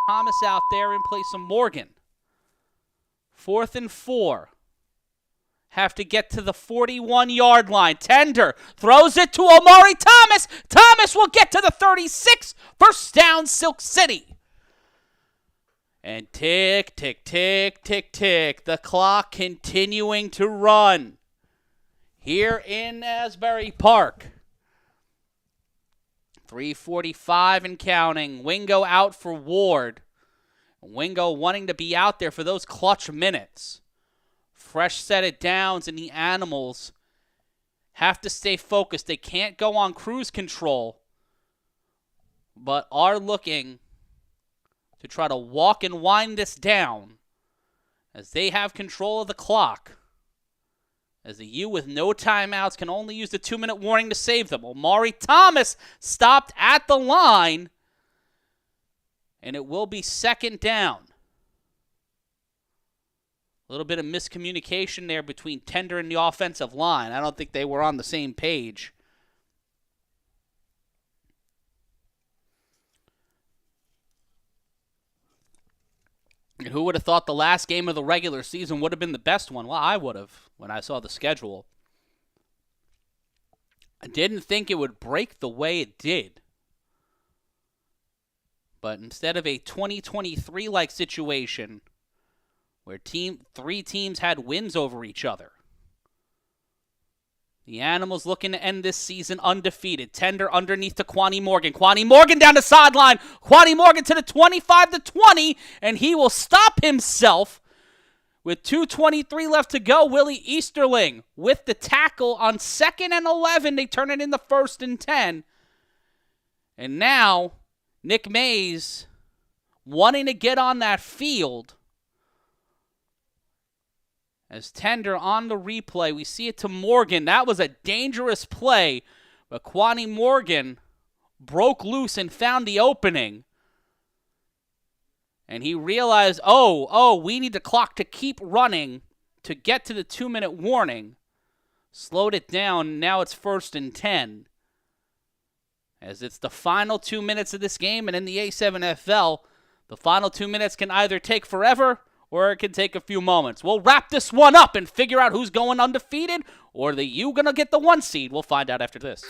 Thomas out there in place of Morgan. 4th and 4. Have to get to the 41-yard line. Tender throws it to Omari Thomas. Thomas will get to the 36. First down, Silk City. And tick, tick, tick, tick, tick. The clock continuing to run here in Asbury Park. 3:45 and counting. Wingo out for Ward. Wingo wanting to be out there for those clutch minutes. Fresh set of downs, and the Animals have to stay focused. They can't go on cruise control, but are looking to try to walk and wind this down as they have control of the clock. As the U with no timeouts can only use the 2-minute warning to save them. Omari Thomas stopped at the line, and it will be 2nd down. A little bit of miscommunication there between Tender and the offensive line. I don't think they were on the same page. And who would have thought the last game of the regular season would have been the best one? Well, I would have when I saw the schedule. I didn't think it would break the way it did. But instead of a 2023-like situation where three teams had wins over each other, the Animals looking to end this season undefeated. Tender underneath to Quani Morgan. Quani Morgan down the sideline. Quani Morgan to the 25-20, and he will stop himself with 2:23 left to go. Willie Easterling with the tackle on 2nd and 11. They turn it into 1st and 10. And now Nick Mays wanting to get on that field. As Tender on the replay, we see it to Morgan. That was a dangerous play, but Quani Morgan broke loose and found the opening. And he realized, we need the clock to keep running to get to the 2-minute warning. Slowed it down. Now it's 1st and 10. As it's the final 2 minutes of this game, and in the A7FL, the final 2 minutes can either take forever or it can take a few moments. We'll wrap this one up and figure out who's going undefeated, or the U going to get the 1 seed. We'll find out after this.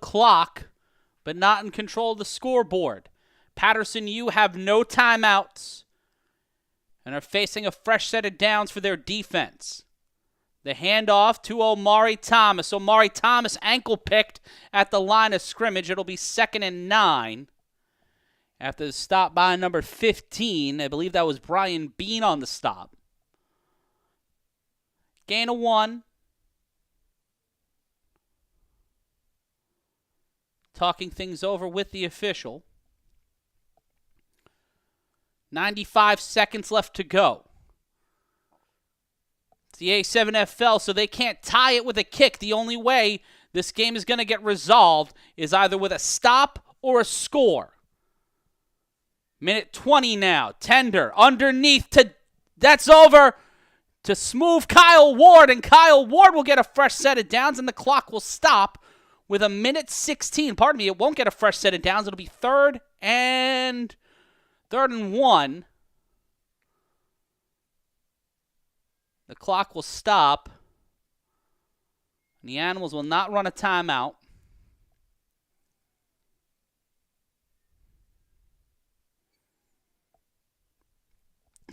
Clock, but not in control of the scoreboard. Paterson U have no timeouts and are facing a fresh set of downs for their defense. The handoff to Omari Thomas. Omari Thomas ankle picked at the line of scrimmage. It'll be 2nd and 9 after the stop by number 15. I believe that was Brian Bean on the stop. Gain of 1. Talking things over with the official. 95 seconds left to go. It's the A7FL, so they can't tie it with a kick. The only way this game is going to get resolved is either with a stop or a score. Minute 20 now. Tender underneath to, that's over, to smooth Kyle Ward, and Kyle Ward will get a fresh set of downs, and the clock will stop with a minute 16. Pardon me, it won't get a fresh set of downs. It'll be third and 1. The clock will stop. The Animals will not run a timeout.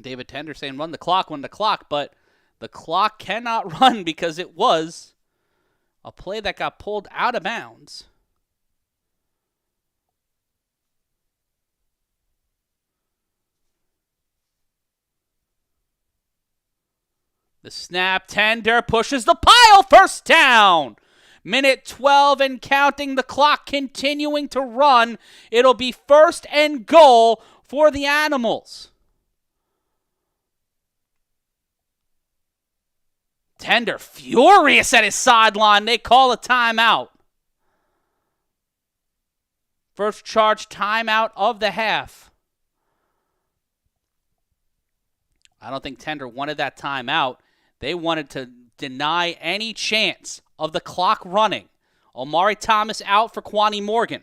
David Tender saying run the clock, but the clock cannot run because it was a play that got pulled out of bounds. The snap, Tender pushes the pile, first down. Minute 12 and counting, the clock continuing to run. It'll be first and goal for the Animals. Tender furious at his sideline. They call a timeout. First charge timeout of the half. I don't think Tender wanted that timeout. They wanted to deny any chance of the clock running. Omari Thomas out for Kwani Morgan.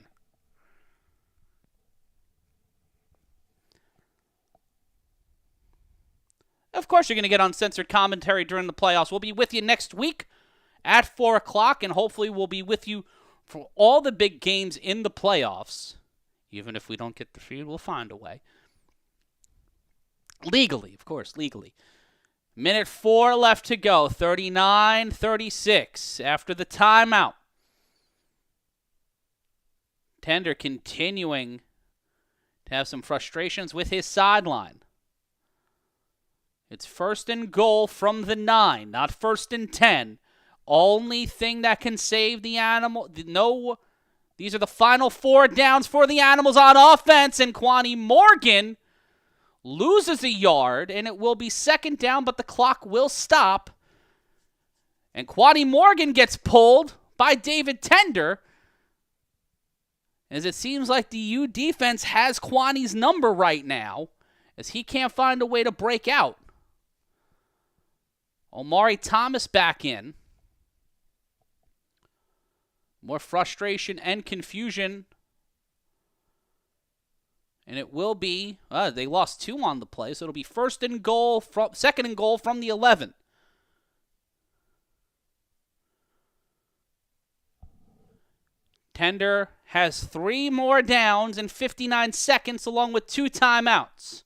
Of course, you're going to get uncensored commentary during the playoffs. We'll be with you next week at 4 o'clock, and hopefully we'll be with you for all the big games in the playoffs. Even if we don't get the feed, we'll find a way. Legally, of course, legally. Minute 4 left to go, 39-36 after the timeout. Tender continuing to have some frustrations with his sideline. It's first and goal from the 9, not first and 10. Only thing that can save the Animal. No, these are the final 4 downs for the Animals on offense, and Kwani Morgan loses a yard, and it will be second down, but the clock will stop. And Kwani Morgan gets pulled by David Tender, as it seems like the U defense has Kwani's number right now, as he can't find a way to break out. Omari Thomas back in. More frustration and confusion. And it will be, they lost 2 on the play, so it'll be second and goal from the 11. Tender has 3 more downs in 59 seconds along with 2 timeouts.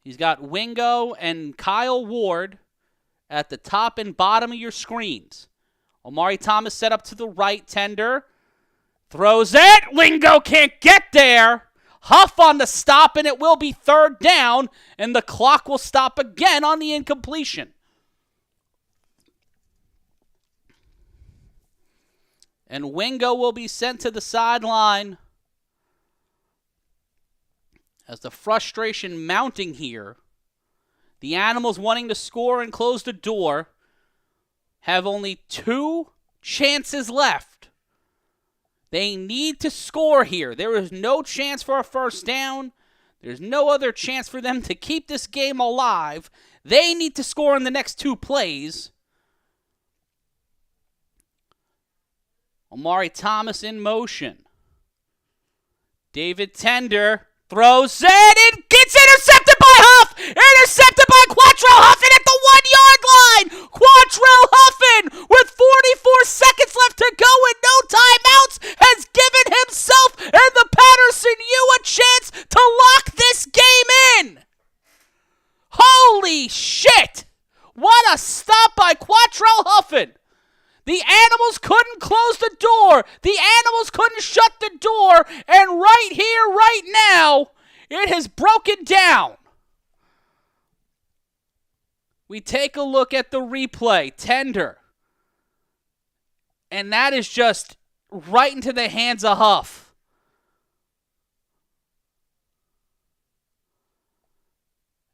He's got Wingo and Kyle Ward at the top and bottom of your screens. Omari Thomas set up to the right. Tender throws it. Wingo can't get there. Huff on the stop, and it will be third down, and the clock will stop again on the incompletion. And Wingo will be sent to the sideline as the frustration mounting here. The Animals wanting to score and close the door have only 2 chances left. They need to score here. There is no chance for a first down. There's no other chance for them to keep this game alive. They need to score in the next 2 plays. Omari Thomas in motion. David Tender throws it. It gets intercepted by Huff. Intercepted by Quantrell Huffin at the 1-yard line. Quantrell Huffin with 44 seconds left to go and no timeouts has given himself and the Paterson U a chance to lock this game in. Holy shit. What a stop by Quantrell Huffin. The Animals couldn't close the door. The Animals couldn't shut the door. And right here, right now, it has broken down. We take a look at the replay. Tender. And that is just right into the hands of Huff.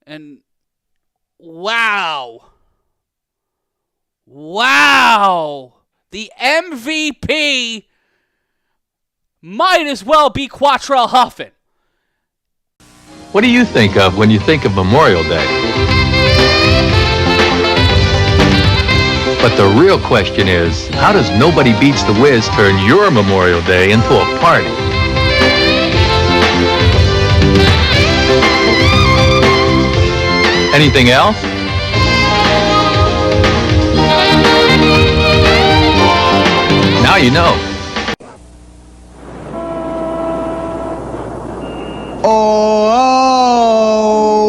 And wow. Wow! The MVP might as well be Quattrell Huffin. What do you think of when you think of Memorial Day? But the real question is, how does Nobody Beats the Wiz turn your Memorial Day into a party? Anything else? Now you know. Oh,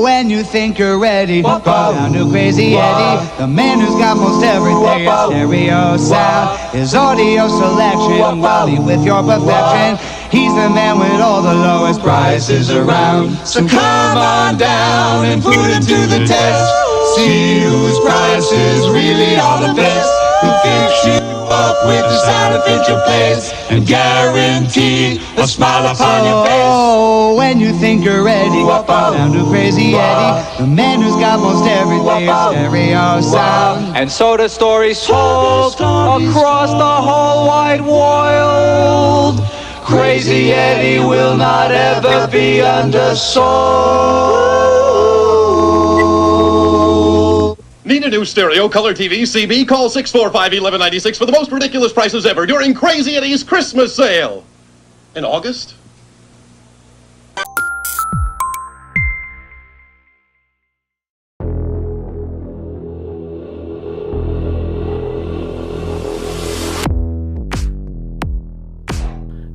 when you think you're ready, go down to Crazy Eddie, the man who's got most everything. His stereo sound, his audio selection, Wally with your perfection. He's the man with all the lowest prices around. So come on down and put him to the test. See whose prices really are the best. Who fix you up with the sound that fits your place and guarantee a smile upon your face. Oh, when you think you're ready, go down to Crazy Eddie, the man who's got most everything. His stereo sound, and so the story's told across the whole wide world. Crazy Eddie will not ever be undersold. Need a new stereo, color TV, CB? Call 645-1196 for the most ridiculous prices ever during Crazy Eddie's Christmas sale. In August?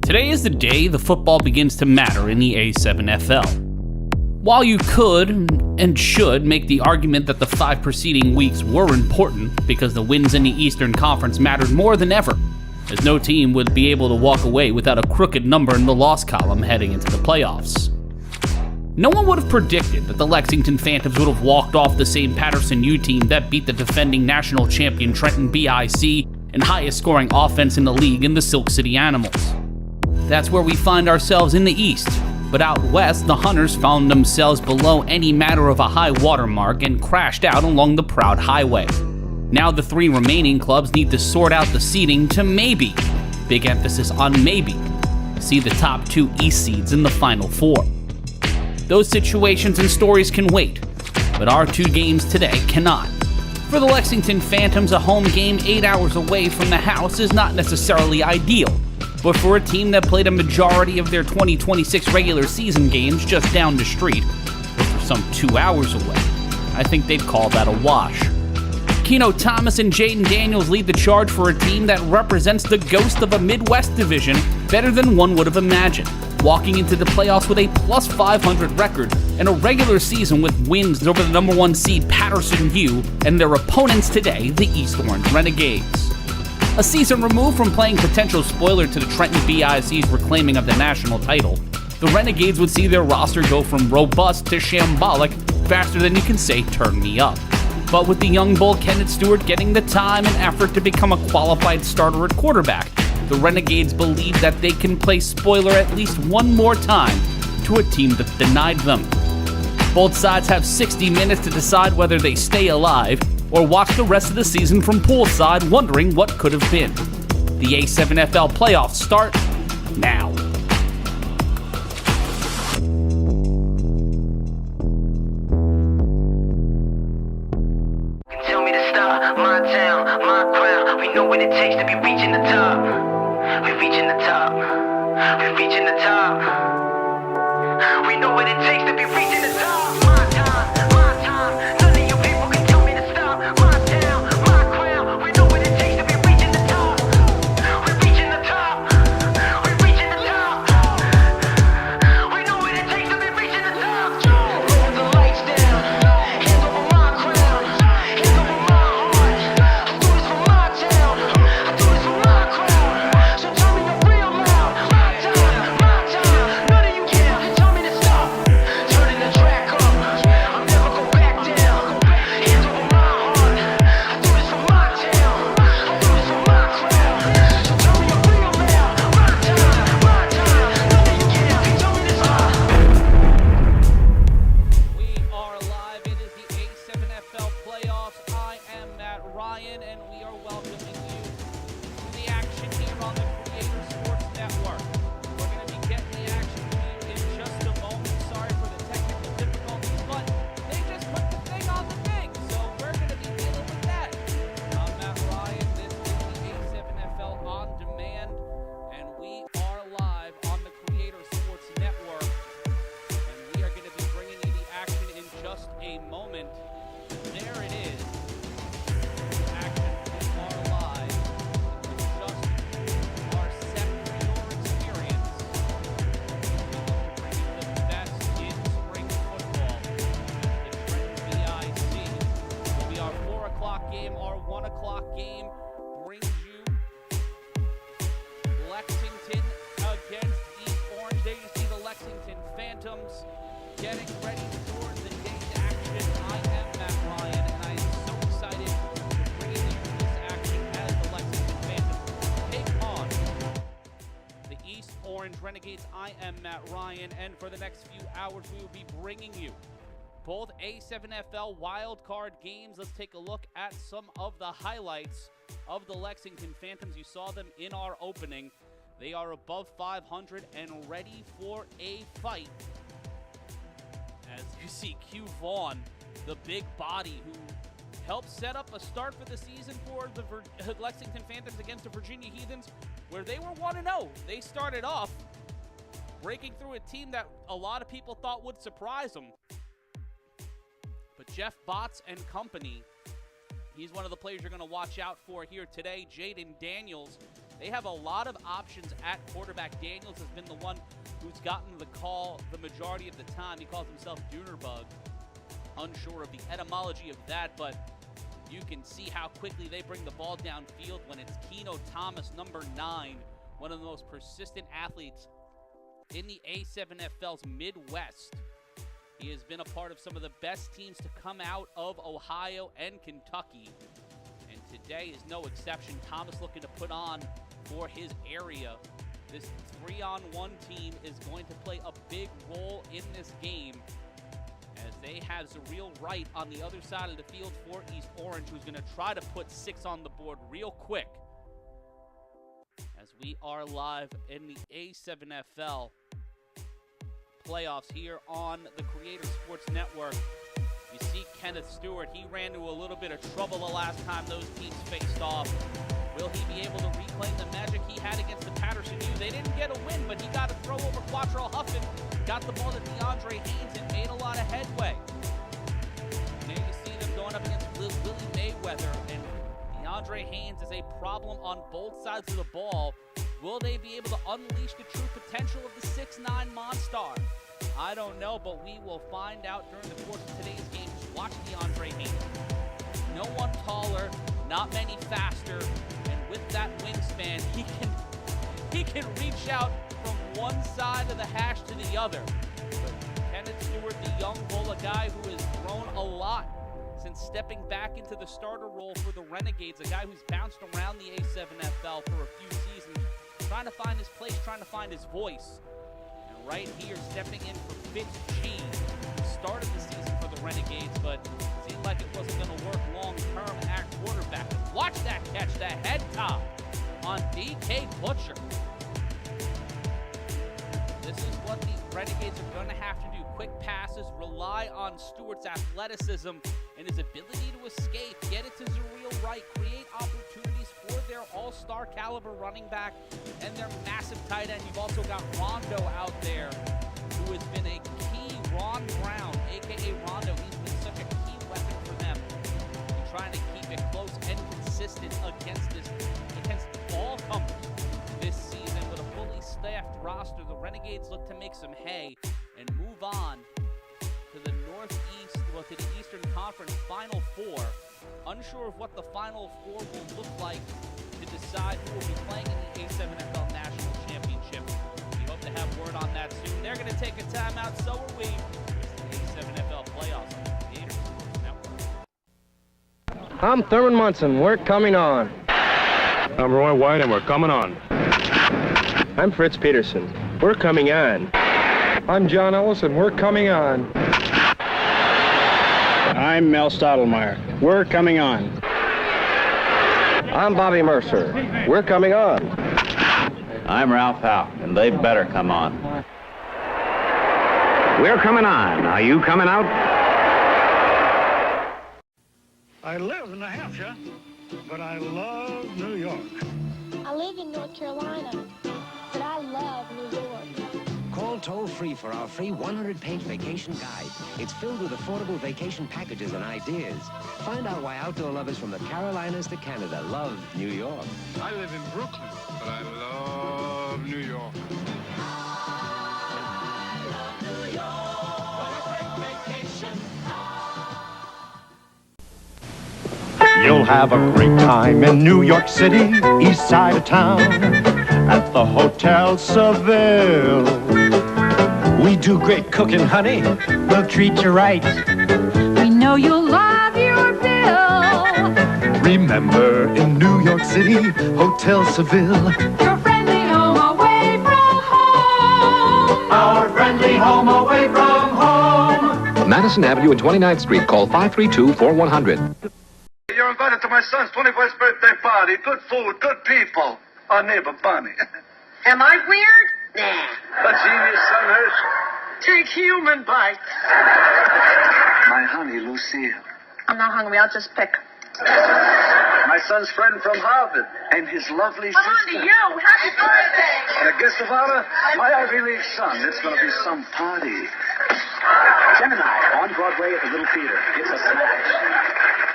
Today is the day the football begins to matter in the A7FL. While you could and should make the argument that the 5 preceding weeks were important because the wins in the Eastern Conference mattered more than ever, as no team would be able to walk away without a crooked number in the loss column heading into the playoffs. No one would have predicted that the Lexington Phantoms would have walked off the same Paterson U team that beat the defending national champion Trenton BIC and highest scoring offense in the league in the Silk City Animals. That's where we find ourselves in the East, but out west, the Hunters found themselves below any matter of a high watermark and crashed out along the Proud Highway. Now the 3 remaining clubs need to sort out the seeding to maybe, big emphasis on maybe, see the top 2 East seeds in the Final 4. Those situations and stories can wait, but our 2 games today cannot. For the Lexington Phantoms, a home game 8 hours away from the house is not necessarily ideal, but for a team that played a majority of their 2026 regular season games just down the street, or for some 2 hours away, I think they'd call that a wash. Keno Thomas and Jaden Daniels lead the charge for a team that represents the ghost of a Midwest division better than one would have imagined, walking into the playoffs with a plus 500 record and a regular season with wins over the number 1 seed Paterson U and their opponents today, the East Orange Renegades. A season removed from playing potential spoiler to the Trenton BIC's reclaiming of the national title, the Renegades would see their roster go from robust to shambolic faster than you can say turn me up. But with the young bull Kenneth Stewart getting the time and effort to become a qualified starter at quarterback, the Renegades believe that they can play spoiler at least one more time to a team that denied them. Both sides have 60 minutes to decide whether they stay alive or watch the rest of the season from poolside wondering what could have been. The A7FL playoffs start now. Tell me to stop, my town, my crown. We know what it takes to be reaching the top. We're reaching the top. We're reaching the top. We know what it takes to be reaching the top. My time, my time. None of you people can tell me to stop. My town, my crown. We know what it takes to be reaching the top. We're reaching the top. We're reaching the top. We know what it takes to be reaching the top. Roll the lights down. Hands over my crown. Hands over my heart. I do this for my town. I do this for my crowd. So tell me you're real loud. My time, my time. None of you can tell me to stop. Turning the track just a moment. There it is. Action is our live. It's just our set for your experience. We look to bring you the best in spring football. The Trent VIC will be our 4 o'clock game. Our 1 o'clock game brings you Lexington against East Orange. There you see the Lexington Phantoms getting ready for the day's action. I am Matt Ryan, and I am so excited to bring you this action as the Lexington Phantoms take on the East Orange Renegades. I am Matt Ryan, and for the next few hours, we will be bringing you both A7FL wildcard games. Let's take a look at some of the highlights of the Lexington Phantoms. You saw them in our opening. They are above 500 and ready for a fight. As you see, Q Vaughn, the big body who helped set up a start for the season for the Lexington Phantoms against the Virginia Heathens, where they were 1-0. They started off breaking through a team that a lot of people thought would surprise them. But Jeff Botts and company, he's one of the players you're going to watch out for here today. Jaden Daniels, they have a lot of options at quarterback. Daniels has been the one who's gotten the call the majority of the time. He calls himself Doonerbug. Unsure of the etymology of that, but you can see how quickly they bring the ball downfield when it's Keno Thomas, number 9, one of the most persistent athletes in the A7FL's Midwest. He has been a part of some of the best teams to come out of Ohio and Kentucky. And today is no exception. Thomas looking to put on for his area. This 3-on-1 team is going to play a big role in this game, as they have Zareel Wright on the other side of the field for East Orange, who's going to try to put 6 on the board real quick. As we are live in the A7FL playoffs here on the Creator Sports Network. You see Kenneth Stewart, he ran into a little bit of trouble the last time those teams faced off. Will he be able to reclaim the magic he had against the Paterson U? They didn't get a win, but he got a throw over Quattro Huffin, got the ball to DeAndre Haynes, and made a lot of headway. Now you see them going up against Willie Mayweather, and DeAndre Haynes is a problem on both sides of the ball. Will they be able to unleash the true potential of the 6'9" Monstar? I don't know, but we will find out during the course of today's game. Just watch DeAndre Haynes. No one taller, not many faster, and with that wingspan, he can reach out from one side of the hash to the other. But Kenneth Stewart, the young bull, a guy who has grown a lot since stepping back into the starter role for the Renegades, a guy who's bounced around the A7FL for a few seasons, trying to find his place, trying to find his voice. And right here, stepping in for Fitz G, who started the season for the Renegades, but seemed like it wasn't going to work long-term at quarterback. Watch that catch, the head top on DK Butcher. This is what the Renegades are going to have to do. Quick passes, rely on Stewart's athleticism and his ability to escape, get it to Zareel Wright, create opportunities for their all-star caliber running back and their massive tight end. You've also got Rondo out there, who has been a key. Ron Brown, a.k.a. Rondo, he's been such a key weapon for them in trying to keep it close and consistent against all comers this season. With a fully staffed roster, the Renegades look to make some hay and move on to the to the Eastern Conference Final Four. Unsure of what the Final Four will look like to decide who will be playing in the A7FL National Championship. We hope to have word on that soon. They're going to take a timeout, so are we. It's the A7FL playoffs on the Creator Sports Network. I'm Thurman Munson. We're coming on. I'm Roy White, and we're coming on. I'm Fritz Peterson. We're coming on. I'm John Ellis, and we're coming on. I'm Mel Stottlemyre. We're coming on. I'm Bobby Mercer. We're coming on. I'm Ralph Howe, and they better come on. We're coming on. Are you coming out? I live in New Hampshire, but I love New York. I live in North Carolina, but I love New York. Call toll-free for our free 100-page vacation guide. It's filled with affordable vacation packages and ideas. Find out why outdoor lovers from the Carolinas to Canada love New York. I live in Brooklyn, but I love New York. You'll have a great time in New York City, east side of town, at the Hotel Seville. We do great cooking, honey. We'll treat you right. We know you'll love your bill. Remember, in New York City, Hotel Seville. Your friendly home away from home. Our friendly home away from home. Madison Avenue and 29th Street. Call 532-4100. You're invited to my son's 21st birthday party. Good food, good people. Our neighbor, Bonnie. Am I weird? Nah. A genius, son, Hirsch. Take human bites. My honey, Lucille. I'm not hungry. I'll just pick. My son's friend from Harvard. And his lovely I'm on sister. to you. Happy birthday. And a guest of honor, my Ivy League son. It's going to be some party. Gemini, on Broadway at the Little Theater. It's a smash.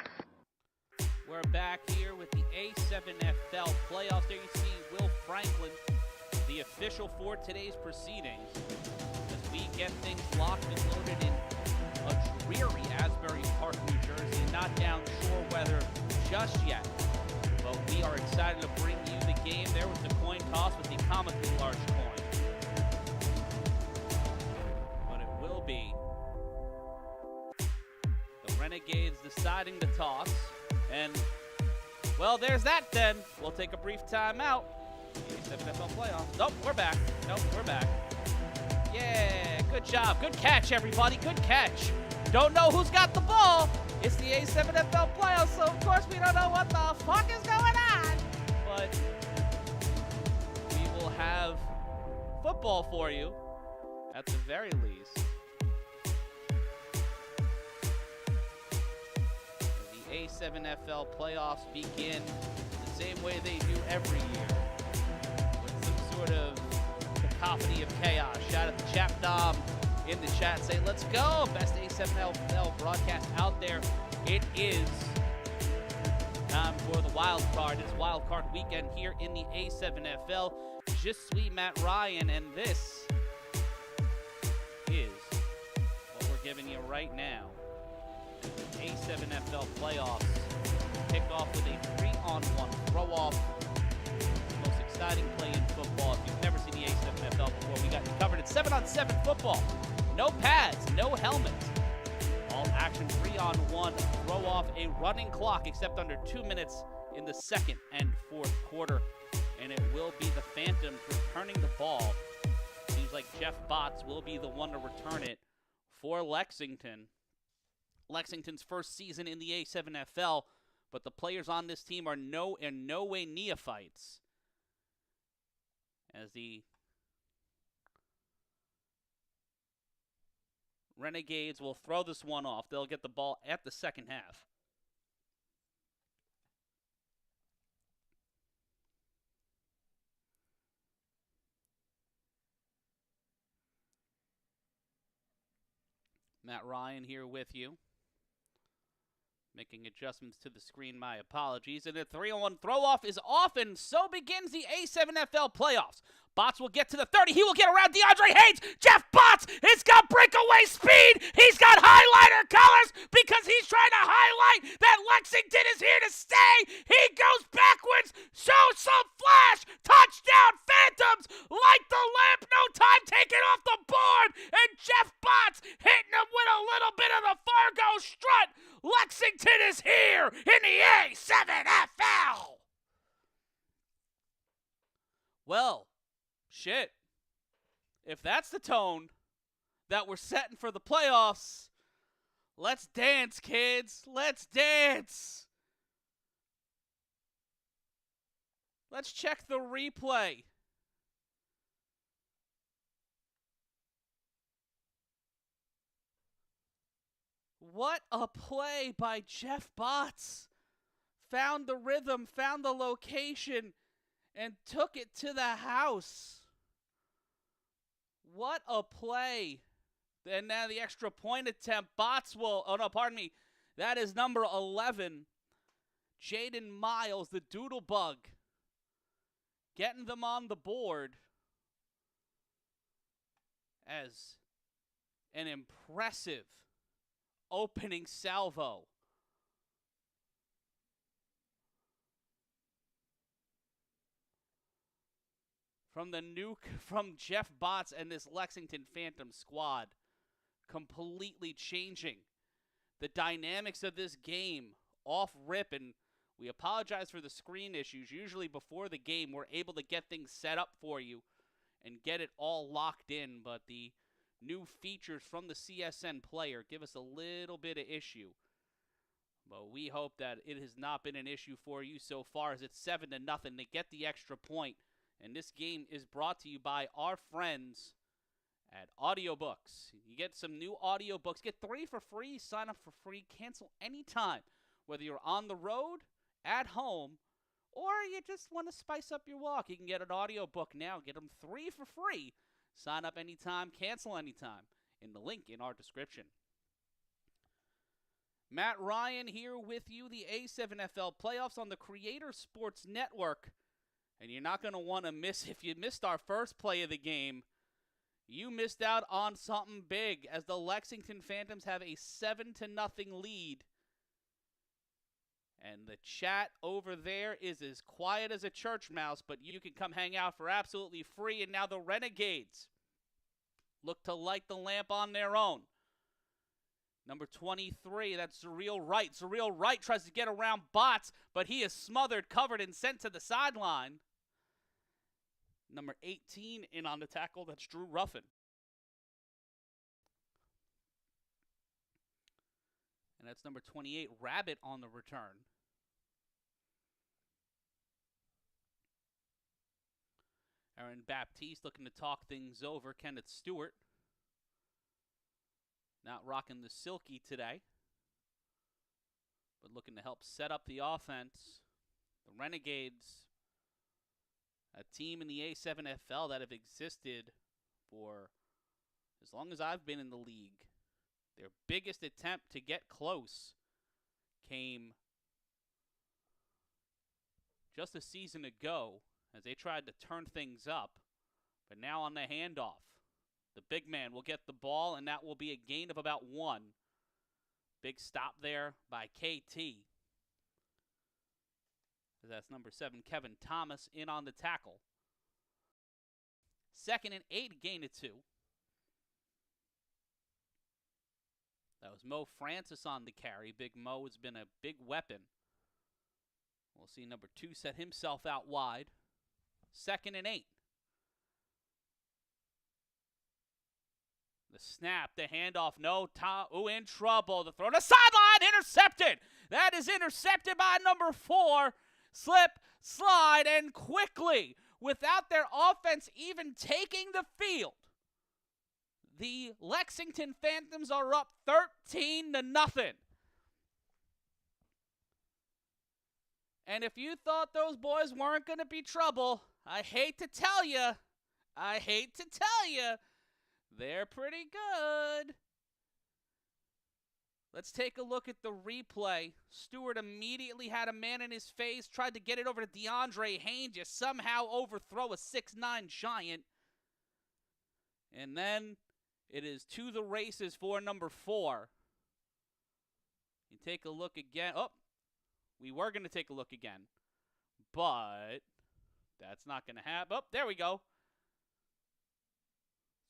We're back here with the A7FL playoffs. There you see Will Franklin, the official for today's proceedings, as we get things locked and loaded in a dreary Asbury Park, New Jersey. Not down shore weather just yet, but we are excited to bring you the game. There was the coin toss with the comically large coin, but it will be the Renegades deciding to toss. And, well, there's that then. We'll take a brief time out. The A7FL playoffs. Nope, we're back. Nope, we're back. Yeah, good job. Good catch, everybody. Good catch. Don't know who's got the ball. It's the A7FL playoffs, so of course we don't know what the fuck is going on. But we will have football for you at the very least. A7FL playoffs begin the same way they do every year, with some sort of cacophony of chaos. Shout out to Chapdom in the chat, say let's go, best A7FL broadcast out there. It is time for the wild card. It's wild card weekend here in the A7FL. Je suis Matt Ryan, and this is what we're giving you right now. A7FL playoffs kick off with a 3-on-1 throw-off. The most exciting play in football. If you've never seen the A7FL before, we got you covered. It's 7-on-7 football. No pads, no helmets. All action 3-on-1 throw-off. A running clock, except under 2 minutes in the second and fourth quarter. And it will be the Phantoms returning the ball. Seems like Jeff Botts will be the one to return it for Lexington. Lexington's first season in the A7FL, but the players on this team are in no way neophytes. As the Renegades will throw this one off. They'll get the ball at the second half. Matt Ryan here with you. Making adjustments to the screen, my apologies. And a 3-on-1 throw-off is off, and so begins the A7FL playoffs. Botts will get to the 30. He will get around DeAndre Haynes. Jeff Botts has got breakaway speed. He's got highlighter colors because he's trying to highlight that Lexington is here to stay. He goes backwards, shows some flash. Touchdown, Phantoms. Light the lamp. No time taken off the board. And Jeff Botts hitting him with a little bit of the Fargo strut. Lexington is here in the A7FL. Well, shit. If that's the tone that we're setting for the playoffs, let's dance, kids. Let's dance. Let's check the replay. What a play by Jeff Botts. Found the rhythm, found the location, and took it to the house. What a play. And now the extra point attempt. Bots will, oh no, pardon me. That is number 11. Jaden Miles, the Doodle Bug, getting them on the board as an impressive opening salvo. From the nuke from Jeff Botts and this Lexington Phantom squad, completely changing the dynamics of this game off rip. And we apologize for the screen issues. Usually before the game, we're able to get things set up for you and get it all locked in, but the new features from the CSN player give us a little bit of issue. But we hope that it has not been an issue for you so far, as it's 7-0. They get the extra point. And this game is brought to you by our friends at Audiobooks. You get some new audiobooks. Get 3 for free. Sign up for free. Cancel anytime. Whether you're on the road, at home, or you just want to spice up your walk. You can get an audiobook now. Get them 3 for free. Sign up anytime. Cancel anytime. In the link in our description. Matt Ryan here with you. The A7FL playoffs on the Creator Sports Network. And you're not going to want to miss, if you missed our first play of the game, you missed out on something big, as the Lexington Phantoms have a 7-0 lead. And the chat over there is as quiet as a church mouse, but you can come hang out for absolutely free. And now the Renegades look to light the lamp on their own. Number 23, that's Surreal Wright. Surreal Wright tries to get around Bots, but he is smothered, covered, and sent to the sideline. Number 18 in on the tackle, that's Drew Ruffin. And that's number 28, Rabbit, on the return. Aaron Baptiste looking to talk things over. Kenneth Stewart not rocking the silky today, but looking to help set up the offense. The Renegades, a team in the A7FL that have existed for as long as I've been in the league. Their biggest attempt to get close came just a season ago as they tried to turn things up. But now on the handoff, the big man will get the ball, and that will be a gain of about 1. Big stop there by KT. That's number 7, Kevin Thomas, in on the tackle. 2nd and 8, gain of 2. That was Mo Francis on the carry. Big Mo has been a big weapon. We'll see number 2 set himself out wide. 2nd and 8. The snap, the handoff, in trouble. The throw to sideline, intercepted. That is intercepted by number 4. Slip, slide, and quickly, without their offense even taking the field, the Lexington Phantoms are up 13-0. And if you thought those boys weren't going to be trouble, I hate to tell you, they're pretty good. Let's take a look at the replay. Stewart immediately had a man in his face, tried to get it over to DeAndre Haynes, just somehow overthrow a 6'9" giant. And then it is to the races for number 4. You take a look again. Oh, we were going to take a look again, but that's not going to happen. Oh, there we go.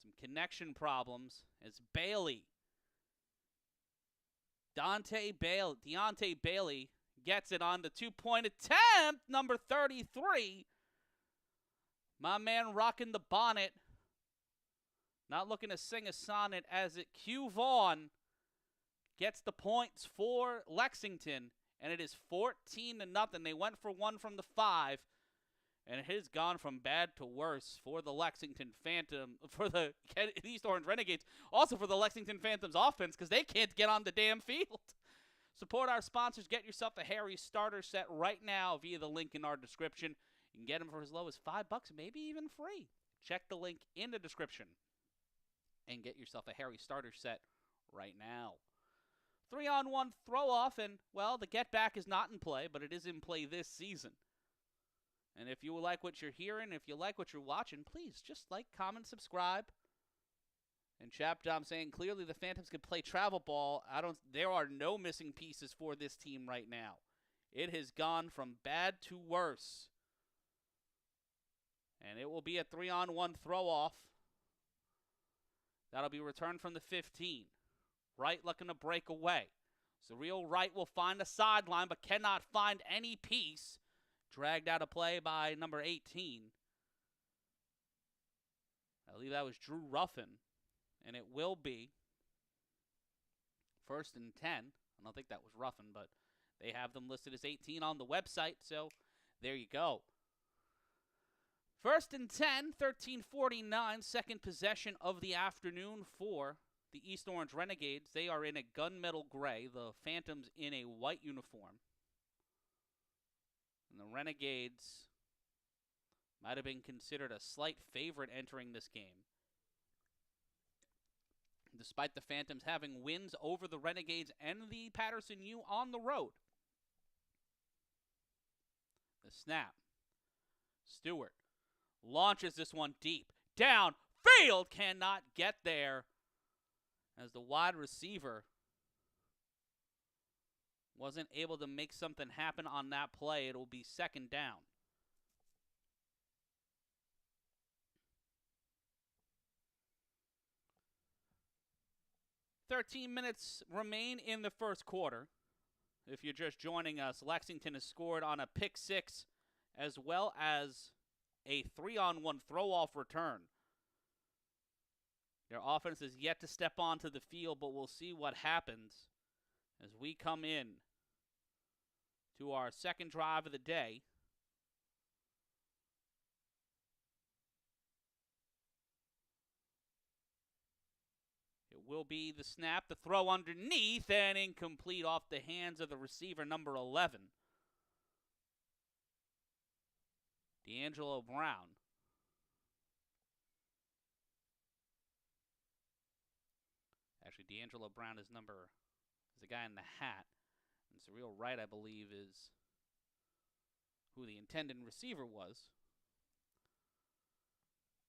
Some connection problems as Bailey. Deontay Bailey gets it on the 2-point attempt, number 33. My man rocking the bonnet. Not looking to sing a sonnet as it Q Vaughn gets the points for Lexington, and it is 14-0. They went for 1 from the 5, and it has gone from bad to worse for the Lexington Phantom, for the East Orange Renegades, also for the Lexington Phantoms offense, because they can't get on the damn field. Support our sponsors. Get yourself a Harry starter set right now via the link in our description. You can get them for as low as $5, maybe even free. Check the link in the description. and get yourself a Harry starter set right now. 3-on-1 throw-off, and, well, the get-back is not in play, but it is in play this season. And if you like what you're hearing, if you like what you're watching, please just like, comment, subscribe. And Chap Dom saying clearly the Phantoms can play travel ball. There are no missing pieces for this team right now. It has gone from bad to worse. And it will be a 3-on-1 throw-off. That'll be returned from the 15. Wright looking to break away. Surreal Wright will find the sideline, but cannot find any piece. Dragged out of play by number 18. I believe that was Drew Ruffin. And it will be 1st and 10. I don't think that was Ruffin, but they have them listed as 18 on the website, so there you go. 1st and 10, 13:49, second possession of the afternoon for the East Orange Renegades. They are in a gunmetal gray, the Phantoms in a white uniform. And the Renegades might have been considered a slight favorite entering this game, despite the Phantoms having wins over the Renegades and the Paterson U on the road. The snap. Stewart launches this one deep. Downfield, cannot get there as the wide receiver wasn't able to make something happen on that play. It will be 2nd down. "13 minutes remain in the first quarter. If you're just joining us, Lexington has scored on a pick 6 as well as a 3-on-1 throw-off return. Their offense is yet to step onto the field, but we'll see what happens as we come in to our second drive of the day. It will be the snap, the throw underneath, and incomplete off the hands of the receiver, number 11, D'Angelo Brown. Actually, D'Angelo Brown is the guy in the hat. And Surreal Wright, I believe, is who the intended receiver was.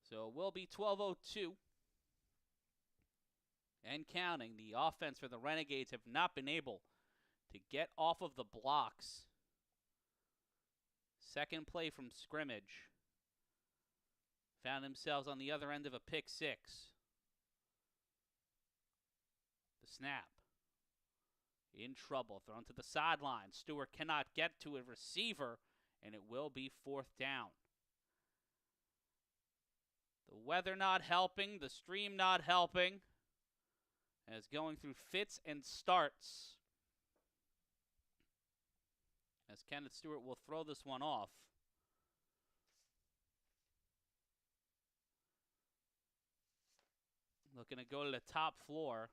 So it will be 12:02. And counting. The offense for the Renegades have not been able to get off of the blocks. Second play from scrimmage. Found themselves on the other end of a pick 6. The snap. In trouble. Thrown to the sideline. Stewart cannot get to a receiver, and it will be 4th down. The weather not helping. The stream not helping. As going through fits and starts. As Kenneth Stewart will throw this one off. Looking to go to the top floor.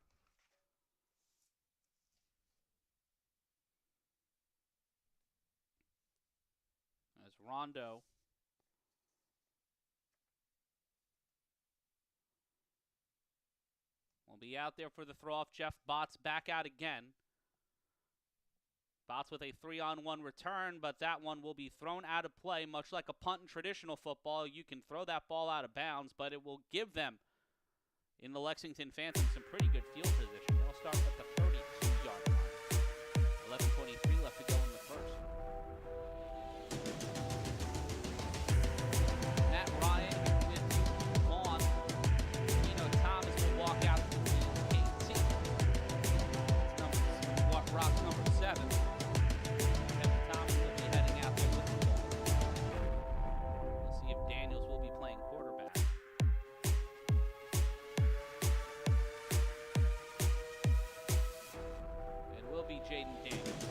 As Rondo will be out there for the throw-off. Jeff Botts back out again. Botts with a 3-on-1 return, but that one will be thrown out of play. Much like a punt in traditional football, you can throw that ball out of bounds, but it will give them, in the Lexington Phantoms, some pretty good field position. They'll start at the 32-yard line. 11:23 left to go in the first. Matt Ryan with Vaughn. Thomas will walk out to the KT. Rock's number 7. Kevin Thomas will be heading out there with the ball. We'll see if Daniels will be playing quarterback. It will be Jaden Daniels.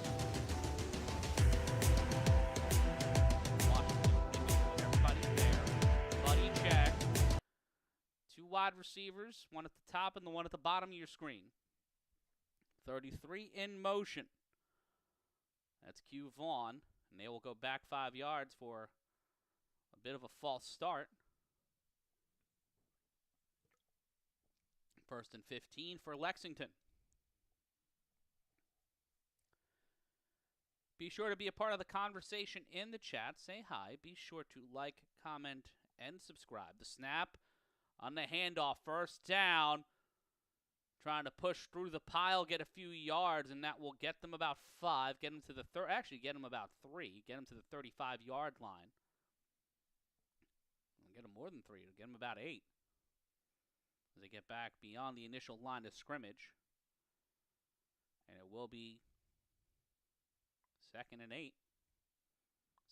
Washington making sure everybody's there. Buddy check. 2 wide receivers, one at the top and the one at the bottom of your screen. 33 in motion. That's Q Vaughn, and they will go back 5 yards for a bit of a false start. First and 15 for Lexington. Be sure to be a part of the conversation in the chat. Say hi. Be sure to like, comment, and subscribe. The snap on the handoff. First down. Trying to push through the pile, get a few yards, and that will get them about 5. Get them to the actually get them about 3. Get them to the 35-yard line. Get them more than 3. It'll get them about 8. As they get back beyond the initial line of scrimmage. And it will be 2nd and 8.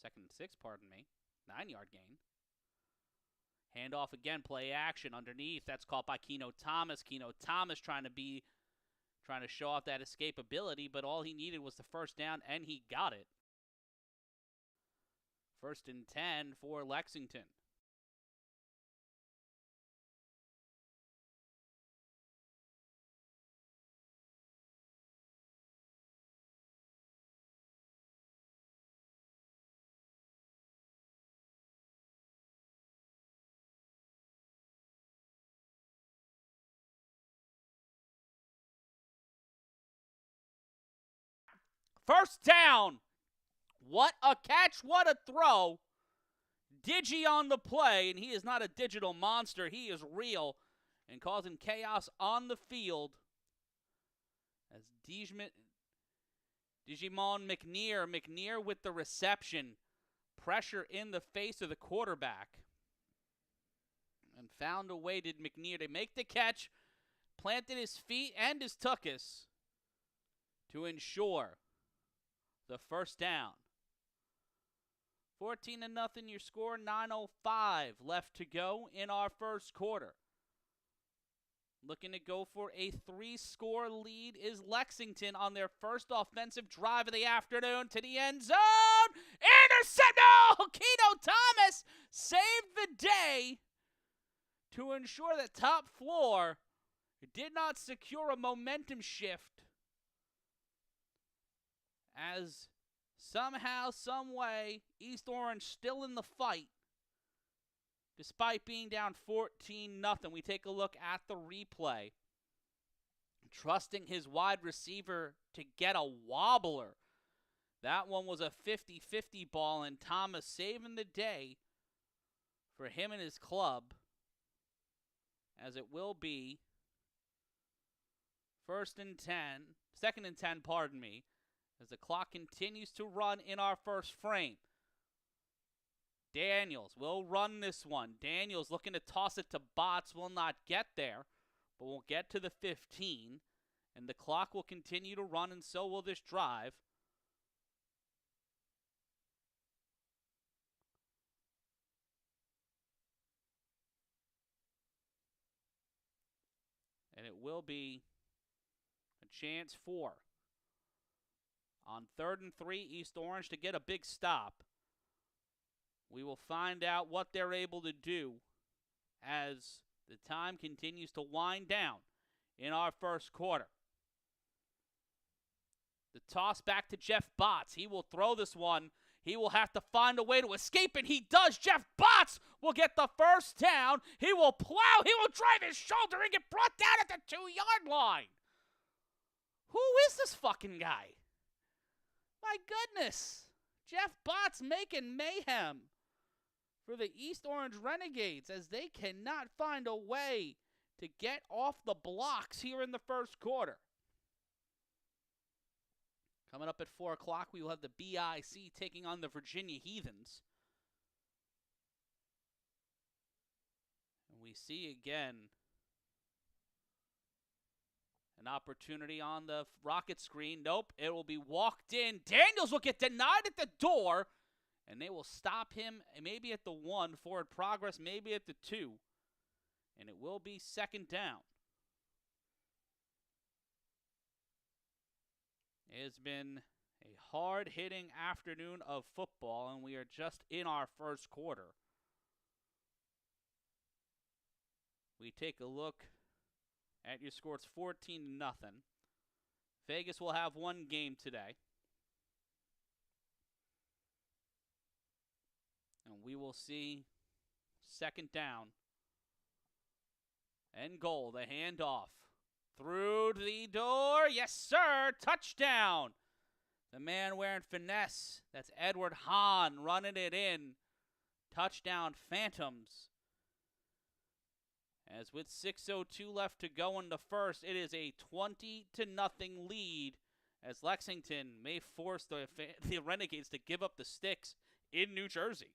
2nd and 6, pardon me. 9-yard gain. Handoff again, play action underneath. That's caught by Keno Thomas. Keno Thomas trying to show off that escapability, but all he needed was the first down, and he got it. 1st and 10 for Lexington. First down. What a catch, what a throw. Digi on the play, and he is not a digital monster. He is real and causing chaos on the field. As Digimon McNear with the reception. Pressure in the face of the quarterback. And found a way, did McNear, to make the catch. Planted his feet and his tuchus to ensure the first down. 14-0 your score, 9:05 left to go in our first quarter. Looking to go for a 3-score lead is Lexington on their first offensive drive of the afternoon to the end zone. Intercept! No! Keno Thomas saved the day to ensure that Top Floor did not secure a momentum shift. As somehow, some way, East Orange still in the fight, despite being down 14-0. We take a look at the replay. Trusting his wide receiver to get a wobbler. That one was a 50-50 ball, and Thomas saving the day for him and his club, as it will be 2nd and 10, pardon me, as the clock continues to run in our first frame. Daniels will run this one. Daniels looking to toss it to Botts. Will not get there, but will get to the 15. And the clock will continue to run, and so will this drive. And it will be a chance for, on 3rd and 3, East Orange to get a big stop. We will find out what they're able to do as the time continues to wind down in our first quarter. The toss back to Jeff Botts. He will throw this one. He will have to find a way to escape, and he does. Jeff Botts will get the first down. He will plow. He will drive his shoulder and get brought down at the 2-yard line. Who is this fucking guy? My goodness. Jeff Botts making mayhem for the East Orange Renegades as they cannot find a way to get off the blocks here in the first quarter. Coming up at 4 o'clock, we will have the BIC taking on the Virginia Heathens. And we see again an opportunity on the rocket screen. Nope, it will be walked in. Daniels will get denied at the door, and they will stop him maybe at the 1, forward progress, maybe at the 2. And it will be 2nd down. It has been a hard-hitting afternoon of football, and we are just in our first quarter. We take a look at your score. It's 14-0. Vegas will have one game today. And we will see 2nd down And goal, the handoff. Through the door. Yes, sir. Touchdown. The man wearing finesse. That's Edward Hahn running it in. Touchdown, Phantoms. As with 6:02 left to go in the first, it is a 20-0 lead as Lexington may force the Renegades to give up the sticks in New Jersey.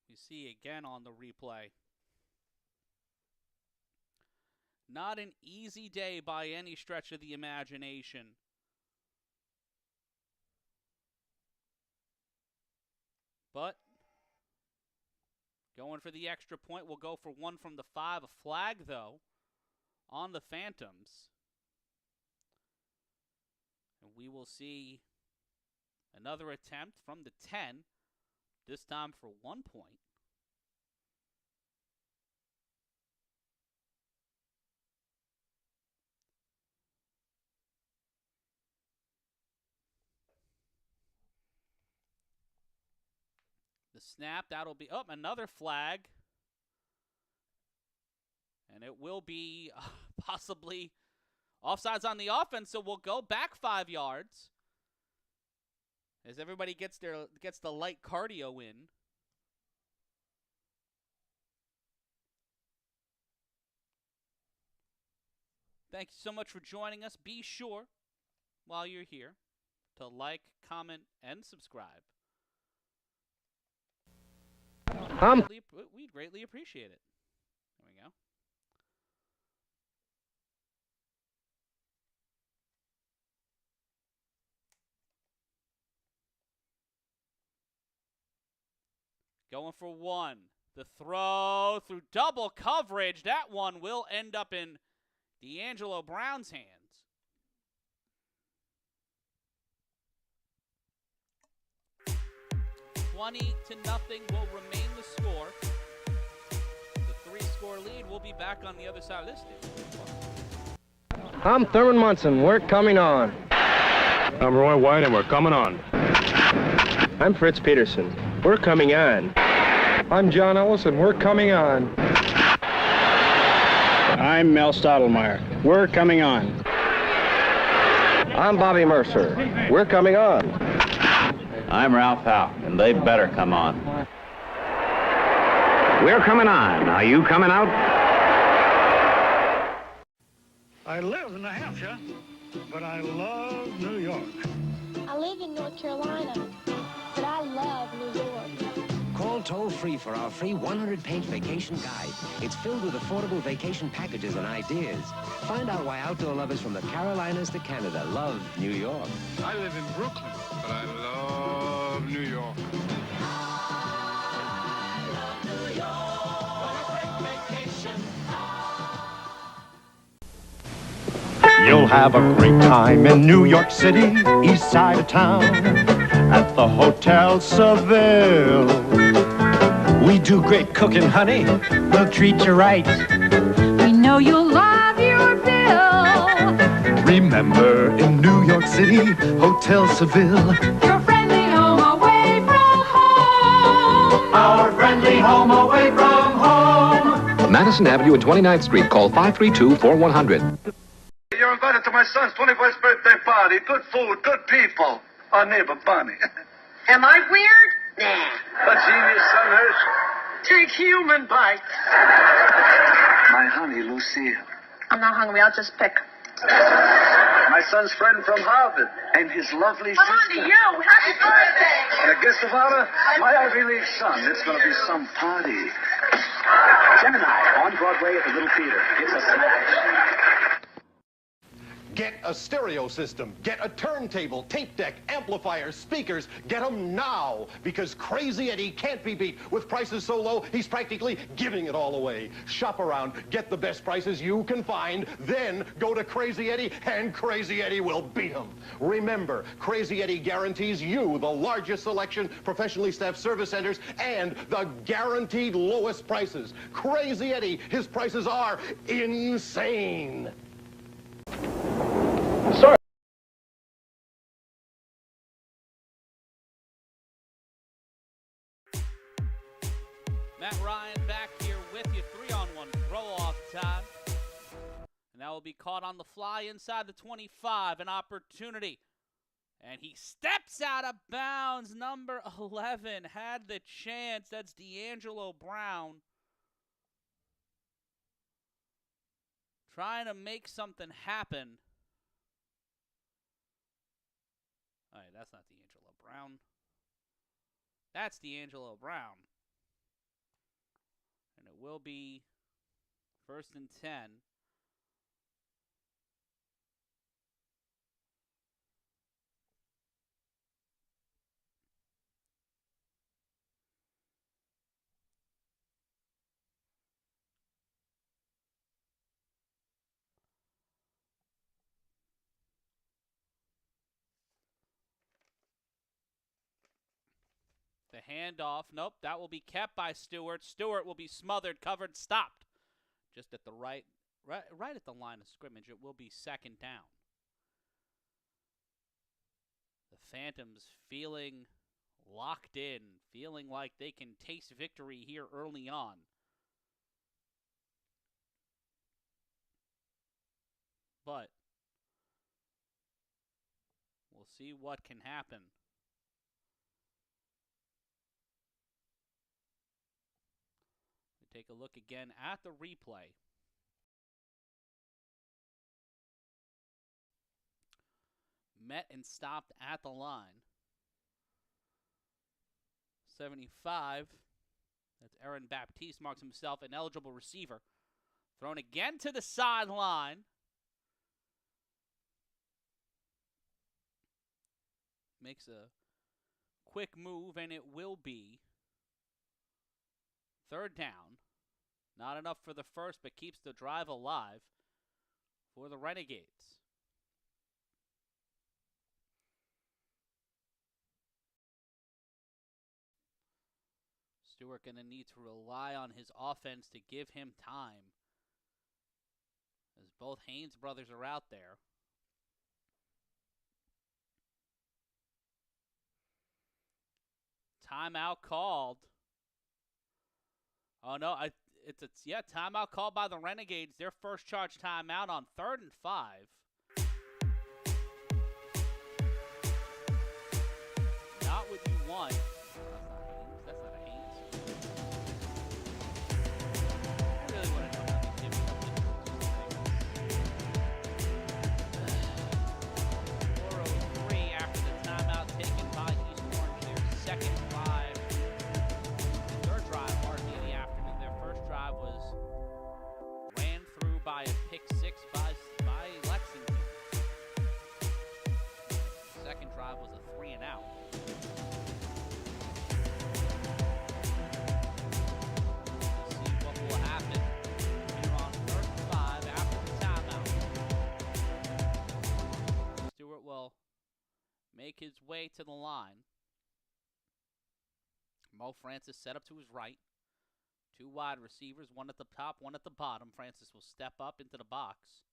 You see again on the replay. Not an easy day by any stretch of the imagination. But going for the extra point, we'll go for one from the 5. A flag, though, on the Phantoms. And we will see another attempt from the 10, this time for 1 point. The snap, that'll be, another flag. And it will be possibly offsides on the offense, so we'll go back 5 yards. As everybody gets the light cardio in. Thank you so much for joining us. Be sure, while you're here, to like, comment, and subscribe. We'd greatly appreciate it. There we go. Going for one. The throw through double coverage. That one will end up in D'Angelo Brown's hands. $20-0 will remain the score. The 3-score lead will be back on the other side of this deal. I'm Thurman Munson. We're coming on. I'm Roy White, and we're coming on. I'm Fritz Peterson. We're coming on. I'm John Ellis, and we're coming on. I'm Mel Stottlemyre. We're coming on. I'm Bobby Mercer. We're coming on. I'm Ralph Howe, and they better come on. We're coming on. Are you coming out? I live in New Hampshire, but I love New York. I live in North Carolina, but I love New York. Call toll-free for our free 100-page vacation guide. It's filled with affordable vacation packages and ideas. Find out why outdoor lovers from the Carolinas to Canada love New York. I live in Brooklyn, but I love New York. You'll have a great time in New York City, east side of town, at the Hotel Seville. We do great cooking, honey. We'll treat you right. We know you'll love your bill. Remember, in New York City, Hotel Seville. Your friendly home away from home. Our friendly home away from home. Madison Avenue and 29th Street. Call 532-4100. You're invited to my son's 21st birthday party. Good food, good people. Our neighbor, Bonnie. Am I weird? Nah. A genius, son, Herschel. Take human bites. My honey, Lucille. I'm not hungry. I'll just pick. My son's friend from Harvard. And his lovely I'm on sister. to you. Happy birthday. And a guest of honor, my Ivy League son. It's going to be some party. Gemini, on Broadway at the Little Theater. It's a smash. Get a stereo system, get a turntable, tape deck, amplifiers, speakers. Get them now, because Crazy Eddie can't be beat. With prices so low, he's practically giving it all away. Shop around, get the best prices you can find, then go to Crazy Eddie, and Crazy Eddie will beat him. Remember, Crazy Eddie guarantees you the largest selection, professionally staffed service centers, and the guaranteed lowest prices. Crazy Eddie, his prices are insane. that will be caught on the fly inside the 25. An opportunity. And he steps out of bounds. Number 11 had the chance. That's D'Angelo Brown. Trying to make something happen. All right, that's not D'Angelo Brown. That's D'Angelo Brown. And it will be 1st and 10. The handoff, nope, that will be kept by Stewart. Stewart will be smothered, covered, stopped. Just at the right at the line of scrimmage, it will be 2nd down. The Phantoms feeling locked in, feeling like they can taste victory here early on. But we'll see what can happen. We take a look again at the replay. Met and stopped at the line. 75. That's Aaron Baptiste, marks himself an eligible receiver. Thrown again to the sideline. Makes a quick move, and it will be 3rd down. Not enough for the first, but keeps the drive alive for the Renegades. Stewart going to need to rely on his offense to give him time, as both Haynes brothers are out there. Timeout called. Oh, no, timeout called by the Renegades. Their first charge timeout on 3rd and 5. Not what you want. That's not a Haynes. I really want to know how these games come in. 4:03 after the timeout taken by East Orange. Their 2nd drive. 3rd drive, hardly in the afternoon. Their first drive was ran through by a pick 6 by Lexington. The 2nd drive was a 3-and-out. Will happen here on 3rd and 5 after the timeout. Stewart will make his way to the line. Mo Francis set up to his right. 2 wide receivers, one at the top, one at the bottom. Francis will step up into the box.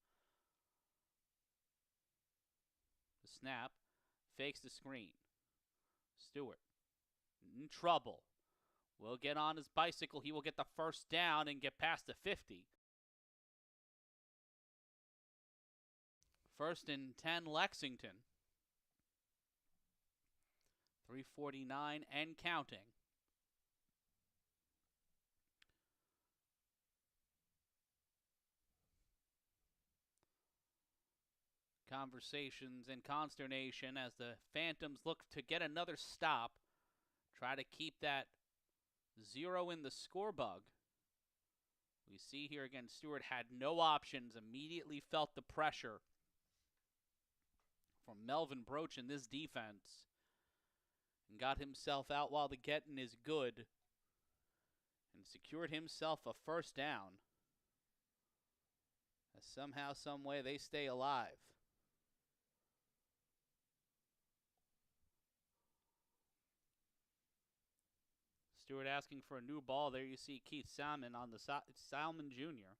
The snap, fakes the screen. Stewart in trouble. Will get on his bicycle. He will get the 1st down and get past the 50. 1st and 10, Lexington. 3:49 and counting. Conversations and consternation as the Phantoms look to get another stop. Try to keep that 0 in the score bug. We see here again, Stewart had no options, immediately felt the pressure from Melvin Broach in this defense, and got himself out while the getting is good, and secured himself a 1st down. As somehow, some way, they stay alive. Stewart asking for a new ball. There you see Keith Salmon on the Salmon Jr.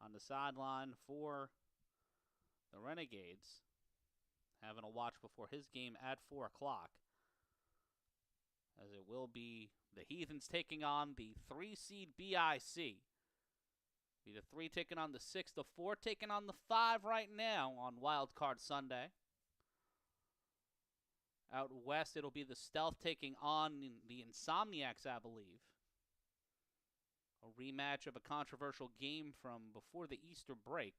on the sideline for the Renegades, having a watch before his game at 4 o'clock. As it will be the Heathens taking on the 3 seed BIC. Be the 3 taking on the 6, the 4 taking on the 5 right now on Wild Card Sunday. Out west, it'll be the Stealth taking on the Insomniacs, I believe. A rematch of a controversial game from before the Easter break.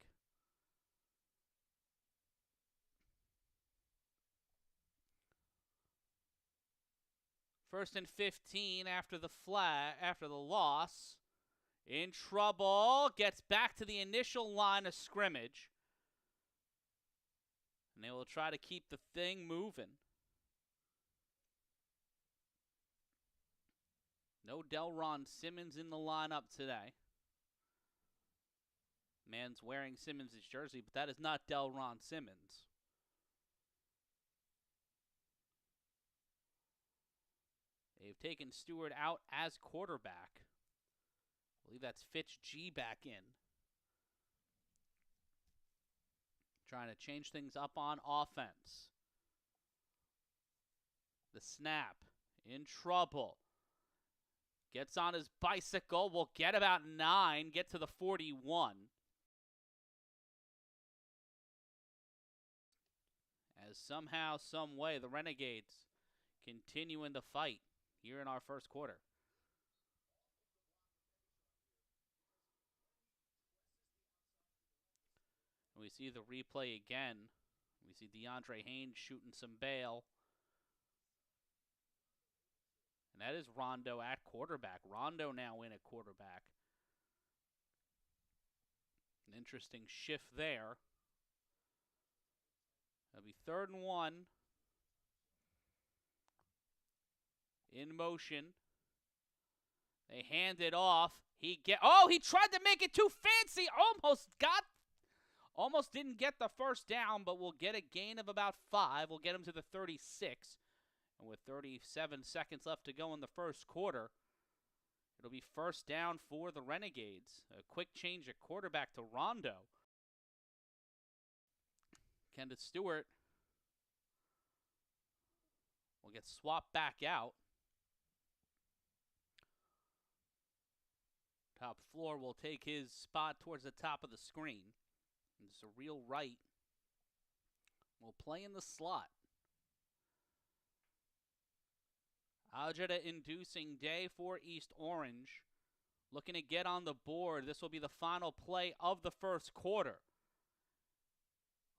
First and 15 after the loss. In trouble. Gets back to the initial line of scrimmage. And they will try to keep the thing moving. No Delron Simmons in the lineup today. Man's wearing Simmons' jersey, but that is not Delron Simmons. They've taken Stewart out as quarterback. I believe that's Fitch G back in. Trying to change things up on offense. The snap. In trouble. Gets on his bicycle. Will get about 9. Get to the 41. As somehow, some way, the Renegades continue in the fight here in our first quarter. We see the replay again. We see DeAndre Haynes shooting some bail. And that is Rondo at quarterback. Rondo now in at quarterback. An interesting shift there. That'll be 3rd and 1. In motion. They hand it off. He tried to make it too fancy. Almost didn't get the first down, but will get a gain of about 5. We'll get him to the 36. And with 37 seconds left to go in the first quarter, it'll be first down for the Renegades. A quick change at quarterback to Rondo. Kenneth Stewart will get swapped back out. Top floor will take his spot towards the top of the screen. It's a real right. Will play in the slot. Agita-inducing day for East Orange. Looking to get on the board. This will be the final play of the first quarter.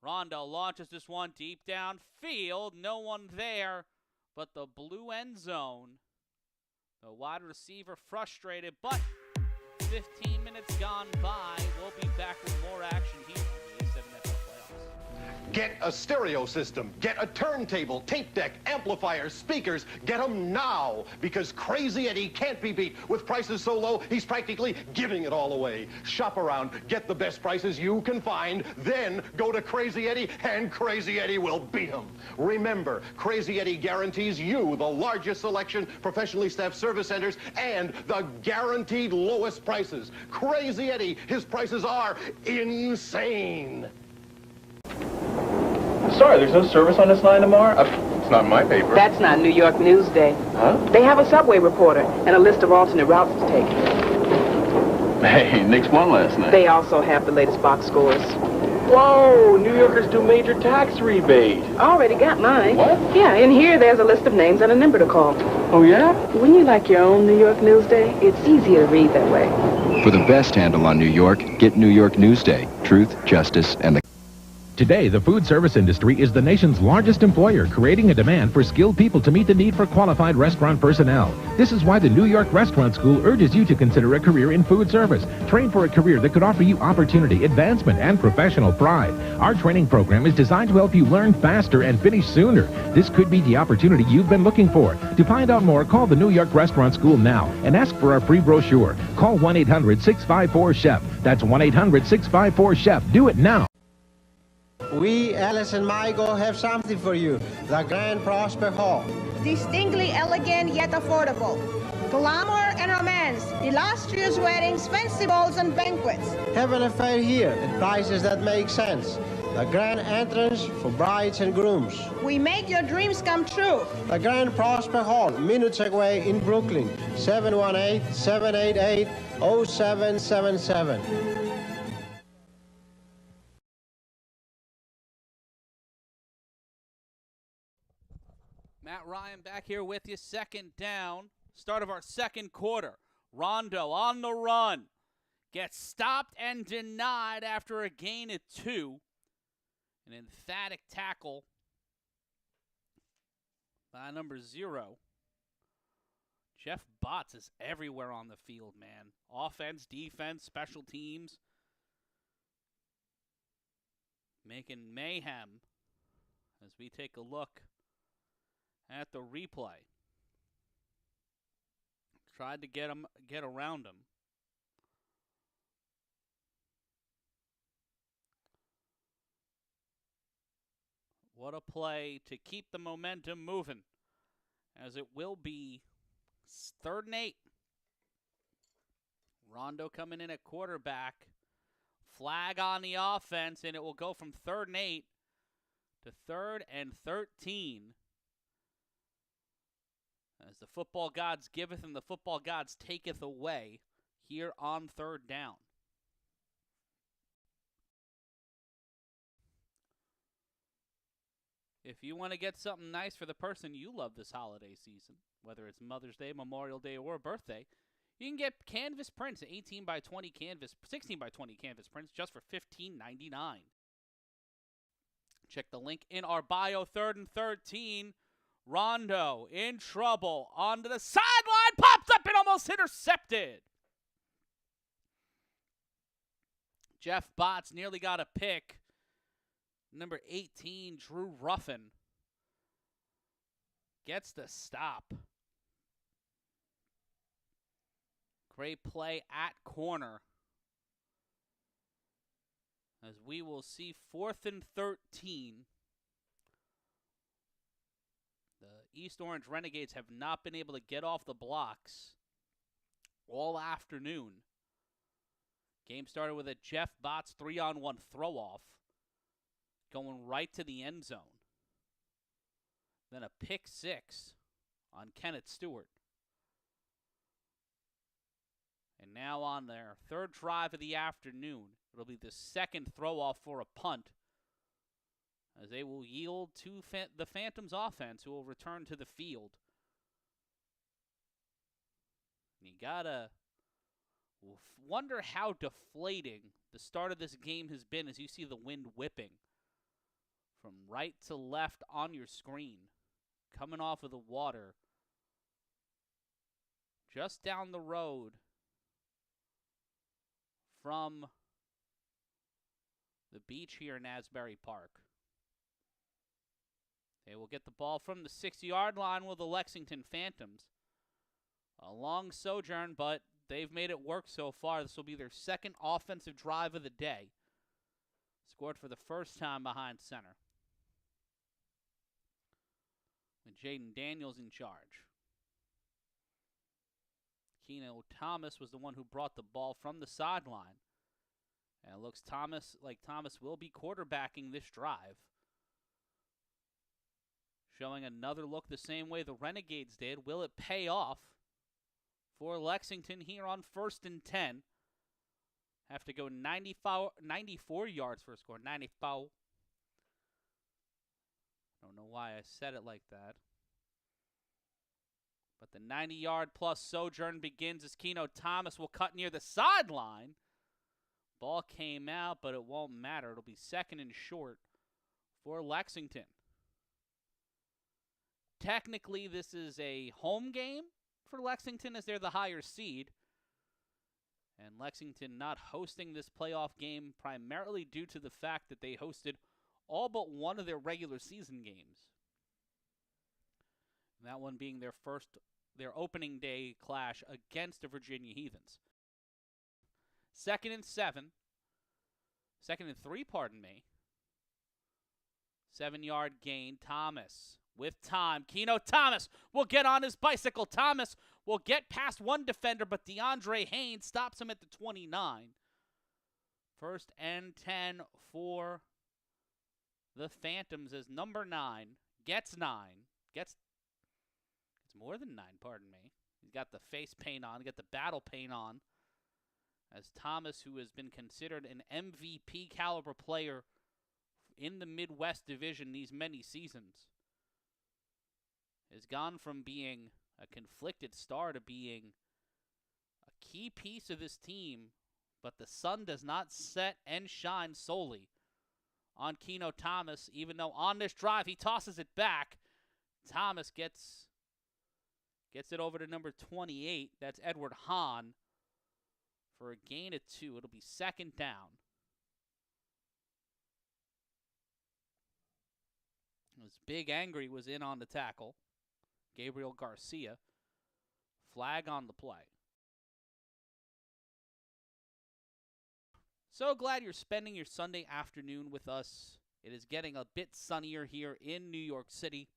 Rondo launches this one deep downfield. No one there but the blue end zone. The wide receiver frustrated, but 15 minutes gone by. We'll be back with more action here on the A7FL playoffs. Get a stereo system. Get a turntable, tape deck, amplifiers, speakers. Get them now, because Crazy Eddie can't be beat. With prices so low, he's practically giving it all away. Shop around, get the best prices you can find, then go to Crazy Eddie, and Crazy Eddie will beat him. Remember, Crazy Eddie guarantees you the largest selection, professionally staffed service centers, and the guaranteed lowest prices. Crazy Eddie, his prices are insane. Sorry, there's no service on this line tomorrow? It's not my paper. That's not New York Newsday. Huh? They have a subway reporter and a list of alternate routes to take. Hey, Knicks won last night. They also have the latest box scores. Whoa, New Yorkers do major tax rebate. Already got mine. What? Yeah, in here there's a list of names and a number to call. Oh, yeah? Wouldn't you like your own New York Newsday? It's easier to read that way. For the best handle on New York, get New York Newsday. Truth, justice, and the... Today, the food service industry is the nation's largest employer, creating a demand for skilled people to meet the need for qualified restaurant personnel. This is why the New York Restaurant School urges you to consider a career in food service. Train for a career that could offer you opportunity, advancement, and professional pride. Our training program is designed to help you learn faster and finish sooner. This could be the opportunity you've been looking for. To find out more, call the New York Restaurant School now and ask for our free brochure. Call 1-800-654-CHEF. That's 1-800-654-CHEF. Do it now. We, Alice and Michael, have something for you. The Grand Prospect Hall. Distinctly elegant yet affordable. Glamour and romance, illustrious weddings, fancy balls and banquets. Have an affair here at prices that make sense. The grand entrance for brides and grooms. We make your dreams come true. The Grand Prospect Hall, minutes away in Brooklyn. 718-788-0777. Matt Ryan back here with you. Second down. Start of our second quarter. Rondo on the run. Gets stopped and denied after a gain of 2. An emphatic tackle by number 0. Jeff Botts is everywhere on the field, man. Offense, defense, special teams. Making mayhem as we take a look at the replay. Tried to get around him. What a play to keep the momentum moving, as it will be 3rd and 8. Rondo coming in at quarterback. Flag on the offense, and it will go from 3rd and 8 to 3rd and 13. As the football gods giveth and the football gods taketh away here on 3rd down. If you want to get something nice for the person you love this holiday season, whether it's Mother's Day, Memorial Day, or birthday, you can get canvas prints, 18 by 20 canvas, 16 by 20 canvas prints just for $15.99. Check the link in our bio. 3rd and 13. Rondo in trouble. Onto the sideline. Pops up and almost intercepted. Jeff Botts nearly got a pick. Number 18, Drew Ruffin, gets the stop. Great play at corner. As we will see 4th and 13. The East Orange Renegades have not been able to get off the blocks all afternoon. Game started with a Jeff Botts 3-on-1 throw-off, going right to the end zone. Then a pick 6 on Kenneth Stewart. And now on their 3rd drive of the afternoon, it'll be the 2nd throw-off for a punt, as they will yield to the Phantoms offense, who will return to the field. And you gotta wonder how deflating the start of this game has been as you see the wind whipping from right to left on your screen, coming off of the water just down the road from the beach here in Asbury Park. They will get the ball from the 6-yard line with the Lexington Phantoms. A long sojourn, but they've made it work so far. This will be their 2nd offensive drive of the day. Scored for the first time behind center. And Jaden Daniels in charge. Keno Thomas was the one who brought the ball from the sideline. And it looks like Thomas will be quarterbacking this drive. Showing another look the same way the Renegades did. Will it pay off for Lexington here on 1st and 10? Have to go 94 yards for a score. 94. Don't know why I said it like that. But the 90-yard plus sojourn begins as Keno Thomas will cut near the sideline. Ball came out, but it won't matter. It'll be 2nd and short for Lexington. Technically, this is a home game for Lexington as they're the higher seed. And Lexington not hosting this playoff game primarily due to the fact that they hosted all but one of their regular season games. And that one being their opening day clash against the Virginia Heathens. 2nd and 7. 2nd and 3, pardon me. 7-yard gain. Thomas with time. Keno Thomas will get on his bicycle. Thomas will get past one defender, but DeAndre Haynes stops him at the 29. 1st and 10 for the Phantoms as number 9 gets 9. It's more than 9, pardon me. He's got the face paint on, got the battle paint on. As Thomas, who has been considered an MVP caliber player in the Midwest Division these many seasons, has gone from being a conflicted star to being a key piece of this team, but the sun does not set and shine solely on Keno Thomas, even though on this drive he tosses it back. Thomas gets it over to number 28. That's Edward Hahn for a gain of 2. It'll be second down. As Big Angry was in on the tackle. Gabriel Garcia. Flag on the play. So glad you're spending your Sunday afternoon with us. It is getting a bit sunnier here in New York City,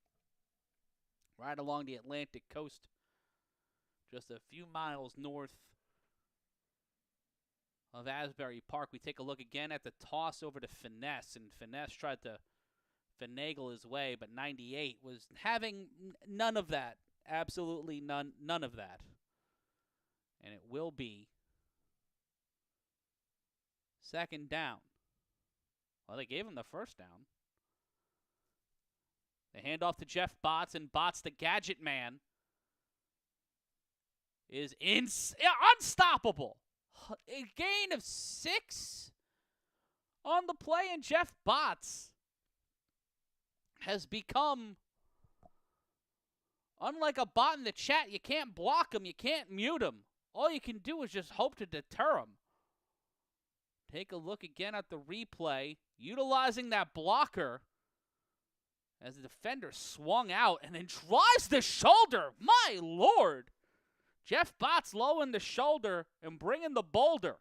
right along the Atlantic coast, just a few miles north of Asbury Park. We take a look again at the toss over to Finesse, and Finesse tried to finagle his way, but 98 was having none of that. Absolutely none of that. And it will be second down. Well, they gave him the first down. They hand off to Jeff Botts, and Botts, the gadget man, is unstoppable. A gain of 6 on the play, and Jeff Botts has become, unlike a bot in the chat, you can't block him, you can't mute him. All you can do is just hope to deter him. Take a look again at the replay, utilizing that blocker as the defender swung out and then drives the shoulder. My Lord. Jeff Botts low in the shoulder and bringing the boulder.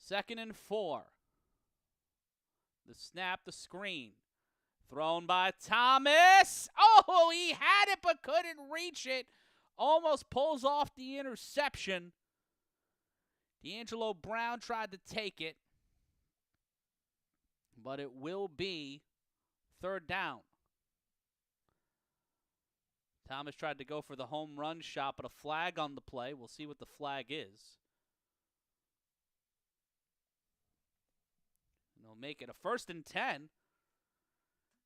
2nd and 4. The snap, the screen. Thrown by Thomas. Oh, he had it but couldn't reach it. Almost pulls off the interception. D'Angelo Brown tried to take it, but it will be third down. Thomas tried to go for the home run shot, but a flag on the play. We'll see what the flag is. And they'll make it a 1st and 10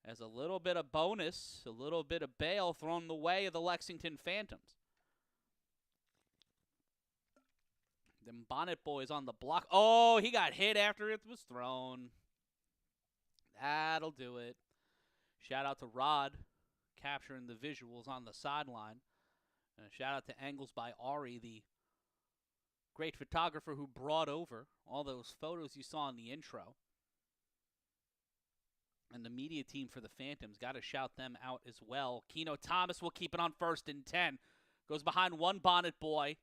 as a little bit of bonus, a little bit of bail thrown the way of the Lexington Phantoms. Them Bonnet boys on the block. Oh, he got hit after it was thrown. That'll do it. Shout out to Rod capturing the visuals on the sideline. And a shout out to Angles by Ari, the great photographer who brought over all those photos you saw in the intro. And the media team for the Phantoms, got to shout them out as well. Keno Thomas will keep it on 1st and 10. Goes behind one Bonnet boy.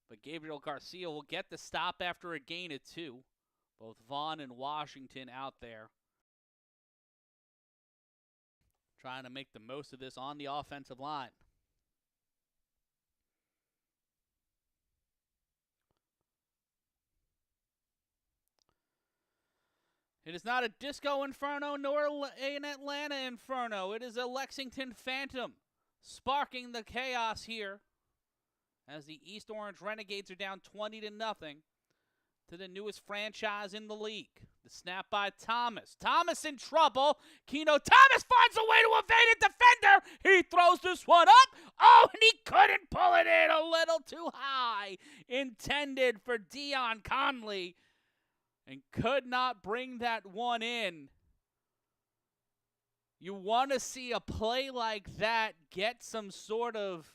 But Gabriel Garcia will get the stop after a gain of 2. Both Vaughn and Washington out there trying to make the most of this on the offensive line. It is not a Disco Inferno nor an Atlanta Inferno. It is a Lexington Phantom sparking the chaos here as the East Orange Renegades are down 20-0 to the newest franchise in the league. The snap by Thomas. Thomas in trouble. Keno Thomas finds a way to evade a defender. He throws this one up. Oh, and he couldn't pull it in, a little too high. Intended for Dion Conley. And could not bring that one in. You want to see a play like that get some sort of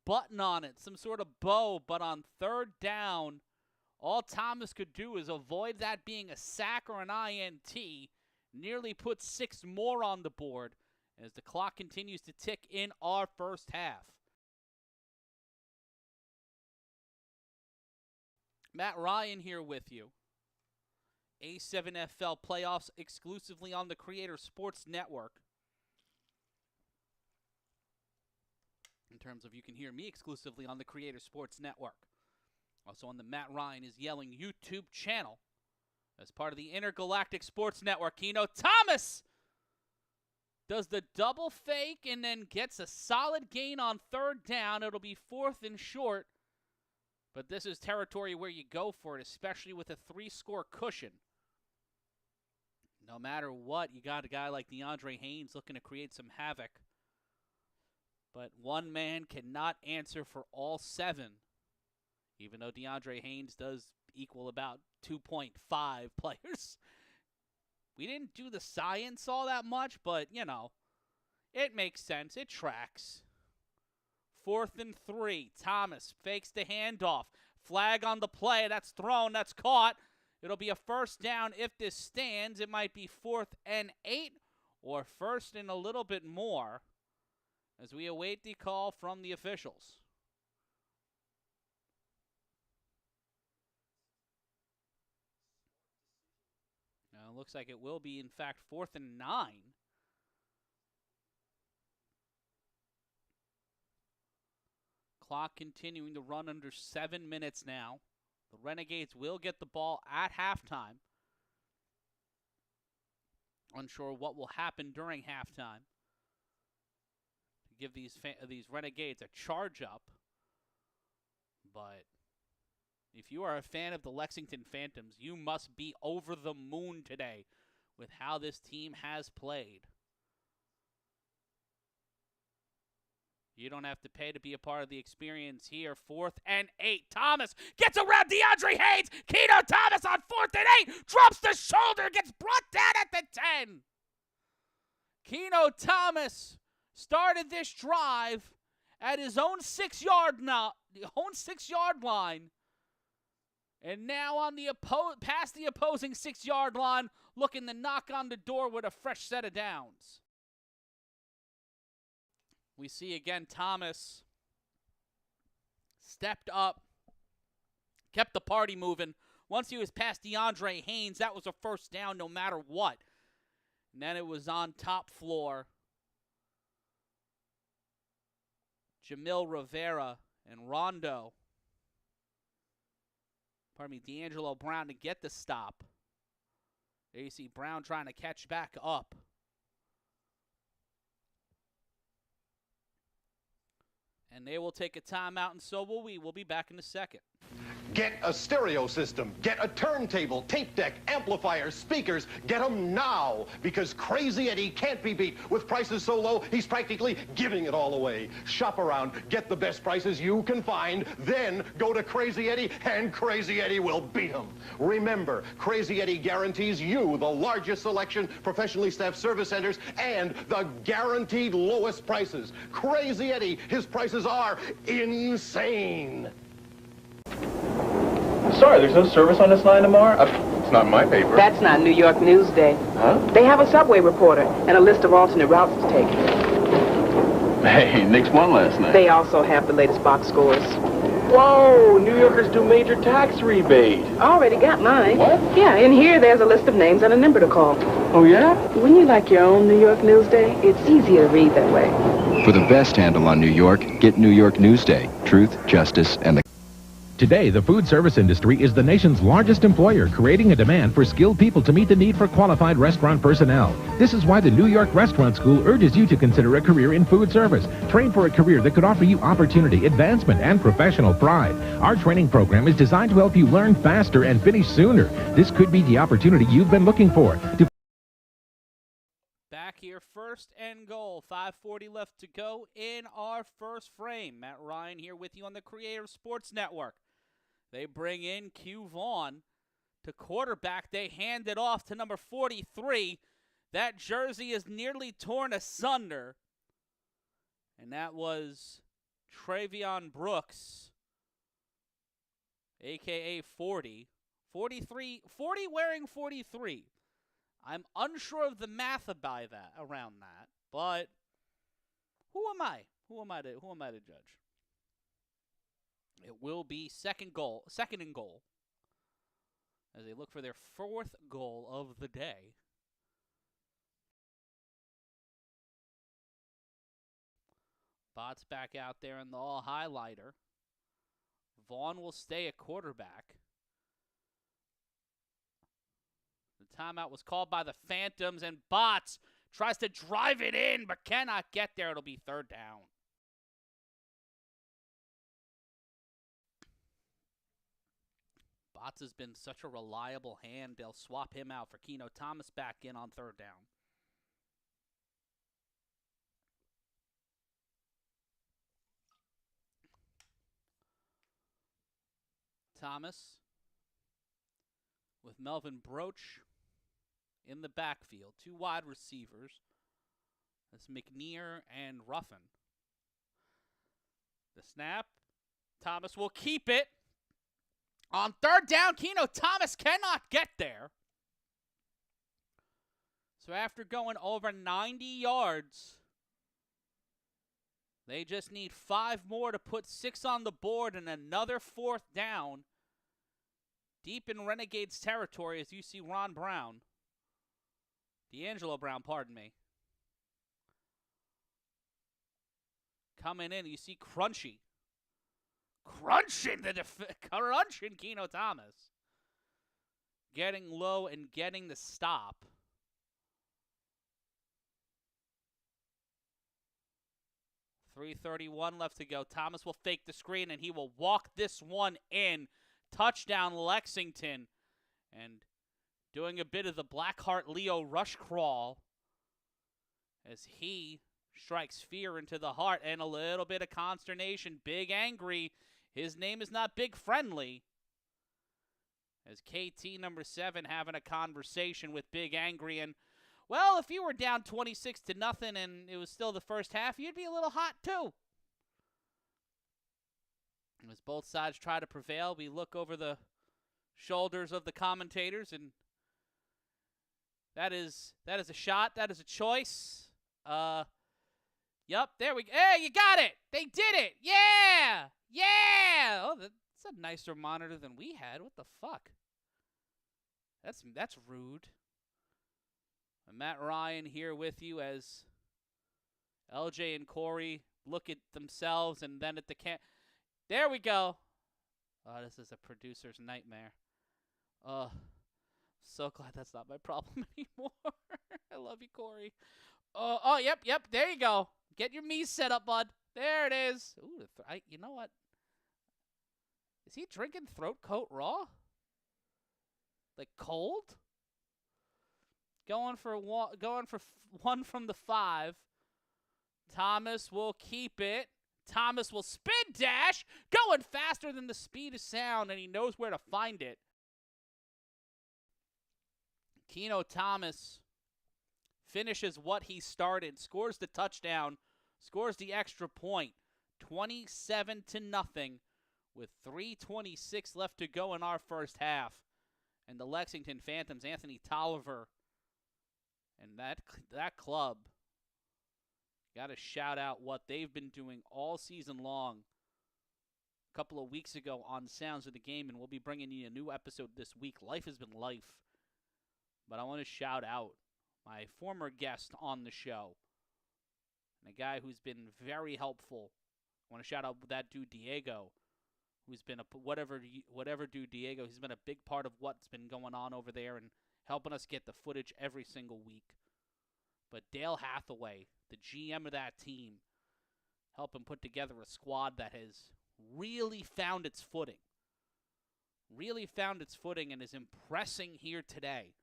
button on it, some sort of bow, but on 3rd down, all Thomas could do is avoid that being a sack or an INT, nearly put 6 more on the board as the clock continues to tick in our first half. Matt Ryan here with you. A7FL playoffs exclusively on the Creator Sports Network. In terms of you can hear me exclusively on the Creator Sports Network. Also on the Matt Ryan is Yelling YouTube channel as part of the Intergalactic Sports Network. Keno Thomas does the double fake and then gets a solid gain on third down. It'll be 4th and short. But this is territory where you go for it, especially with a 3-score cushion. No matter what, you got a guy like DeAndre Haynes looking to create some havoc. But one man cannot answer for all 7, even though DeAndre Haynes does equal about 2.5 players. We didn't do the science all that much, but, you know, it makes sense. It tracks. 4th and 3. Thomas fakes the handoff. Flag on the play. That's thrown. That's caught. It'll be a first down if this stands. It might be 4th and 8 or 1st and a little bit more as we await the call from the officials. Now, it looks like it will be, in fact, 4th and 9. Clock continuing to run under 7 minutes now. The Renegades will get the ball at halftime. Unsure what will happen during halftime to give these Renegades a charge up. But if you are a fan of the Lexington Phantoms, you must be over the moon today with how this team has played. You don't have to pay to be a part of the experience here. 4th and 8. Thomas gets around DeAndre Haynes. Keno Thomas on 4th and 8. Drops the shoulder. Gets brought down at the 10. Keno Thomas started this drive at his own 6-yard line. And now on the past the opposing 6-yard line, looking to knock on the door with a fresh set of downs. We see again Thomas stepped up, kept the party moving. Once he was past DeAndre Haynes, that was a first down no matter what. And then it was on top floor. Jamil Rivera and Rondo. D'Angelo Brown to get the stop. There you see Brown trying to catch back up. And they will take a timeout, and so will we. We'll be back in a second. Get a stereo system, get a turntable, tape deck, amplifiers, speakers. Get them now, because Crazy Eddie can't be beat. With prices so low, he's practically giving it all away. Shop around, get the best prices you can find, then go to Crazy Eddie, and Crazy Eddie will beat him. Remember, Crazy Eddie guarantees you the largest selection, professionally staffed service centers, and the guaranteed lowest prices. Crazy Eddie, his prices are insane. Sorry, there's no service on this line tomorrow? It's not in my paper. That's not New York Newsday. Huh? They have a subway reporter and a list of alternate routes to take. Hey, Knicks won last night. They also have the latest box scores. Whoa, New Yorkers do major tax rebate. Already got mine. What? Yeah, in here there's a list of names and a number to call. Oh, yeah? When you like your own New York Newsday, it's easier to read that way. For the best handle on New York, get New York Newsday. Truth, justice, and the... Today, the food service industry is the nation's largest employer, creating a demand for skilled people to meet the need for qualified restaurant personnel. This is why the New York Restaurant School urges you to consider a career in food service. Train for a career that could offer you opportunity, advancement, and professional pride. Our training program is designed to help you learn faster and finish sooner. This could be the opportunity you've been looking for. Back here, 1st and goal. 5:40 left to go in our first frame. Matt Ryan here with you on the Creative Sports Network. They bring in Q Vaughn to quarterback. They hand it off to number 43. That jersey is nearly torn asunder. And that was Travion Brooks, a.k.a. 40. 40 wearing 43. I'm unsure of the math around that, but who am I? Who am I to judge? It will be second and goal, as they look for their 4th goal of the day. Bott's back out there in the all-highlighter. Vaughn will stay at quarterback. The timeout was called by the Phantoms, and Botts Tries to drive it in, but cannot get there. It'll be third down. Botts has been such a reliable hand. They'll swap him out for Keno Thomas back in on third down. Thomas with Melvin Broach in the backfield. Two wide receivers. That's McNear and Ruffin. The snap. Thomas will keep it. On third down, Keno Thomas cannot get there. So after going over 90 yards, they just need 5 more to put 6 on the board and another fourth down. Deep in Renegades territory as you see Ron Brown. D'Angelo Brown, pardon me. Coming in, you see Crunchy. Crunching Keno Thomas. Getting low and getting the stop. .331 left to go. Thomas will fake the screen, and he will walk this one in. Touchdown, Lexington. And doing a bit of the Blackheart Leo rush crawl as he strikes fear into the heart and a little bit of consternation. Big Angry. His name is not Big Friendly. As KT number 7 having a conversation with Big Angry. And, well, if you were down 26-0 and it was still the first half, you'd be a little hot too. As both sides try to prevail, we look over the shoulders of the commentators, and that is a shot. That is a choice. Yep, there we go. Hey, you got it. They did it. Yeah. Yeah. Oh, that's a nicer monitor than we had. What the fuck? That's rude. Matt Ryan here with you as LJ and Corey look at themselves and then at the There we go. Oh, this is a producer's nightmare. So glad that's not my problem anymore. I love you, Corey. Yep. There you go. Get your Mies set up, bud. There it is. Ooh, you know what? Is he drinking throat coat raw? Like cold? Going for one from the 5. Thomas will keep it. Thomas will spin dash, going faster than the speed of sound, and he knows where to find it. Keno Thomas finishes what he started, scores the touchdown, scores the extra point, 27-0, with 3:26 left to go in our first half. And the Lexington Phantoms, Anthony Tolliver, and that club, got to shout out what they've been doing all season long. A couple of weeks ago on Sounds of the Game, and we'll be bringing you a new episode this week. Life has been life. But I want to shout out my former guest on the show, and a guy who's been very helpful. I want to shout out that dude Diego, who's been whatever dude Diego. He's been a big part of what's been going on over there and helping us get the footage every single week. But Dale Hathaway, the GM of that team, helping put together a squad that has really found its footing. Really found its footing and is impressing here today.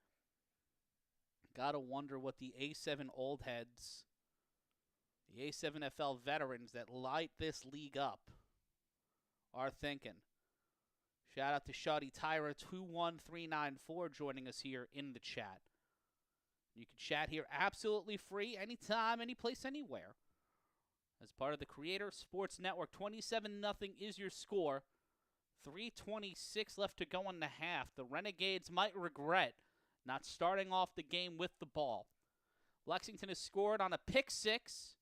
Gotta wonder what the A7 old heads, the A7FL veterans that light this league up, are thinking. Shout out to Shoddy Tyra 21394 joining us here in the chat. You can chat here absolutely free, anytime, anyplace, anywhere. As part of the Creator Sports Network, 27-0 is your score. 3:26 left to go in the half. The Renegades might regret not starting off the game with the ball. Lexington has scored on a pick 6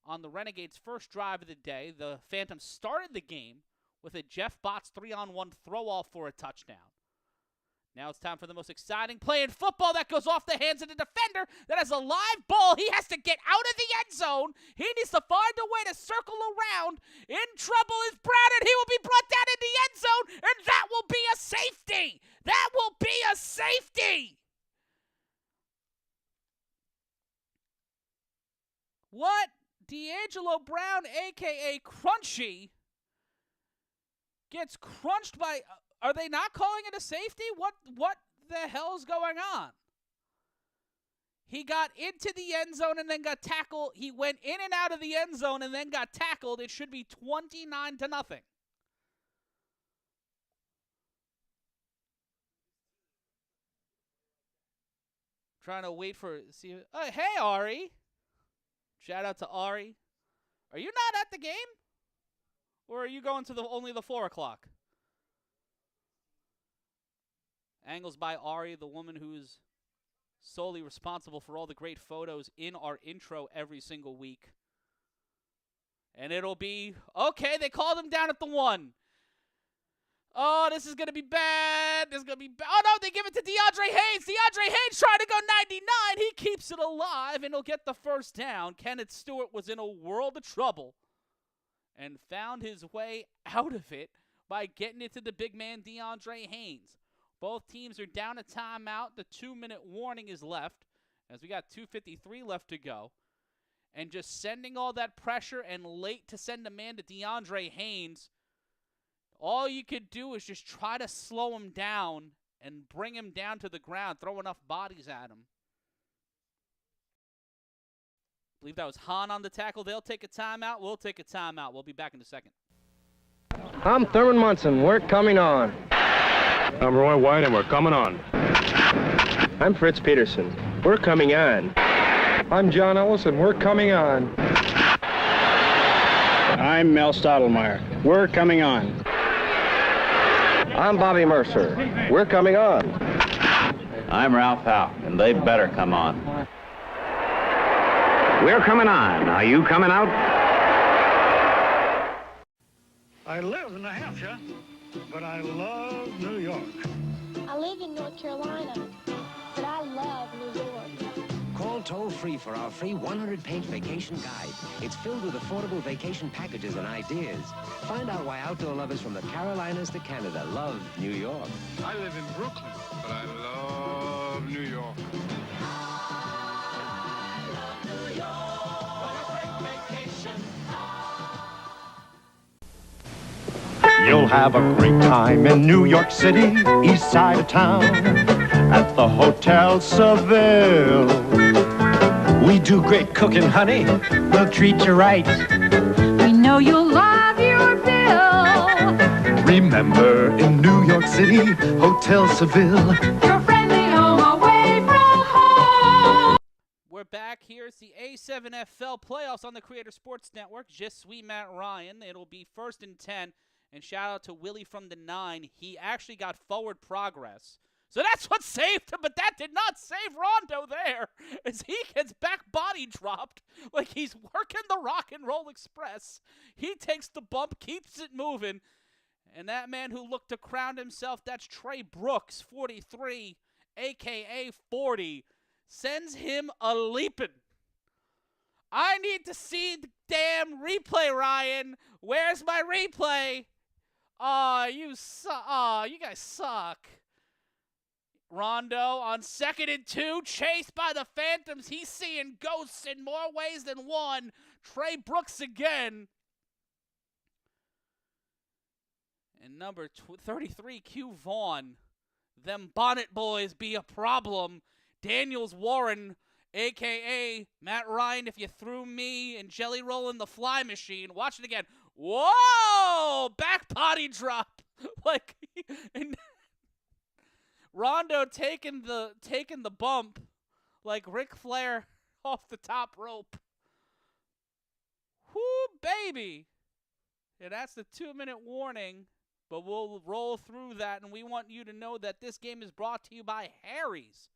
on the Renegades' first drive of the day. The Phantoms started the game with a Jeff Botts 3-on-1 throw-off for a touchdown. Now it's time for the most exciting play in football that goes off the hands of the defender that has a live ball. He has to get out of the end zone. He needs to find a way to circle around. In trouble is Brandon. He will be brought down in the end zone, and that will be a safety. That will be a safety. D'Angelo Brown, a.k.a. Crunchy, gets crunched by... Are they not calling it a safety? What the hell's going on? He got into the end zone and then got tackled. He went in and out of the end zone and then got tackled. It should be 29-0. Trying to wait for... hey, Ari. Shout out to Ari. Are you not at the game? Or are you going to only the 4 o'clock? Angles by Ari, the woman who's solely responsible for all the great photos in our intro every single week. And it'll be, okay, they called him down at the 1. Oh, this is going to be bad. This is going to be bad. Oh, no, they give it to DeAndre Haynes. DeAndre Haynes trying to go 99. He keeps it alive, and he'll get the first down. Kenneth Stewart was in a world of trouble and found his way out of it by getting it to the big man, DeAndre Haynes. Both teams are down a timeout. The 2-minute warning is left as we got 2:53 left to go. And just sending all that pressure and late to send a man to DeAndre Haynes, all you could do is just try to slow him down and bring him down to the ground, throw enough bodies at him. I believe that was Hahn on the tackle. They'll take a timeout. We'll take a timeout. We'll be back in a second. I'm Thurman Munson. We're coming on. I'm Roy White, and we're coming on. I'm Fritz Peterson. We're coming on. I'm John Ellis, and we're coming on. I'm Mel Stottlemyre. We're coming on. I'm Bobby Mercer. We're coming on. I'm Ralph Howe, and they better come on. We're coming on. Are you coming out? I live in New Hampshire, but I love New York. I live in North Carolina, but I love New York. Call toll-free for our free 100-page vacation guide. It's filled with affordable vacation packages and ideas. Find out why outdoor lovers from the Carolinas to Canada love New York. I live in Brooklyn, but I love New York. You'll have a great time in New York City, east side of town, at the Hotel Seville. We do great cooking, honey. We'll treat you right. We know you'll love your bill. Remember, in New York City, Hotel Seville. Your friendly home away from home. We're back. Here's the A7FL playoffs on the Creator Sports Network. Je suis Matt Ryan. It'll be 1st and 10. And shout out to Willie from the 9. He actually got forward progress. So that's what saved him, but that did not save Rondo there, as he gets back body dropped like he's working the Rock and Roll Express. He takes the bump, keeps it moving, and that man who looked to crown himself, that's Trey Brooks, 43, a.k.a. 40, sends him a leaping. I need to see the damn replay, Ryan. Where's my replay? You guys suck. Rondo on 2nd and 2, chased by the Phantoms. He's seeing ghosts in more ways than one. Trey Brooks again. And number 33, Q Vaughn. Them Bonnet Boys be a problem. Daniels Warren, a.k.a. Matt Ryan, if you threw me and Jelly Roll in the fly machine. Watch it again. Whoa! Back body drop. And Rondo taking the bump like Ric Flair off the top rope. Whoo, baby. And that's the 2-minute warning, but we'll roll through that, and we want you to know that this game is brought to you by Harry's.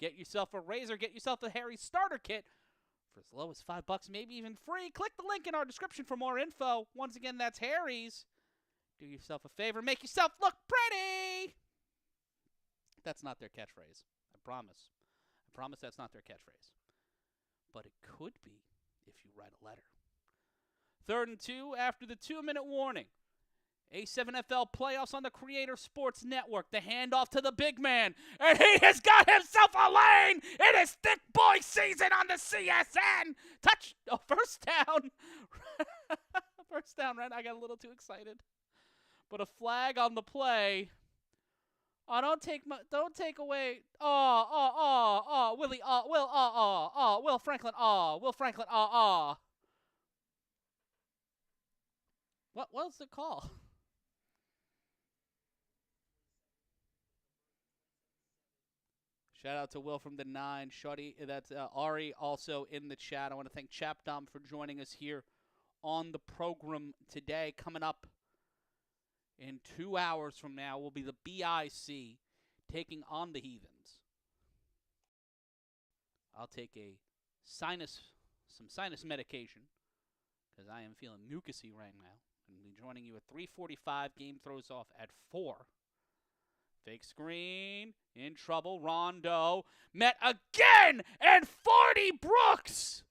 Get yourself a razor, get yourself a Harry's starter kit for as low as $5, maybe even free. Click the link in our description for more info. Once again, that's Harry's. Do yourself a favor, make yourself look pretty. That's not their catchphrase. I promise. I promise that's not their catchphrase. But it could be if you write a letter. 3rd and 2 after the 2-minute warning. A7FL playoffs on the Creator Sports Network. The handoff to the big man. And he has got himself a lane. It is thick boy season on the CSN. First down. First down, right? I got a little too excited. But a flag on the play. Oh, don't take away. Willie, Will Franklin, Will Franklin, What was the call? Shout out to Will from the 9. Shorty, that's Ari also in the chat. I want to thank Chapdom for joining us here on the program today. Coming up in 2 hours from now will be the BIC taking on the Heathens. I'll take some sinus medication because I am feeling mucusy right now. And we'll be joining you at 3:45. Game throws off at 4. Fake screen, in trouble. Rondo met again, and 40 Brooks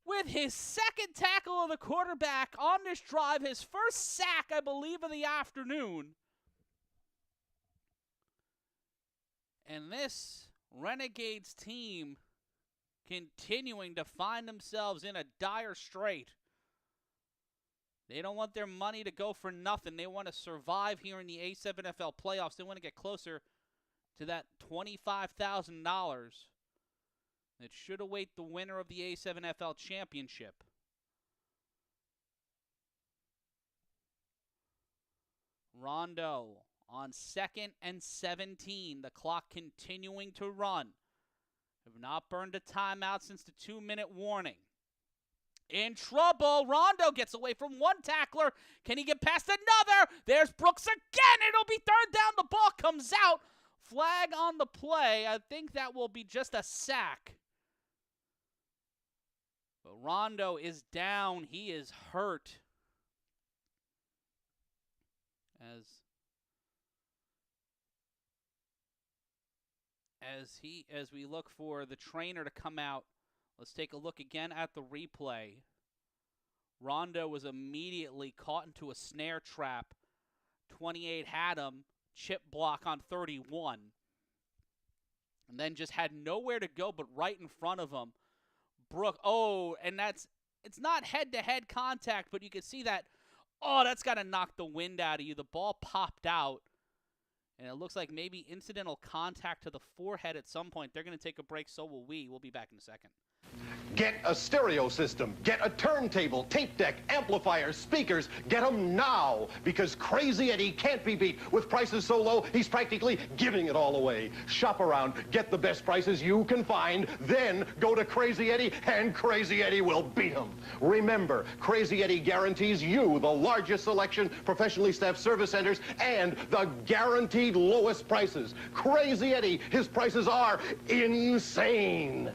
with his second tackle of the quarterback on this drive, his first sack, I believe, of the afternoon. And this Renegades team continuing to find themselves in a dire strait. They don't want their money to go for nothing. They want to survive here in the A7FL playoffs. They want to get closer to that $25,000 that should await the winner of the A7FL championship. Rondo on 2nd and 17. The clock continuing to run. Have not burned a timeout since the 2-minute warning. In trouble. Rondo gets away from one tackler. Can he get past another? There's Brooks again. It'll be third down. The ball comes out. Flag on the play. I think that will be just a sack. But Rondo is down. He is hurt. As we look for the trainer to come out, let's take a look again at the replay. Rondo was immediately caught into a snare trap. 28 had him. Chip block on 31. And then just had nowhere to go but right in front of him. And it's not head-to-head contact, but you can see that, that's got to knock the wind out of you. The ball popped out. And it looks like maybe incidental contact to the forehead at some point. They're going to take a break, so will we. We'll be back in a second. Get a stereo system, get a turntable, tape deck, amplifiers, speakers. Get them now, because Crazy Eddie can't be beat. With prices so low, he's practically giving it all away. Shop around, get the best prices you can find, then go to Crazy Eddie, and Crazy Eddie will beat him. Remember, Crazy Eddie guarantees you the largest selection, professionally staffed service centers, and the guaranteed lowest prices. Crazy Eddie, his prices are insane.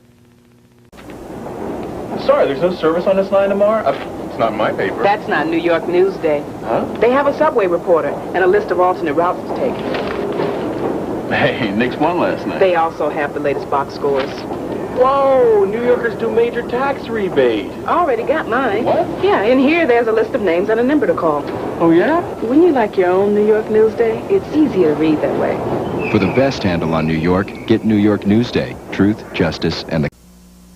Sorry, there's no service on this line tomorrow? It's not my paper. That's not New York Newsday. Huh? They have a subway reporter and a list of alternate routes to take. Hey, Knicks won last night. They also have the latest box scores. Whoa, New Yorkers do major tax rebate. Already got mine. What? Yeah, in here there's a list of names and a number to call. Oh, yeah? Wouldn't you like your own New York Newsday? It's easier to read that way. For the best handle on New York, get New York Newsday. Truth, justice, and the...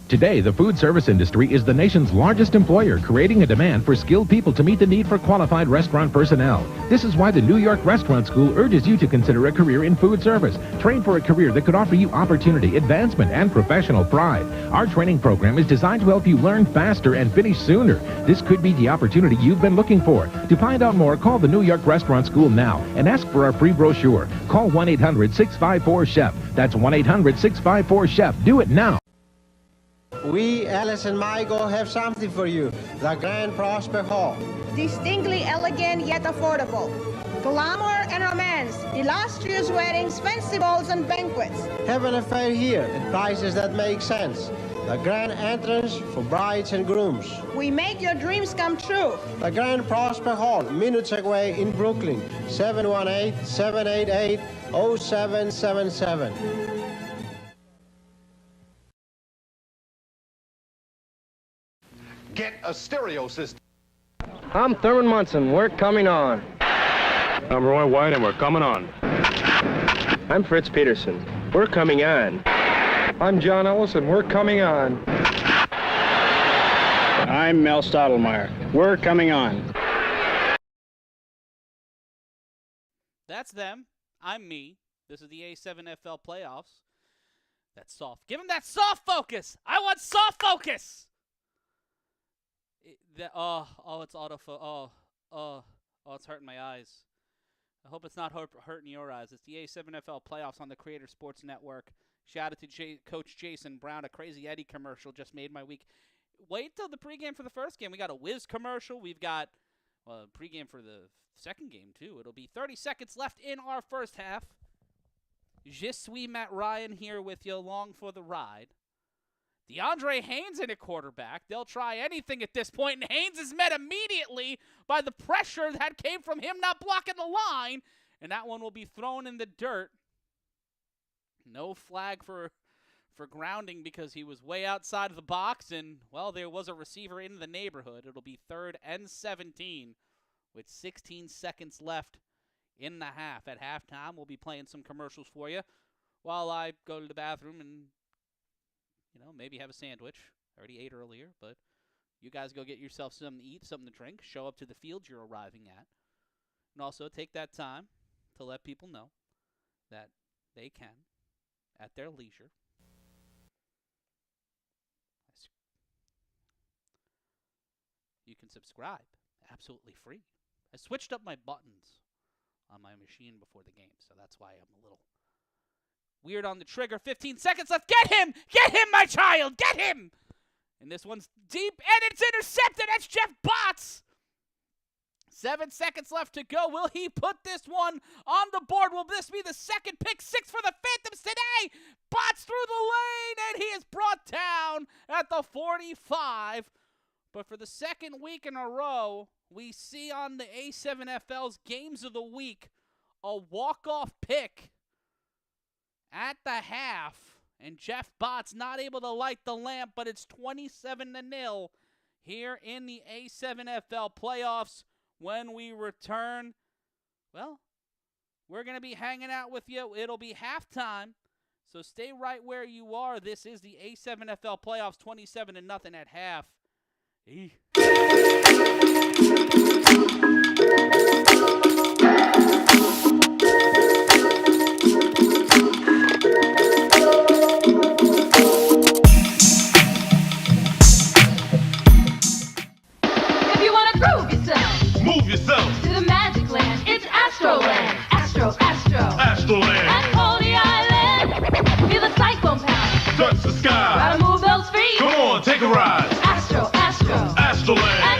Today, the food service industry is the nation's largest employer, creating a demand for skilled people to meet the need for qualified restaurant personnel. This is why the New York Restaurant School urges you to consider a career in food service. Train for a career that could offer you opportunity, advancement, and professional pride. Our training program is designed to help you learn faster and finish sooner. This could be the opportunity you've been looking for. To find out more, call the New York Restaurant School now and ask for our free brochure. Call 1-800-654-CHEF. That's 1-800-654-CHEF. Do it now. We, Alice and Michael, have something for you. The Grand Prospect Hall. Distinctly elegant yet affordable. Glamour and romance, illustrious weddings, fancy balls, and banquets. Have an affair here at prices that make sense. The grand entrance for brides and grooms. We make your dreams come true. The Grand Prospect Hall, minutes away in Brooklyn. 718-788-0777. Get a stereo system. I'm Thurman Munson. We're coming on. I'm Roy White, and we're coming on. I'm Fritz Peterson. We're coming on. I'm John Ellis, and we're coming on. I'm Mel Stottlemyre. We're coming on. That's them. I'm me. This is the A7FL playoffs. That's soft. Give him that soft focus. I want soft focus. It's autofocus. It's hurting my eyes. I hope it's not hurting your eyes. It's the A7FL playoffs on the Creator Sports Network. Shout out to Coach Jason Brown. A Crazy Eddie commercial just made my week. Wait till the pregame for the first game. We got a Wiz commercial. We've got a pregame for the second game, too. It'll be 30 seconds left in our first half. Je suis Matt Ryan here with you along for the ride. DeAndre Haynes in at quarterback. They'll try anything at this point, and Haynes is met immediately by the pressure that came from him not blocking the line, and that one will be thrown in the dirt. No flag for grounding because he was way outside of the box, and, well, there was a receiver in the neighborhood. It'll be 3rd and 17 with 16 seconds left in the half. At halftime, we'll be playing some commercials for you while I go to the bathroom and, maybe have a sandwich. I already ate earlier, but you guys go get yourself something to eat, something to drink, show up to the field you're arriving at, and also take that time to let people know that they can, at their leisure, you can subscribe absolutely free. I switched up my buttons on my machine before the game, so that's why I'm a little weird on the trigger. 15 seconds left. Get him! Get him, my child! Get him! And this one's deep, and it's intercepted. That's Jeff Botts. 7 seconds left to go. Will he put this one on the board? Will this be the second pick six for the Phantoms today? Botts through the lane, and he is brought down at the 45. But for the second week in a row, we see on the A7FL's Games of the Week a walk-off pick at the half. And Jeff Botts not able to light the lamp, but it's 27-0 here in the A7FL playoffs. When we return, well, we're going to be hanging out with you. It'll be halftime, so stay right where you are. This is the A7FL playoffs, 27-0 at half. Move yourself to the magic land. It's Astroland. Astroland. At Coney Island, feel the cyclone power. Touch the sky. Gotta move those feet. Come on, take a ride. Astroland. At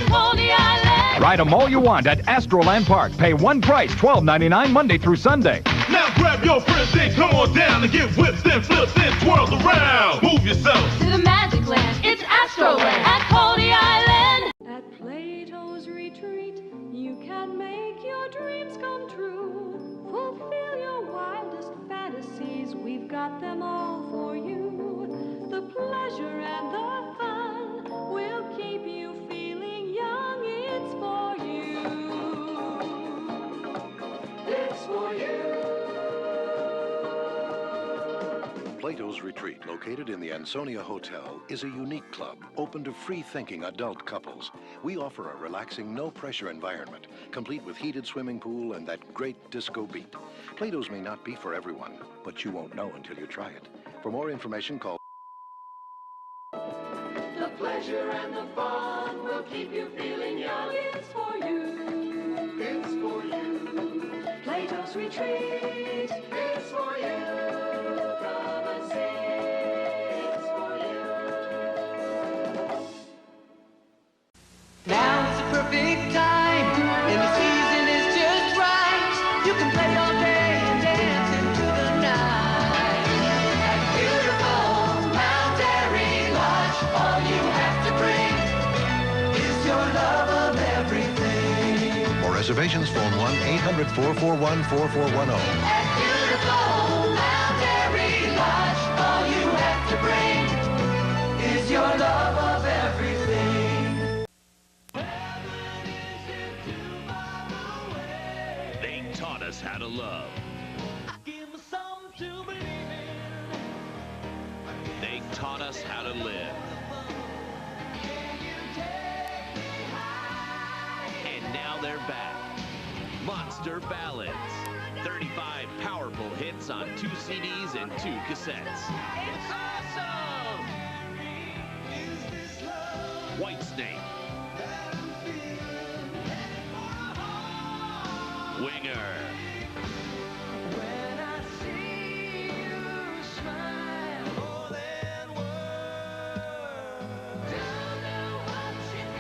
Coney Island. Ride them all you want at Astroland Park. Pay one price, $12.99 Monday through Sunday. Now grab your friends and come on down and get whipped and flipped and twirled around. Move yourself to the magic land. It's Astroland at Coney Island. At Plato's retreat, you can make your dreams come true. Fulfill your wildest fantasies, we've got them all for you. The pleasure and the fun will keep you feeling young. It's for you. It's for you. Plato's Retreat, located in the Ansonia Hotel, is a unique club open to free-thinking adult couples. We offer a relaxing, no-pressure environment, complete with heated swimming pool and that great disco beat. Plato's may not be for everyone, but you won't know until you try it. For more information, call... The pleasure and the fun will keep you feeling young. It's for you. It's for you. Plato's Retreat. It's for you. Now it's the perfect time, and the season is just right. You can play all day and dance into the night. At beautiful Mount Airy Lodge, all you have to bring is your love of everything. For reservations, phone 1-800-441-4410. At beautiful Mount Airy Lodge, all you have to bring is your love of everything. taught us how to love. They taught us how to live. And now they're back. Monster Ballads. 35 powerful hits on 2 CDs and 2 cassettes. It's awesome! Whitesnake. Winger.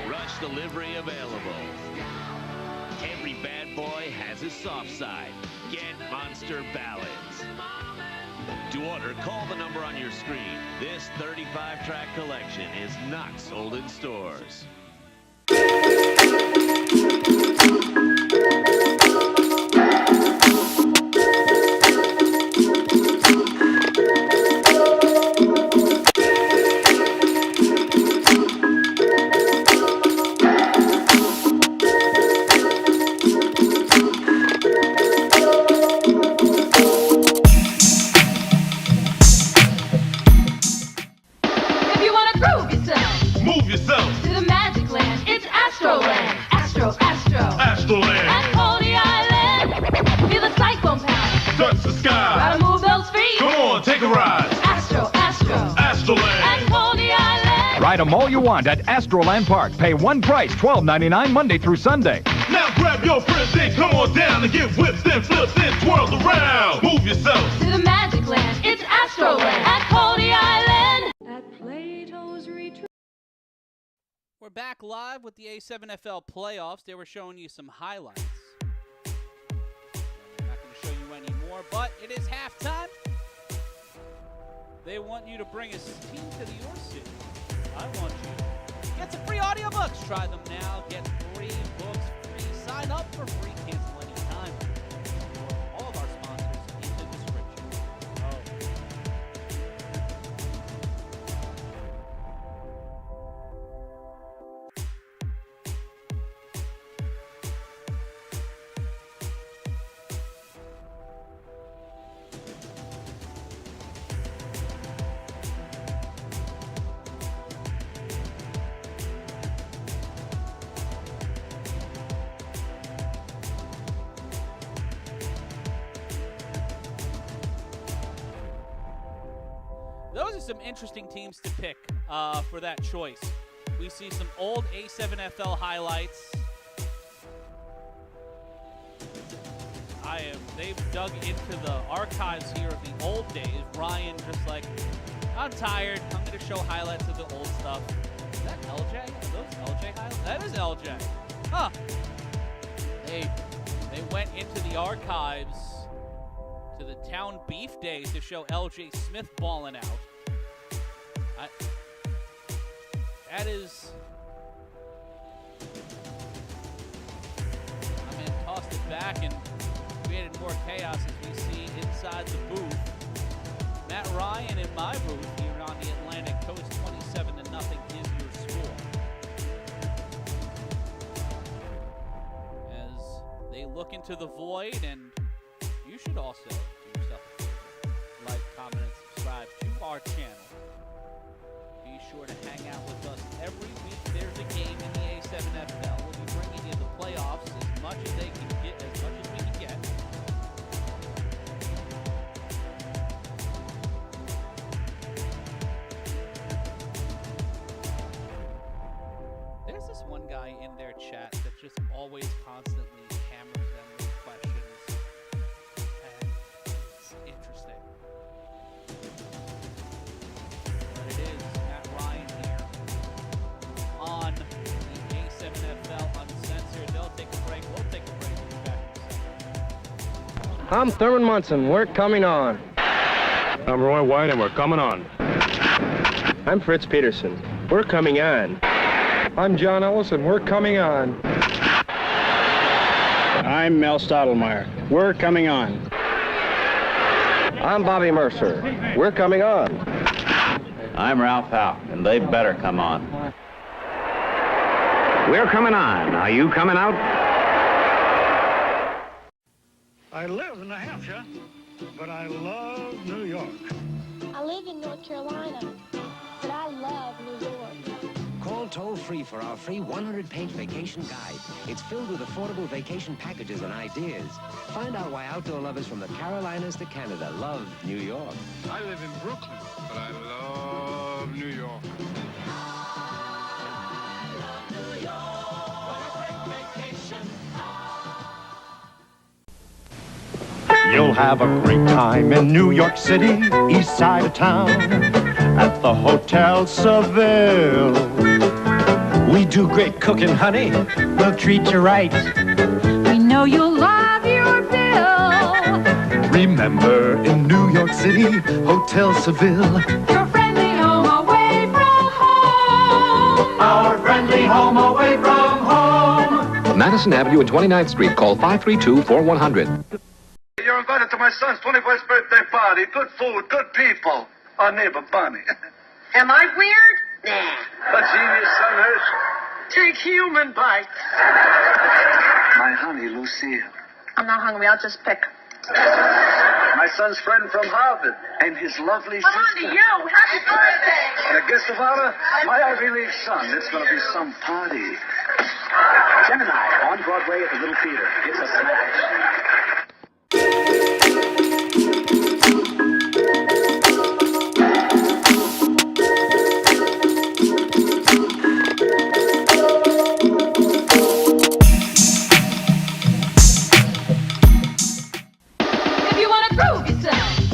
Rush delivery available. Every bad boy has his soft side. Get Monster Ballads. To order, call the number on your screen. This 35-track collection is not sold in stores. Move yourself to the magic land. It's Astroland. Astroland. And Coney Island. Feel the cyclone power. Touch the sky. Gotta move those feet. Come on, take a ride. Astroland. And Coney Island. Ride them all you want at Astroland Park. Pay one price, $12.99 Monday through Sunday. Now grab your friends and come on down and get whipped and flipped and twirled around. Move yourself to the magic land. It's Astroland at Coney Island. At Plato's Retreat. We're back live with the A7FL playoffs. They were showing you some highlights. I'm not going to show you any more, but it is halftime. They want you to bring a team to your city. I want you to get some free audiobooks. Try them now. Get free books free. Sign up for free. Cancel anytime. All of our sponsors in the description. Those are some interesting teams to pick for that choice. We see some old A7FL highlights. They've dug into the archives here of the old days. Ryan just like, I'm tired. I'm going to show highlights of the old stuff. Is that LJ? Are those LJ highlights? That is LJ. Huh. They went into the archives to the Town Beef days to show LJ Smith balling out. That is... I mean, tossed it back and created more chaos as we see inside the booth. Matt Ryan in my booth here on the Atlantic Coast, 27-0 is your score. As they look into the void, and you should also do yourself a favor. Like, comment, and subscribe to our channel. Be sure to hang out with us every week. There's a game in the A7FL. We'll be bringing you the playoffs as much as they can get, as much as we can get. There's this one guy in their chat that just always constantly hammers them with questions. And it's interesting. But it is Matt Ryan here on the A7FL Uncensored. They'll take a break. We'll take a break. We'll be back in a second. I'm Thurman Munson. We're coming on. I'm Roy White, and we're coming on. I'm Fritz Peterson. We're coming on. I'm John Ellis, and we're coming on. I'm Mel Stottlemyre. We're coming on. I'm Bobby Mercer. We're coming on. I'm Ralph Howe, and they better come on. We're coming on. Are you coming out? I live in New Hampshire, but I love New York. I live in North Carolina, but I love New York. Call toll-free for our free 100-page vacation guide. It's filled with affordable vacation packages and ideas. Find out why outdoor lovers from the Carolinas to Canada love New York. I live in Brooklyn, but I love New York. You'll have a great time in New York City, east side of town, at the Hotel Seville. We do great cooking, honey. We'll treat you right. We know you'll love your bill. Remember, in New York City, Hotel Seville. Your friendly home away from home. Our friendly home away from home. Madison Avenue and 29th Street. Call 532-4100. You're invited to my son's 21st birthday party. Good food, good people. Our neighbor, Bonnie. Am I weird? Nah. A genius, son, Hirsch. Take human bites. My honey, Lucille. I'm not hungry. I'll just pick. My son's friend from Harvard. And his lovely I'm on sister. to you. Happy birthday. And a guest of honor, my Ivy League son. It's going to be some party. Gemini, on Broadway at the Little Theater. It's a smash.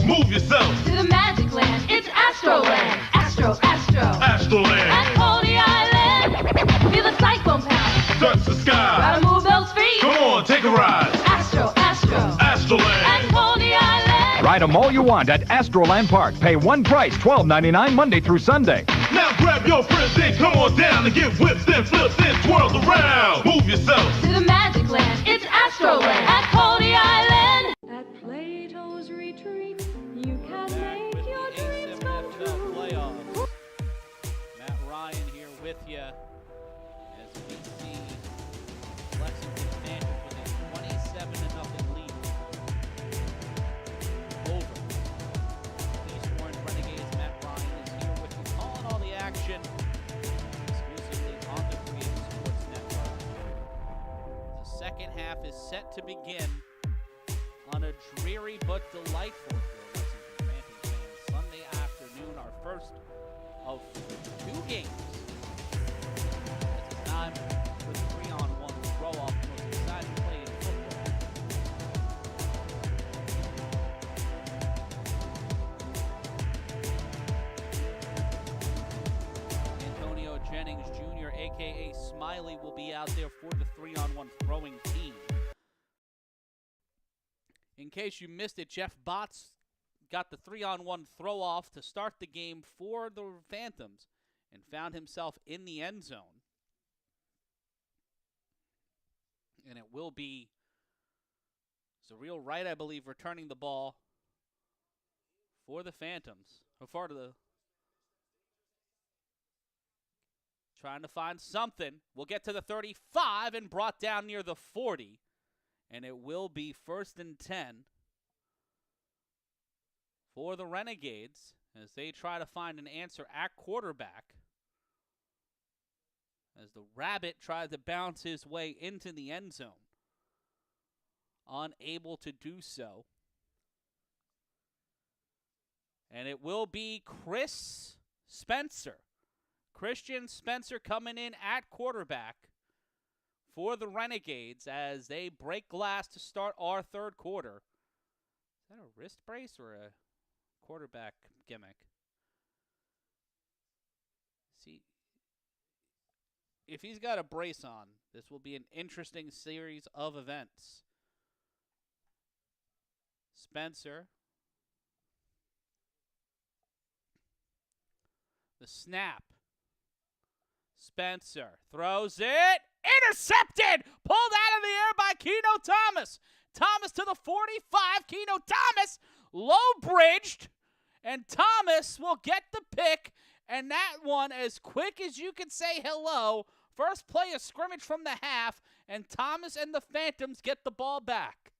Move yourself To the magic land, it's Astroland. Astroland. At Coney Island, feel the cyclone power. touch the sky. Gotta move those feet. Come on, take a ride. Astroland. At Coney Island. Ride them all you want at Astroland Park. Pay one price, $12.99 Monday through Sunday. Now grab your friends and come on down and get whipped and flipped and twirled around. Move yourself To the magic land, it's Astroland. At Coney Island. At Plato's retreat, you can make your dreams come true. Playoffs. Matt Ryan here with you as we see Lexington Phantoms with a 27-0 lead over East Orange Renegades. Matt Ryan is here with you, calling all the action exclusively on the Creative Sports Network. The second half is set to begin on a dreary but delightful for Lexington Phantoms fans Sunday afternoon, our first of 2 games. It's time for the 3-on-1 throw-off, the most exciting play in football. Antonio Jennings Jr., a.k.a. Smiley, will be out there for the 3-on-1 throwing team. In case you missed it, Jeff Botts got the 3-on-1 throw-off to start the game for the Phantoms and found himself in the end zone. And it will be Zareel Wright, I believe, returning the ball for the Phantoms. Trying to find something. We'll get to the 35 and brought down near the 40. And it will be 1st and 10 for the Renegades as they try to find an answer at quarterback. As the Rabbit tries to bounce his way into the end zone. Unable to do so. And it will be Christian Spencer coming in at quarterback for the Renegades as they break glass to start our third quarter. Is that a wrist brace or a quarterback gimmick? See, if he's got a brace on, this will be an interesting series of events. Spencer. The snap. Spencer throws it. Intercepted! Pulled out of the air by Keno Thomas. Thomas to the 45. Keno Thomas low-bridged. And Thomas will get the pick. And that one, as quick as you can say hello, first play of scrimmage from the half, and Thomas and the Phantoms get the ball back.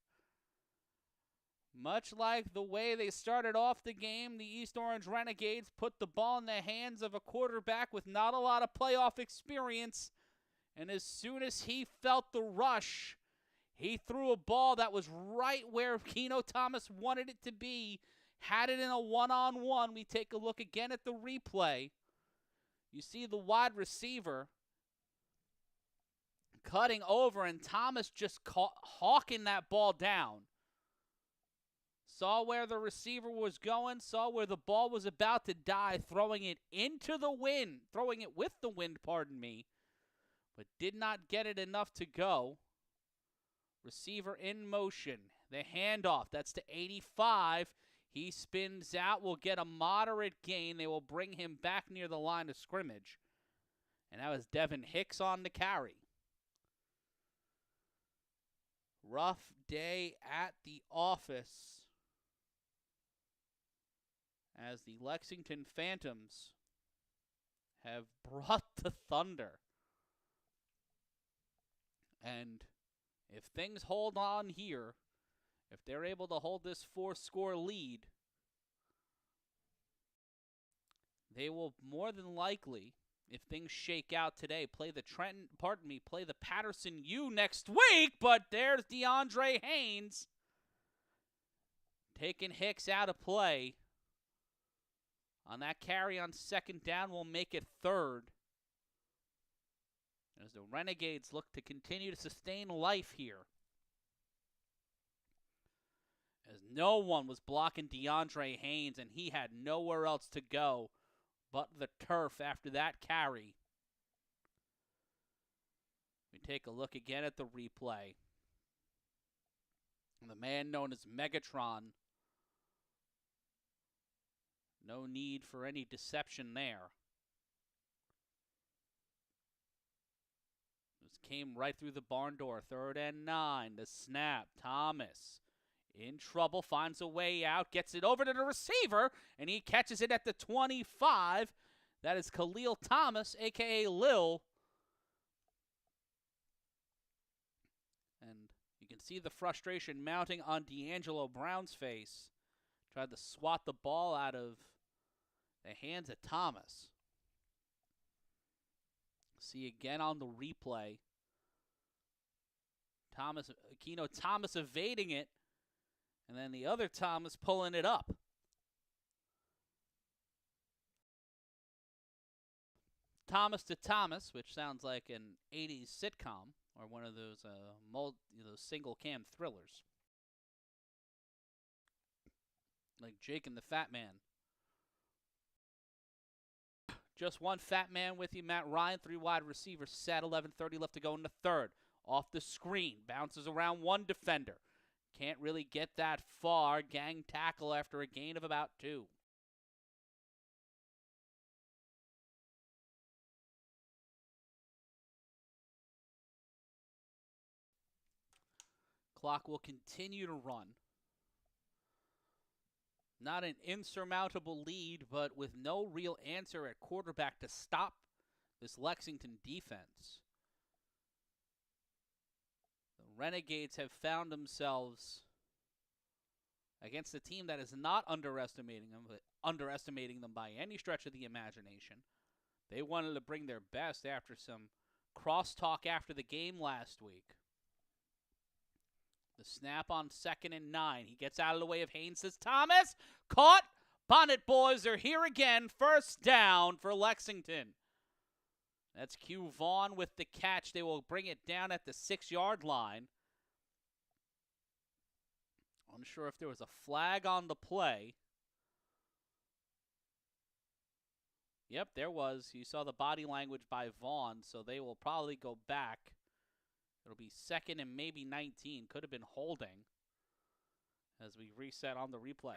Much like the way they started off the game, the East Orange Renegades put the ball in the hands of a quarterback with not a lot of playoff experience. And as soon as he felt the rush, he threw a ball that was right where Keno Thomas wanted it to be. Had it in a one-on-one. We take a look again at the replay. You see the wide receiver cutting over, and Thomas just hawking that ball down. Saw where the receiver was going, saw where the ball was about to die, throwing it into the wind, throwing it with the wind, pardon me, but did not get it enough to go. Receiver in motion. The handoff, that's to 85. He spins out, will get a moderate gain. They will bring him back near the line of scrimmage. And that was Devin Hicks on the carry. Rough day at the office as the Lexington Phantoms have brought the thunder. And if things hold on here, if they're able to hold this 4-score lead, they will more than likely, if things shake out today, play the Paterson U next week. But there's DeAndre Haynes taking Hicks out of play. On that carry on second down, will make it third. As the Renegades look to continue to sustain life here. As no one was blocking DeAndre Haynes, and he had nowhere else to go but the turf after that carry. We take a look again at the replay. The man known as Megatron. No need for any deception there. This came right through the barn door. 3rd and 9. The snap. Thomas in trouble. Finds a way out. Gets it over to the receiver. And he catches it at the 25. That is Khalil Thomas, a.k.a. Lil. And you can see the frustration mounting on D'Angelo Brown's face. Tried to swat the ball out of the hands of Thomas. See again on the replay. Keno Thomas evading it. And then the other Thomas pulling it up. Thomas to Thomas, which sounds like an 80s sitcom or one of those single cam thrillers. Like Jake and the Fat Man. Just one fat man with you, Matt Ryan. 3 wide receivers set. 11:30 left to go in the third. Off the screen. Bounces around one defender. Can't really get that far. Gang tackle after a gain of about 2. Clock will continue to run. Not an insurmountable lead, but with no real answer at quarterback to stop this Lexington defense. The Renegades have found themselves against a team that is not underestimating them, but underestimating them by any stretch of the imagination. They wanted to bring their best after some crosstalk after the game last week. The snap on 2nd and 9. He gets out of the way of Haynes. Says Thomas. Caught. Bonnet boys are here again. First down for Lexington. That's Q Vaughn with the catch. They will bring it down at the 6-yard line. Unsure if there was a flag on the play. Yep, there was. You saw the body language by Vaughn, so they will probably go back. It'll be 2nd and maybe 19. Could have been holding as we reset on the replay.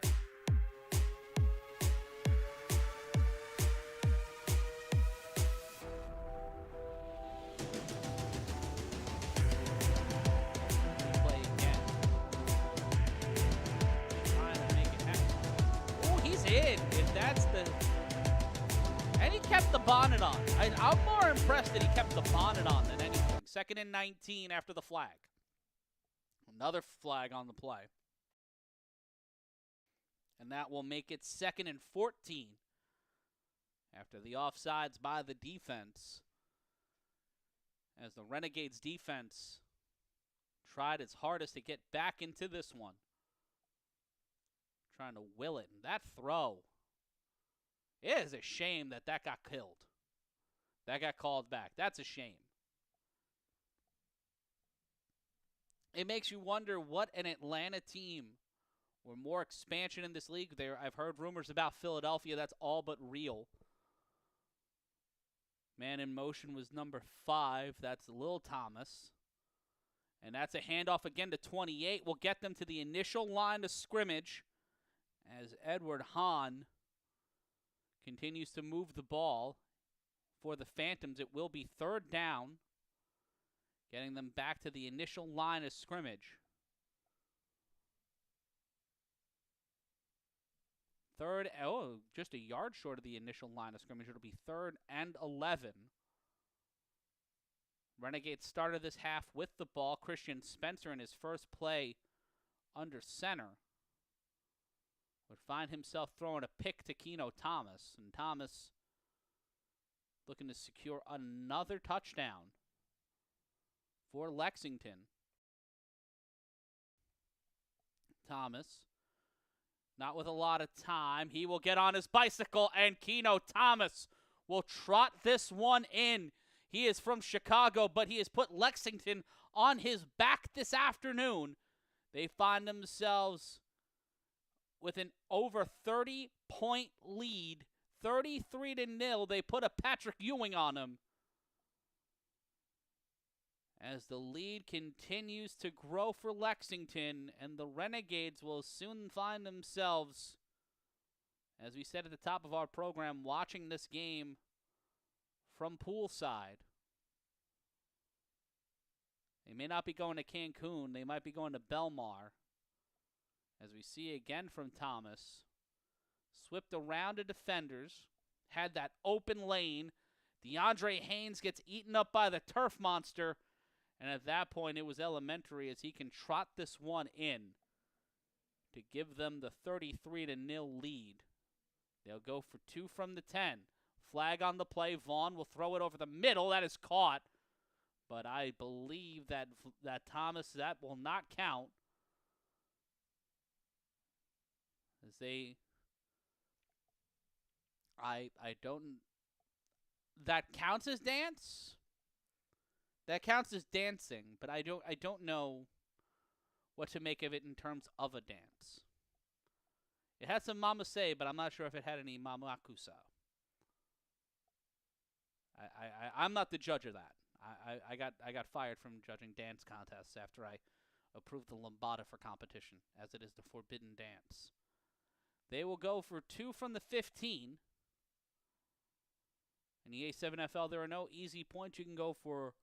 Replay again. Trying to make it happen. Oh, he's in. If that's the... And he kept the bonnet on. I'm more impressed that he kept the bonnet on than anything. 2nd and 19 after the flag. Another flag on the play. And that will make it 2nd and 14 after the offsides by the defense. As the Renegades defense tried its hardest to get back into this one. Trying to will it. And that throw, it is a shame that got killed. That got called back. That's a shame. It makes you wonder what an Atlanta team or more expansion in this league. I've heard rumors about Philadelphia. That's all but real. Man in motion was number 5. That's Lil Thomas. And that's a handoff again to 28. We'll get them to the initial line of scrimmage as Edward Hahn continues to move the ball. For the Phantoms, it will be 3rd down, getting them back to the initial line of scrimmage. 3rd, just a yard short of the initial line of scrimmage. It'll be 3rd and 11. Renegades started this half with the ball. Christian Spencer in his first play under center would find himself throwing a pick to Keno Thomas. And Thomas looking to secure another touchdown for Lexington. Thomas, not with a lot of time. He will get on his bicycle, and Keno Thomas will trot this one in. He is from Chicago, but he has put Lexington on his back this afternoon. They find themselves with an over 30-point lead, 33-0. They put a Patrick Ewing on him. As the lead continues to grow for Lexington, and the Renegades will soon find themselves, as we said at the top of our program, watching this game from poolside. They may not be going to Cancun. They might be going to Belmar. As we see again from Thomas. Swept around the defenders. Had that open lane. DeAndre Haynes gets eaten up by the turf monster. And at that point, it was elementary as he can trot this one in to give them the 33-0 lead. They'll go for 2 from the 10. Flag on the play. Vaughn will throw it over the middle. That is caught. But I believe that Thomas, that will not count. As they, I don't, that counts as dance? That counts as dancing, but I don't know what to make of it in terms of a dance. It had some mama say, but I'm not sure if it had any mama akusa. I'm not the judge of that. I got fired from judging dance contests after I approved the lambada for competition, as it is the forbidden dance. They will go for 2 from the 15. In the A7FL, there are no easy points. You can go for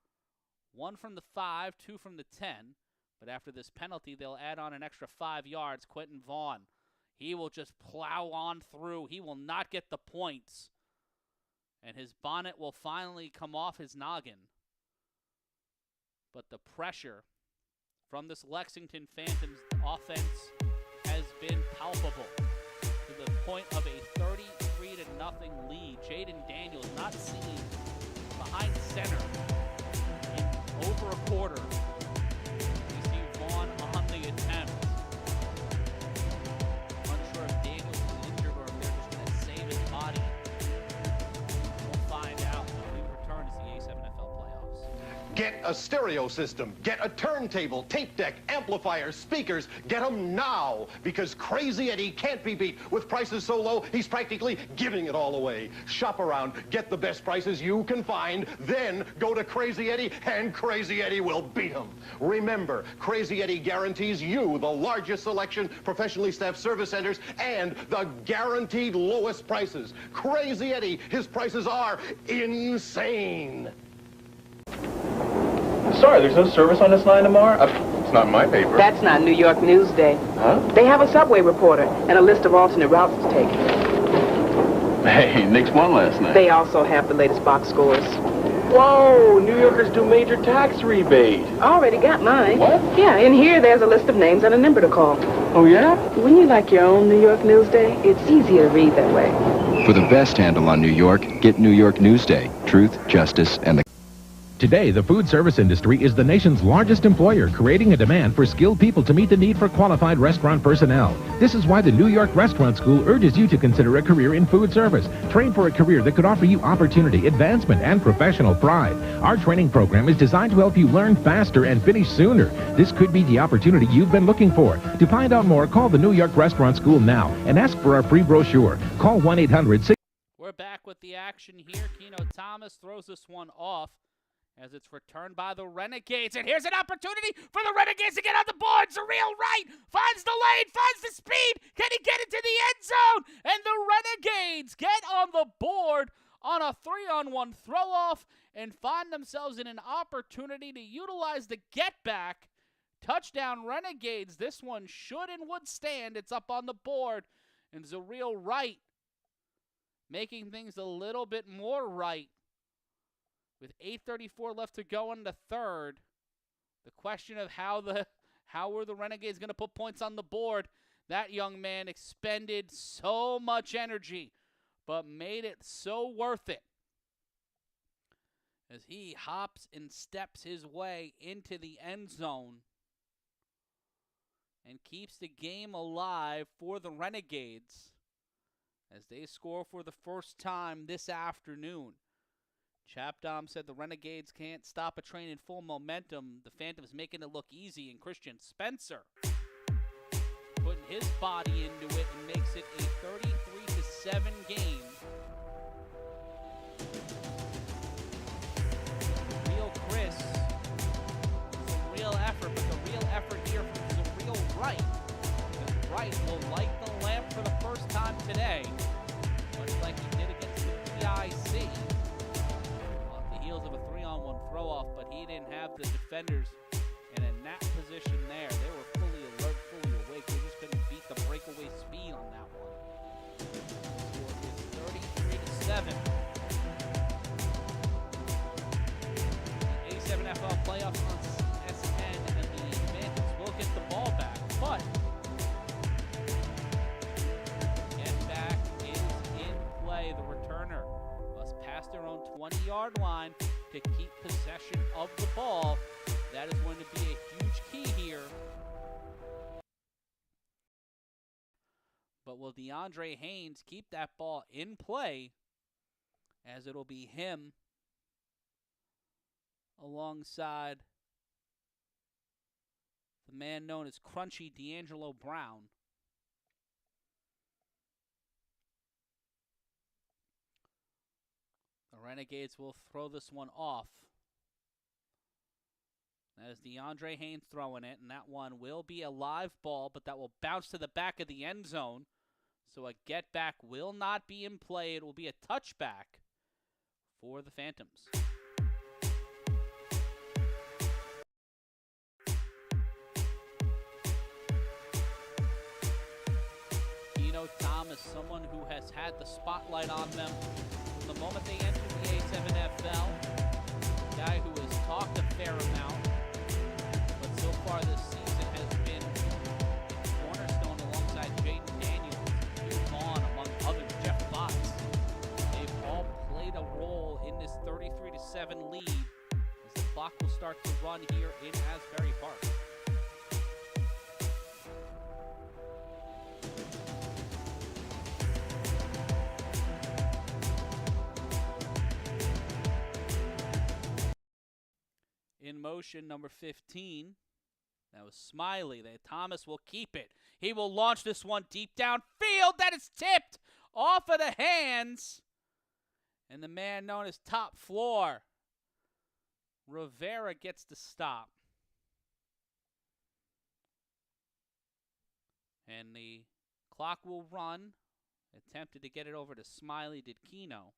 1 from the 5, 2 from the 10. But after this penalty, they'll add on an extra 5 yards. Quentin Vaughn, he will just plow on through. He will not get the points. And his bonnet will finally come off his noggin. But the pressure from this Lexington Phantoms offense has been palpable to the point of a 33-0 lead. Jaden Daniels not seen behind center in over a quarter. You see Vaughn on the attempt. Unsure if Daniels is injured or if they're just going to save his body. We'll find out when we return to the A7FL playoffs. Get a stereo system, get a turntable, tape deck, amplifiers, speakers. Get them now, because Crazy Eddie can't be beat. With prices so low, he's practically giving it all away. Shop around, get the best prices you can find, then go to Crazy Eddie, and Crazy Eddie will beat him. Remember, Crazy Eddie guarantees you the largest selection, professionally staffed service centers, and the guaranteed lowest prices. Crazy Eddie, his prices are insane. Sorry, there's no service on this line tomorrow? It's not in my paper. That's not New York Newsday. Huh? They have a subway reporter and a list of alternate routes to take. Hey, Knicks won last night. They also have the latest box scores. Whoa, New Yorkers do major tax rebate. Already got mine. What? Yeah, in here there's a list of names and a number to call. Oh, yeah? Wouldn't you like your own New York News Day? It's easier to read that way. For the best handle on New York, get New York Newsday. Truth, justice, and the... Today, the food service industry is the nation's largest employer, creating a demand for skilled people to meet the need for qualified restaurant personnel. This is why the New York Restaurant School urges you to consider a career in food service. Train for a career that could offer you opportunity, advancement, and professional pride. Our training program is designed to help you learn faster and finish sooner. This could be the opportunity you've been looking for. To find out more, call the New York Restaurant School now and ask for our free brochure. Call 1-800-6... We're back with the action here. Keno Thomas throws this one off as it's returned by the Renegades. And here's an opportunity for the Renegades to get on the board. Zareel Wright finds the lane, finds the speed. Can he get into the end zone? And the Renegades get on the board on a 3-on-1 throw-off and find themselves in an opportunity to utilize the get-back. Touchdown Renegades. This one should and would stand. It's up on the board. And Zareel Wright making things a little bit more right. With 8:34 left to go in the third, the question of how were the Renegades going to put points on the board? That young man expended so much energy, but made it so worth it as he hops and steps his way into the end zone and keeps the game alive for the Renegades as they score for the first time this afternoon. Chapdom said the Renegades can't stop a train in full momentum. The Phantoms making it look easy, and Christian Spencer putting his body into it and makes it a 33-7 game. Real Chris, some real effort, but the real effort here from the real Wright. Because Wright will light the lamp for the first time today, much like he did against the PIC. Of a 3-on-1 throw-off, but he didn't have the defenders in a nap position there. They were fully alert, fully awake. They just couldn't beat the breakaway speed on that one. The score is 33-7. The A7FL playoffs on SN, and the Phantoms will get the ball back, but get back is in play. The returner must pass their own 20-yard line to keep possession of the ball. That is going to be a huge key here. But will DeAndre Haynes keep that ball in play, as it'll be him alongside the man known as Crunchy D'Angelo Brown. The Renegades will throw this one off. That is DeAndre Haynes throwing it, and that one will be a live ball, but that will bounce to the back of the end zone. So a get back will not be in play. It will be a touchback for the Phantoms. Keno Thomas, someone who has had the spotlight on them from the moment they entered the A7FL, a guy who has talked a fair amount, but so far this season has been a cornerstone alongside Jaden Daniels, Hugh Vaughn, among others, Jeff Botts. They've all played a role in this 33-7 lead as the clock will start to run here in Asbury Park. In motion, number 15. That was Smiley. Thomas will keep it. He will launch this one deep downfield. That is tipped off of the hands. And the man known as Top Floor, Rivera, gets the stop. And the clock will run. Attempted to get it over to Smiley, did Keno.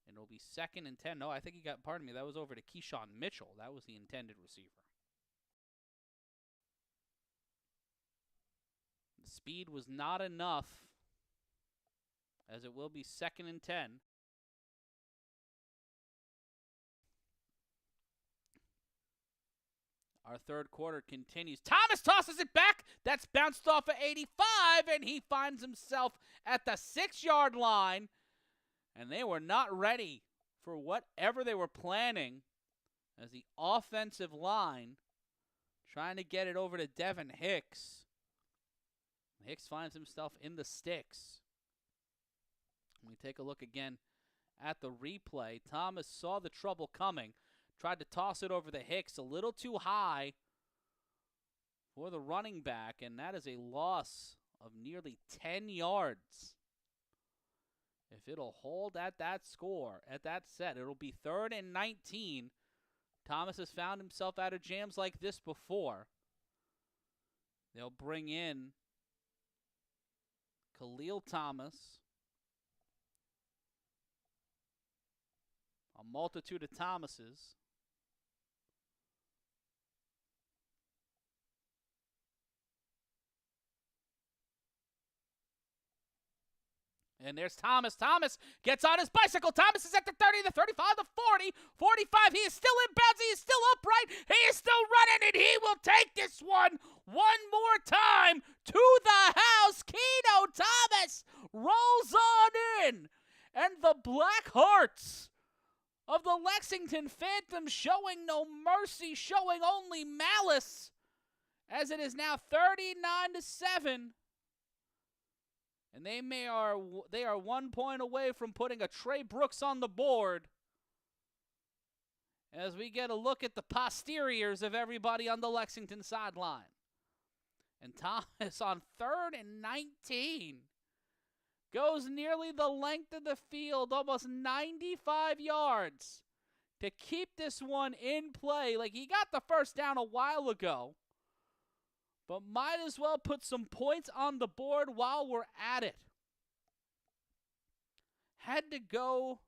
And it'll be 2nd and 10. No, I think that was over to Keyshawn Mitchell. That was the intended receiver. The speed was not enough, as it will be 2nd and 10. Our third quarter continues. Thomas tosses it back. That's bounced off at 85, and he finds himself at the 6-yard line. And they were not ready for whatever they were planning as the offensive line trying to get it over to Devin Hicks. Hicks finds himself in the sticks. We take a look again at the replay. Thomas saw the trouble coming. Tried to toss it over to Hicks a little too high for the running back, and that is a loss of nearly 10 yards. If it'll hold at that score, at that set, it'll be 3rd and 19. Thomas has found himself out of jams like this before. They'll bring in Khalil Thomas. A multitude of Thomases. And there's Thomas. Thomas gets on his bicycle. Thomas is at the 30, the 35, the 40, 45. He is still in bounds. He is still upright. He is still running, and he will take this one more time to the house. Keno Thomas rolls on in. And the Black Hearts of the Lexington Phantoms showing no mercy, showing only malice, as it is now 39-7. And they are 1 point away from putting a Trey Brooks on the board. As we get a look at the posteriors of everybody on the Lexington sideline. And Thomas on 3rd and 19 goes nearly the length of the field, almost 95 yards, to keep this one in play. Like, he got the first down a while ago, but might as well put some points on the board while we're at it. Had to go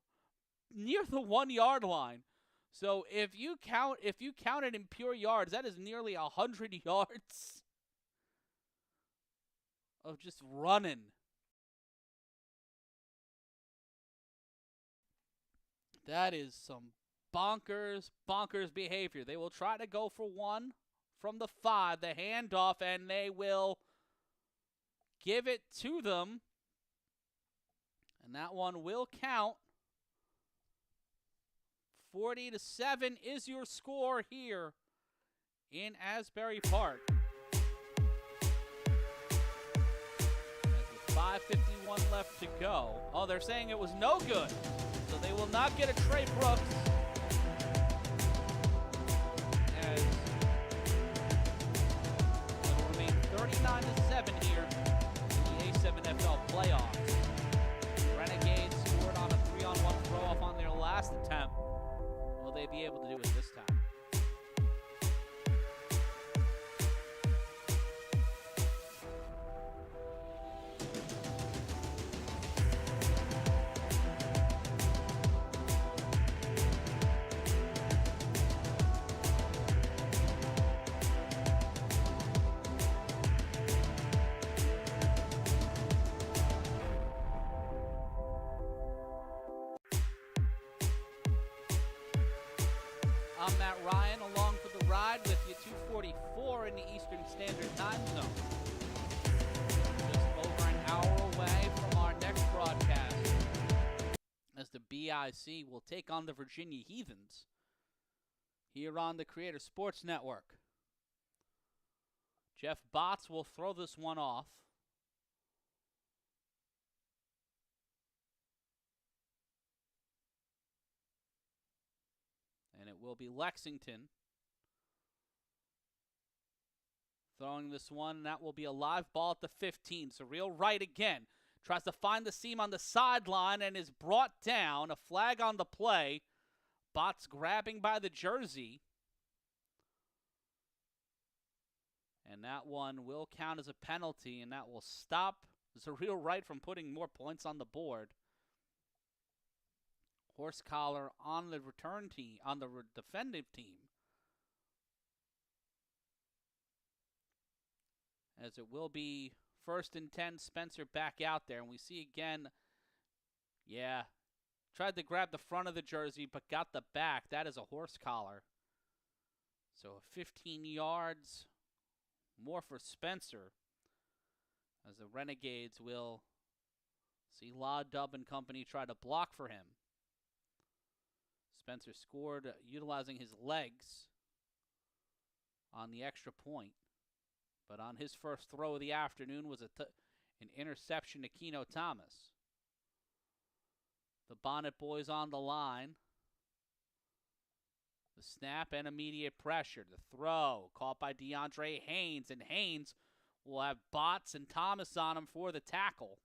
near the 1-yard line. So if you count it in pure yards, that is nearly 100 yards of just running. That is some bonkers behavior. They will try to go for one from the 5, the handoff, and they will give it to them. And that one will count. 40-7 is your score here in Asbury Park. With 5:51 left to go. Oh, they're saying it was no good. So they will not get a Trey Brooks. As it will remain 39-7 here in the A7FL playoffs. Renegades scored on a 3-on-1 throw-off on their last attempt. Will they be able to do it this time? I'm Matt Ryan, along for the ride with you, 2:44 in the Eastern Standard Time Zone. Just over an hour away from our next broadcast, as the BIC will take on the Virginia Heathens here on the Creator Sports Network. Jeff Botts will throw this one off. And it will be Lexington throwing this one. And that will be a live ball at the 15. So real right again. Tries to find the seam on the sideline and is brought down. A flag on the play. Botts grabbing by the jersey. And that one will count as a penalty. And that will stop Zareel Wright from putting more points on the board. Horse collar on the return team, on the defensive team. As it will be 1st and 10, Spencer back out there. And we see again, tried to grab the front of the jersey, but got the back. That is a horse collar. So 15 yards more for Spencer, as the Renegades will see La Dub and company try to block for him. Spencer scored utilizing his legs on the extra point, but on his first throw of the afternoon was an interception to Keno Thomas. The Bonnet boys on the line. The snap and immediate pressure. The throw caught by DeAndre Haynes, and Haynes will have Botts and Thomas on him for the tackle.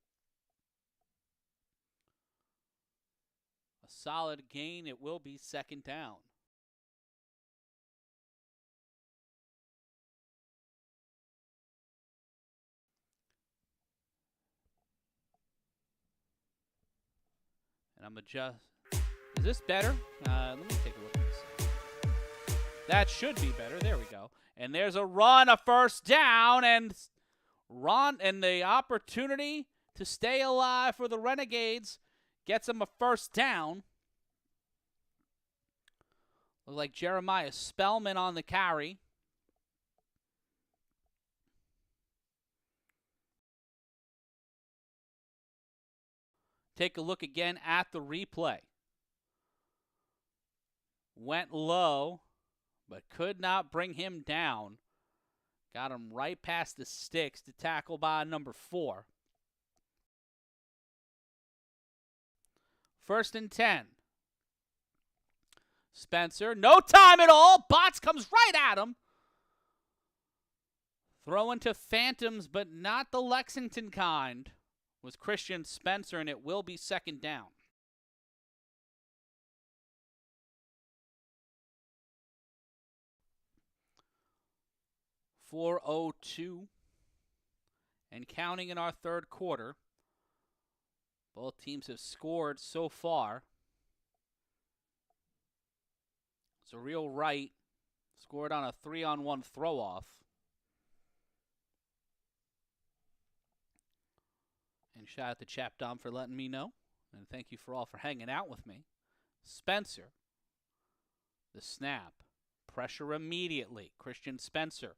A solid gain. It will be second down. And I'm adjust. Is this better? Let me take a look at this. That should be better. There we go. And there's a run, a first down, and the opportunity to stay alive for the Renegades gets them a first down. Looks like Jeremiah Spellman on the carry. Take a look again at the replay. Went low, but could not bring him down. Got him right past the sticks to tackle by number 4. 1st and 10. Spencer, no time at all. Botts comes right at him. Throwing to Phantoms, but not the Lexington kind, was Christian Spencer, and it will be second down. .402 and counting in our third quarter. Both teams have scored so far. Surreal Wright scored on a 3-on-1 throw-off. And shout out to Chap Dom for letting me know. And thank you for all for hanging out with me. Spencer, the snap. Pressure immediately. Christian Spencer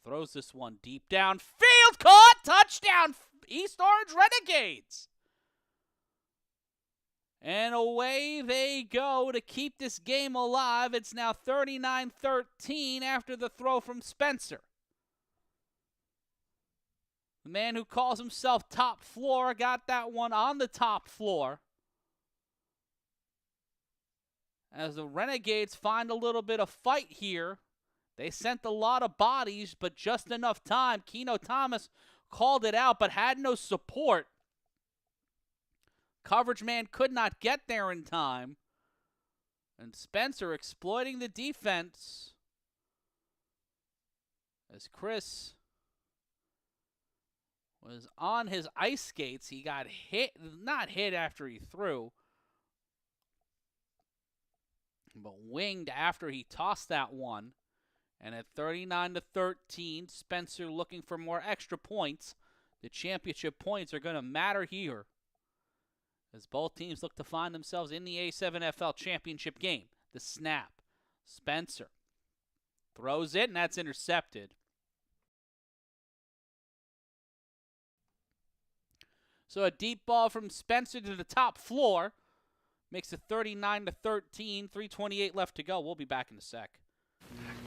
throws this one deep downfield. Caught! Touchdown! East Orange Renegades! And away they go to keep this game alive. It's now 39-13 after the throw from Spencer. The man who calls himself top floor got that one on the top floor. As the Renegades find a little bit of fight here. They sent a lot of bodies, but just enough time. Keno Thomas called it out, but had no support. Coverage man could not get there in time. And Spencer exploiting the defense. As Chris was on his ice skates, he got hit, not hit after he threw, but winged after he tossed that one. And at 39-13, Spencer looking for more extra points. The championship points are going to matter here, as both teams look to find themselves in the A7FL championship game. The snap. Spencer throws it, and that's intercepted. So a deep ball from Spencer to the top floor makes it 39-13, 3:28 left to go. We'll be back in a sec.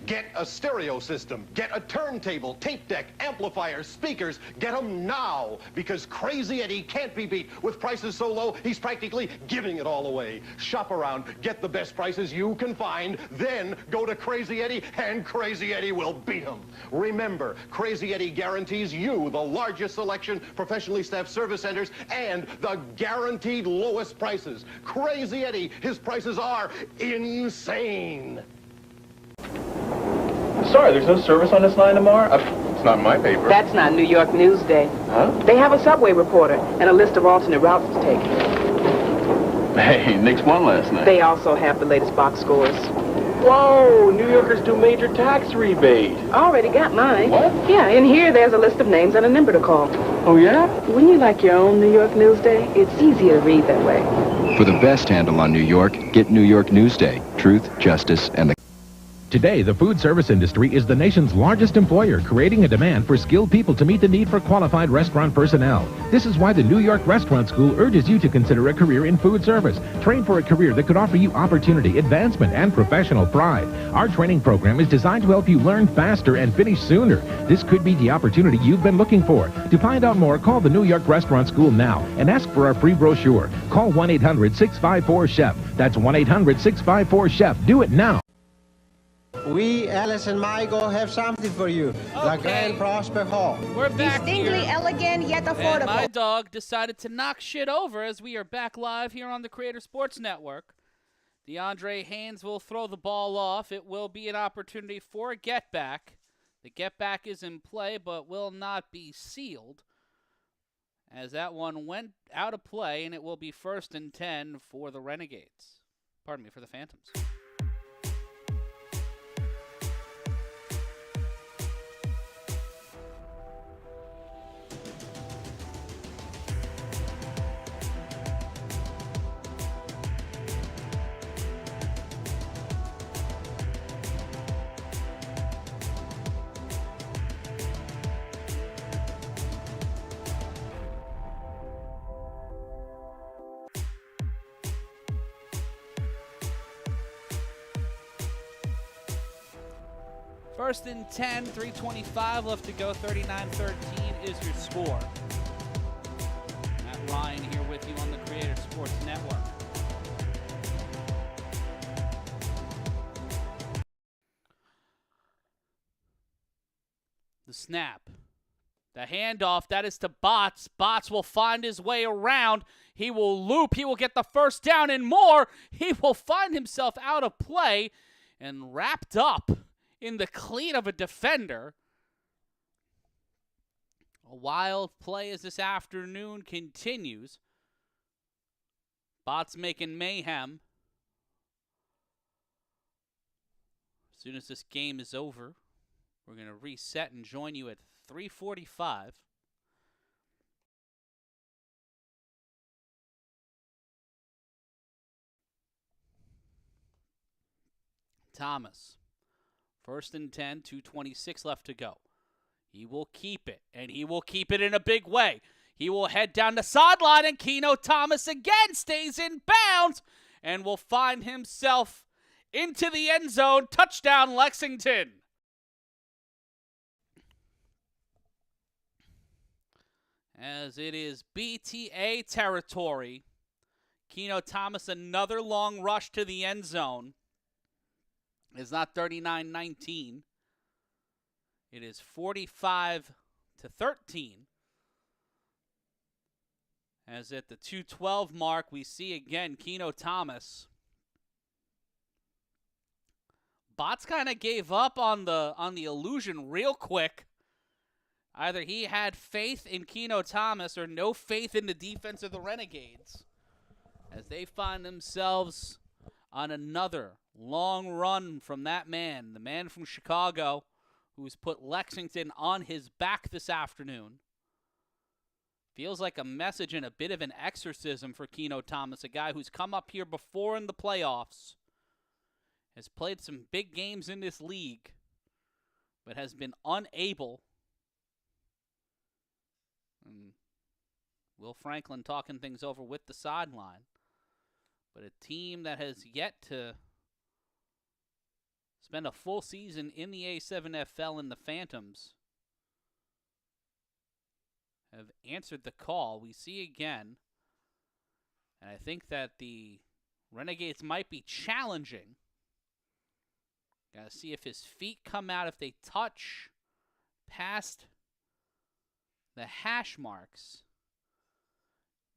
Get a stereo system, get a turntable, tape deck, amplifiers, speakers. Get them now, because Crazy Eddie can't be beat. With prices so low, he's practically giving it all away. Shop around, get the best prices you can find, then go to Crazy Eddie, and Crazy Eddie will beat him. Remember, Crazy Eddie guarantees you the largest selection, professionally staffed service centers, and the guaranteed lowest prices. Crazy Eddie, his prices are insane. Sorry, there's no service on this line tomorrow? It's not in my paper. That's not New York Newsday. Huh? They have a subway reporter and a list of alternate routes to take. Hey, Knicks won last night. They also have the latest box scores. Whoa, New Yorkers do major tax rebate. Already got mine. What? Yeah, in here there's a list of names and a number to call. Oh, yeah? Wouldn't you like your own New York Newsday? It's easier to read that way. For the best handle on New York, get New York Newsday. Truth, justice, and the... Today, the food service industry is the nation's largest employer, creating a demand for skilled people to meet the need for qualified restaurant personnel. This is why the New York Restaurant School urges you to consider a career in food service. Train for a career that could offer you opportunity, advancement, and professional pride. Our training program is designed to help you learn faster and finish sooner. This could be the opportunity you've been looking for. To find out more, call the New York Restaurant School now and ask for our free brochure. Call 1-800-654-CHEF. That's 1-800-654-CHEF. Do it now. We, Alice and Michael, have something for you. The Grand Prospect Hall. We're back Distinctly here. elegant yet affordable. And my dog decided to knock shit over as we are back live here on the Creator Sports Network. DeAndre Haynes will throw the ball off. It will be an opportunity for a get back. The get back is in play but will not be sealed, as that one went out of play, and it will be 1st and 10 for the Renegades. Pardon me, for the Phantoms. First and 10, 3:25 left to go. 39-13 is your score. Matt Ryan here with you on the Creator Sports Network. The snap. The handoff, that is to Botts. Botts will find his way around. He will loop. He will get the first down and more. He will find himself out of play and wrapped up in the cleat of a defender. A wild play as this afternoon continues. Botts making mayhem. As soon as this game is over, we're going to reset and join you at 3:45. Thomas. 1st and 10, 2:26 left to go. He will keep it, and he will keep it in a big way. He will head down the sideline, and Keno Thomas again stays in bounds and will find himself into the end zone. Touchdown, Lexington. As it is BTA territory. Keno Thomas, another long rush to the end zone. It's not 39-19. It is 45-13. As at the 2:12 mark, we see again Keno Thomas. Botts kind of gave up on the illusion real quick. Either he had faith in Keno Thomas or no faith in the defense of the Renegades, as they find themselves on another long run from that man, the man from Chicago, who's put Lexington on his back this afternoon. Feels like a message and a bit of an exorcism for Keno Thomas, a guy who's come up here before in the playoffs, has played some big games in this league, but has been unable. And Will Franklin talking things over with the sideline. But a team that has yet to spend a full season in the A7FL in the Phantoms have answered the call. We see again, and I think that the Renegades might be challenging. Got to see if his feet come out, if they touch past the hash marks.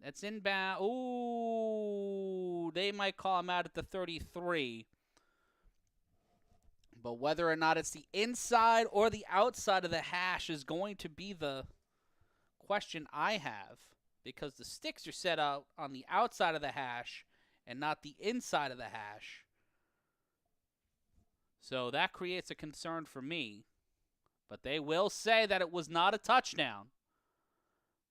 That's inbound. Ooh, they might call him out at the 33. But whether or not it's the inside or the outside of the hash is going to be the question I have, because the sticks are set out on the outside of the hash and not the inside of the hash. So that creates a concern for me. But they will say that it was not a touchdown.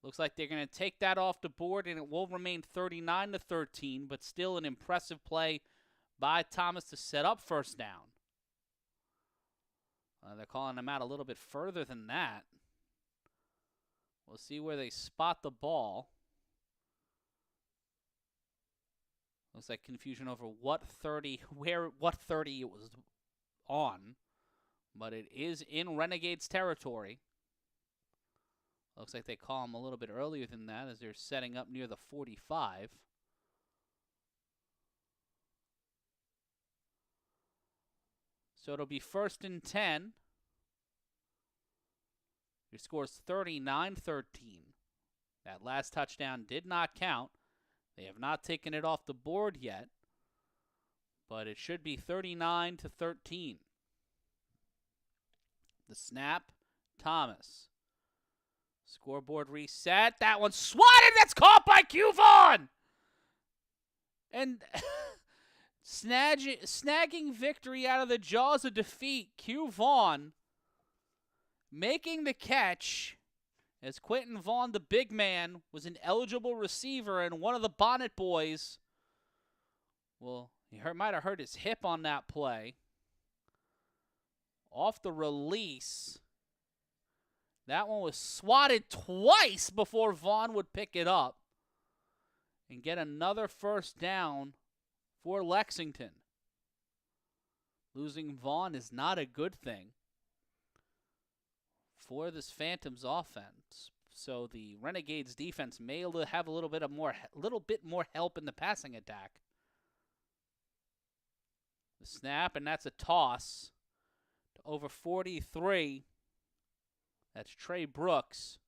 Looks like they're going to take that off the board, and it will remain 39-13, but still an impressive play by Thomas to set up first down. They're calling him out a little bit further than that. We'll see where they spot the ball. Looks like confusion over what 30 it was on. But it is in Renegades territory. Looks like they call him a little bit earlier than that as they're setting up near the 45. So it'll be 1st and 10. Your score's 39-13. That last touchdown did not count. They have not taken it off the board yet, but it should be 39-13. The snap, Thomas. Scoreboard reset. That one swatted. That's caught by Q Vaughn. And snagging victory out of the jaws of defeat. Q Vaughn making the catch as Quentin Vaughn, the big man, was an eligible receiver, and one of the Bonnet boys, well, he might have hurt his hip on that play. Off the release. That one was swatted twice before Vaughn would pick it up and get another first down for Lexington. Losing Vaughn is not a good thing for this Phantoms offense. So the Renegades defense may have a little bit more help in the passing attack. The snap, and that's a toss to over 43. That's Trey Brooks,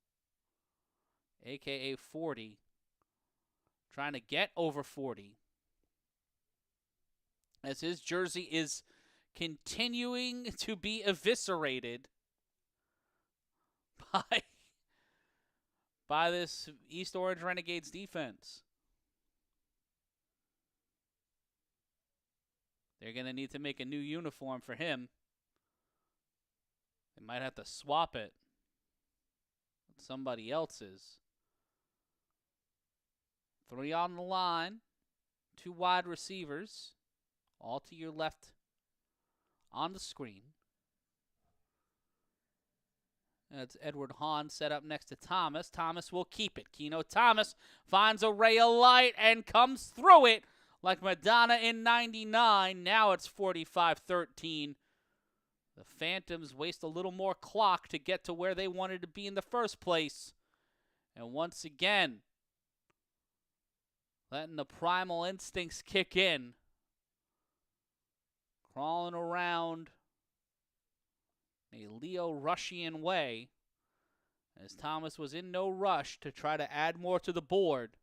a.k.a. 40, trying to get over 40. As his jersey is continuing to be eviscerated by this East Orange Renegades defense. They're going to need to make a new uniform for him. They might have to swap it with somebody else's. 3 on the line. 2 wide receivers. All to your left on the screen. That's Edward Hahn set up next to Thomas. Thomas will keep it. Keno Thomas finds a ray of light and comes through it like Madonna in 99. Now it's 45-13. The Phantoms waste a little more clock to get to where they wanted to be in the first place. And once again, letting the primal instincts kick in. Crawling around a Leo Rushian way, as Thomas was in no rush to try to add more to the board.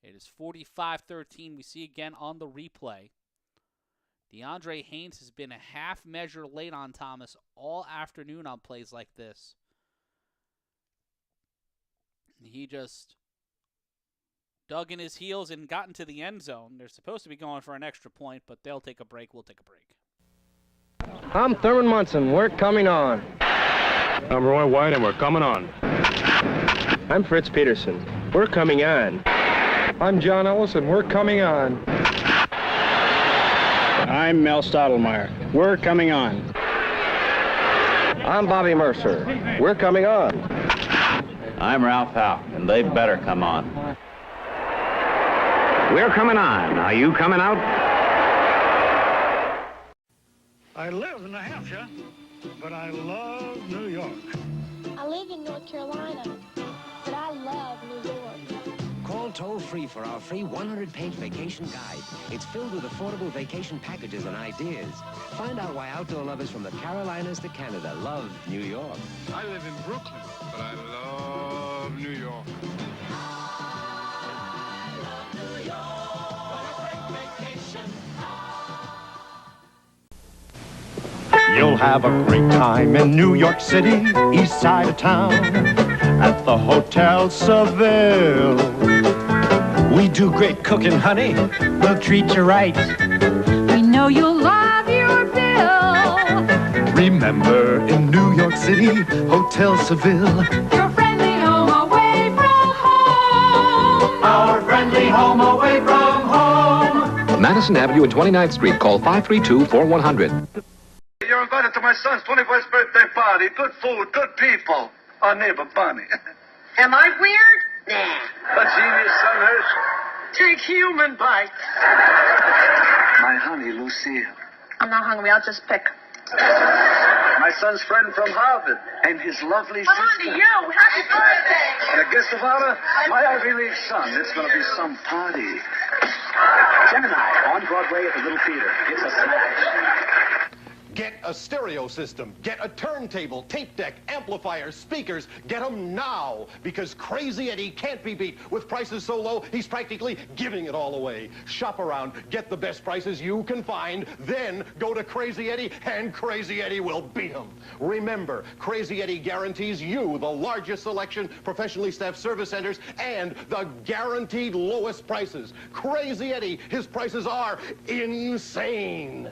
It is 45-13. We see again on the replay. DeAndre Haynes has been a half measure late on Thomas all afternoon on plays like this. He just dug in his heels and got into the end zone. They're supposed to be going for an extra point, but they'll take a break. We'll take a break. I'm Thurman Munson. We're coming on. I'm Roy White, and we're coming on. I'm Fritz Peterson. We're coming on. I'm John Ellison. We're coming on. I'm Mel Stottlemyre. We're coming on. I'm Bobby Mercer. We're coming on. I'm Ralph Howe, and they better come on. We're coming on. Are you coming out? I live in New Hampshire, but I love New York. I live in North Carolina, but I love New York. Call toll-free for our free 100-page vacation guide. It's filled with affordable vacation packages and ideas. Find out why outdoor lovers from the Carolinas to Canada love New York. I live in Brooklyn, but I love New York. You'll have a great time in New York City, east side of town, at the Hotel Seville. We do great cooking, honey. We'll treat you right. We know you'll love your bill. Remember, in New York City, Hotel Seville. Your friendly home away from home. Our friendly home away from home. Madison Avenue and 29th Street. Call 532-4100. You're invited to my son's 21st birthday party. Good food, good people. Our neighbor, Bonnie. Am I weird? Nah. A genius, son, Hirsch. Take human bites. My honey, Lucille. I'm not hungry. I'll just pick. My son's friend from Harvard and his lovely Come on sister. to you. Happy birthday. And a guest of honor, my Ivy League son. It's going to be some party. Gemini, on Broadway at the Little Theater. It's a smash. Get a stereo system, get a turntable, tape deck, amplifiers, speakers. Get them now, because Crazy Eddie can't be beat. With prices so low, he's practically giving it all away. Shop around, get the best prices you can find, then go to Crazy Eddie, and Crazy Eddie will beat him. Remember, Crazy Eddie guarantees you the largest selection, professionally staffed service centers, and the guaranteed lowest prices. Crazy Eddie, his prices are insane.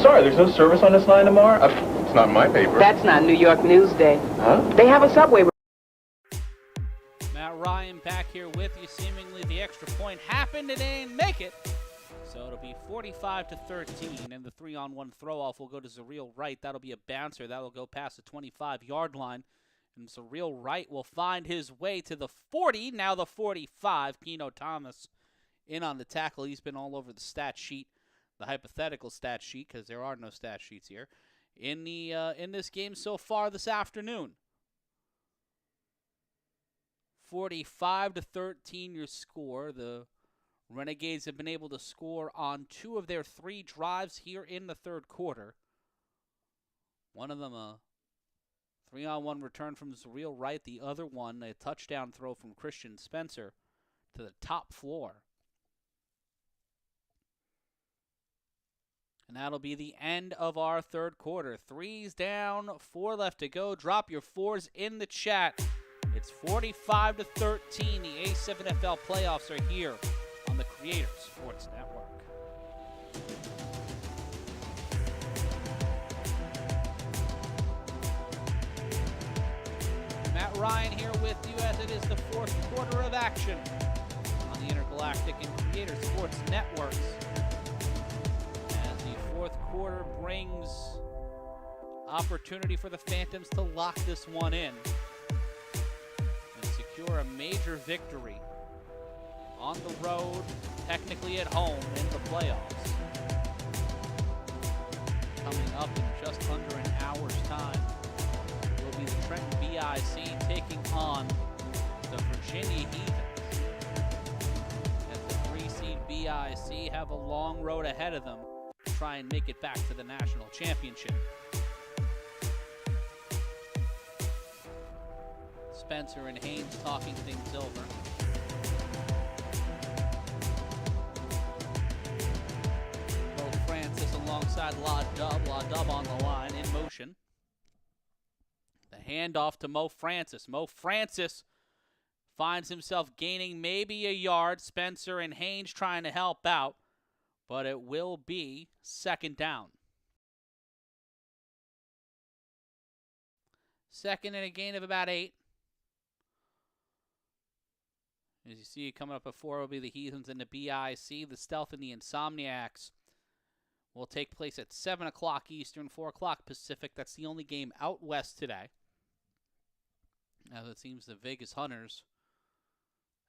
Sorry, there's no service on this line tomorrow? It's not in my paper. That's not New York Newsday. Huh? They have a subway. Matt Ryan back here with you. Seemingly the extra point happened and didn't make it. So it'll be 45-13, and the 3-on-1 throw-off will go to Zareel Wright. That'll be a bouncer. That'll go past the 25-yard line. And Zareel Wright will find his way to the 40, now the 45. Keno Thomas in on the tackle. He's been all over the stat sheet. The hypothetical stat sheet, because there are no stat sheets here, in this game so far this afternoon. 45-13 your score. The Renegades have been able to score on 2 of their 3 drives here in the third quarter. One of them a 3-on-1 return from Zareel Wright. The other one a touchdown throw from Christian Spencer to the top floor. And that'll be the end of our third quarter. 3's down, 4 left to go. Drop your 4s in the chat. It's 45-13. The A7FL playoffs are here on the Creator Sports Network. Matt Ryan here with you as it is the fourth quarter of action on the Intergalactic and Creator Sports Networks. Fourth quarter brings opportunity for the Phantoms to lock this one in and secure a major victory on the road, technically at home in the playoffs. Coming up in just under an hour's time will be the Trenton BIC taking on the Virginia Heathens. As the 3-seed BIC have a long road ahead of them. Try and make it back to the national championship. Spencer and Haynes talking things over. Bo Francis alongside La Dub on the line in motion. The handoff to Mo Francis. Mo Francis finds himself gaining maybe a yard. Spencer and Haynes trying to help out. But it will be second down. Second and a gain of about 8. As you see, coming up at 4 will be the Heathens and the BIC. The Stealth and the Insomniacs will take place at 7 o'clock Eastern, 4 o'clock Pacific. That's the only game out west today. As it seems the Vegas Hunters,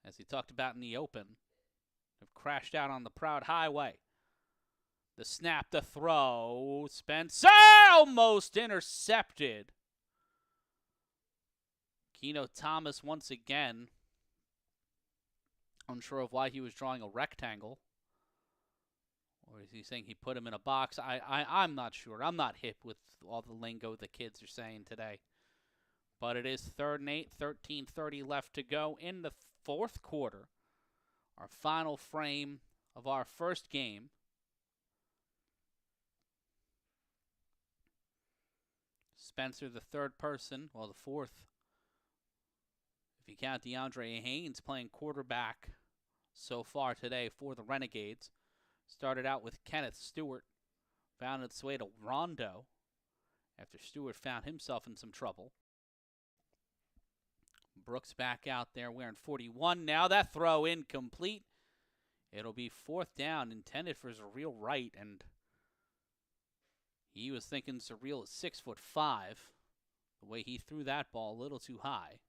as he talked about in the open, have crashed out on the Proud Highway. The snap, the throw. Spencer almost intercepted. Keno Thomas once again. Unsure of why he was drawing a rectangle. Or is he saying he put him in a box? I'm not sure. I'm not hip with all the lingo the kids are saying today. But it is 3rd and 8, 13:30 left to go in the fourth quarter. Our final frame of our first game. Spencer, the third person, well, the fourth, if you count DeAndre Haynes playing quarterback so far today for the Renegades. Started out with Kenneth Stewart, found its way to Rondo after Stewart found himself in some trouble. Brooks back out there wearing 41. Now that throw incomplete. It'll be 4th down, intended for Zareel Wright, and He was thinking Surreal is 6'5". The way he threw that ball a little too high.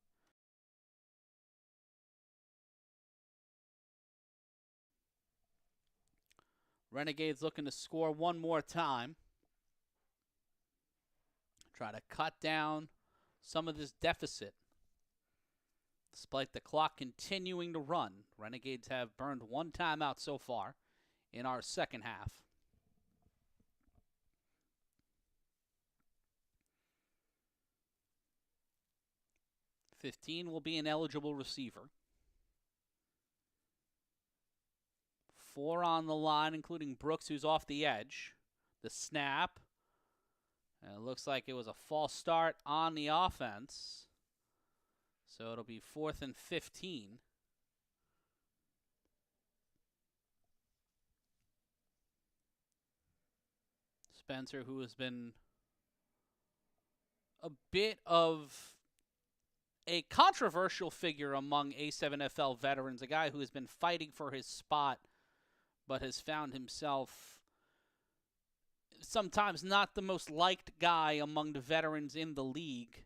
Renegades looking to score one more time. Try to cut down some of this deficit. Despite the clock continuing to run, Renegades have burned one timeout so far in our second half. $15 will be an eligible receiver. 4 on the line, including Brooks, who's off the edge. The snap. And it looks like it was a false start on the offense. So it'll be 4th and 15. Spencer, who has been a bit of a controversial figure among A7FL veterans, a guy who has been fighting for his spot, but has found himself sometimes not the most liked guy among the veterans in the league,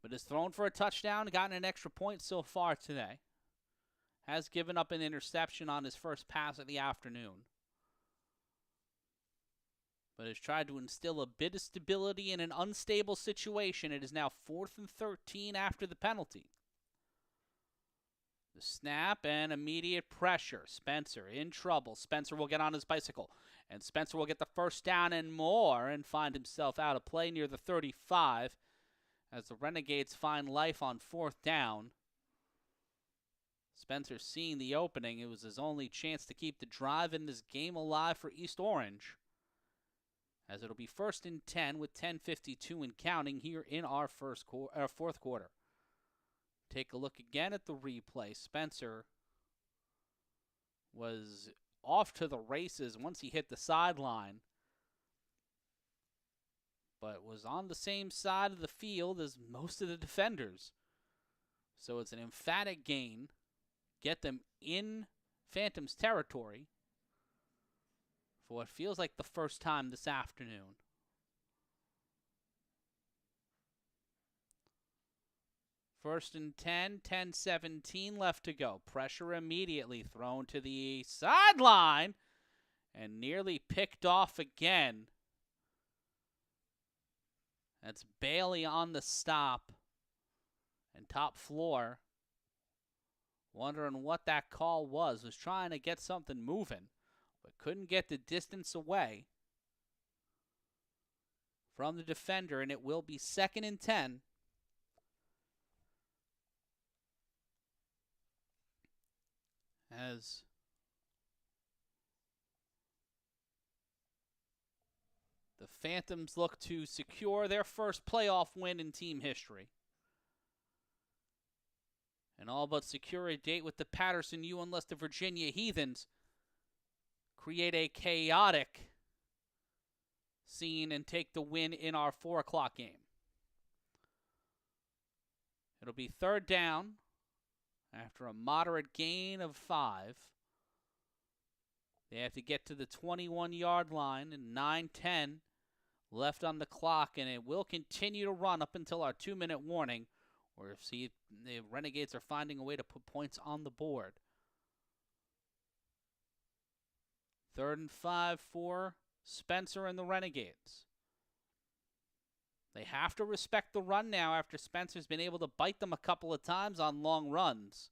but has thrown for a touchdown, gotten an extra point so far today. Has given up an interception on his first pass of the afternoon, but has tried to instill a bit of stability in an unstable situation. It is now 4th and 13 after the penalty. The snap and immediate pressure. Spencer in trouble. Spencer will get on his bicycle, and Spencer will get the first down and more and find himself out of play near the 35 as the Renegades find life on 4th down. Spencer seeing the opening. It was his only chance to keep the drive in this game alive for East Orange, as it'll be 1st and 10 with 10:52 and counting here in our fourth quarter. Take a look again at the replay. Spencer was off to the races once he hit the sideline, but was on the same side of the field as most of the defenders. So it's an emphatic gain. Get them in Phantoms territory for what feels like the first time this afternoon. First and 10, 10-17 left to go. Pressure immediately thrown to the sideline and nearly picked off again. That's Bailey on the stop and top floor. Wondering what that call was trying to get something moving, but couldn't get the distance away from the defender, and it will be 2nd and 10. As the Phantoms look to secure their first playoff win in team history, and all but secure a date with the Paterson U unless the Virginia Heathens create a chaotic scene and take the win in our 4 o'clock game. It'll be 3rd down after a moderate gain of 5. They have to get to the 21-yard line and 9:10 left on the clock, and it will continue to run up until our 2-minute warning, or see if the Renegades are finding a way to put points on the board. 3rd and 5 for Spencer and the Renegades. They have to respect the run now after Spencer's been able to bite them a couple of times on long runs.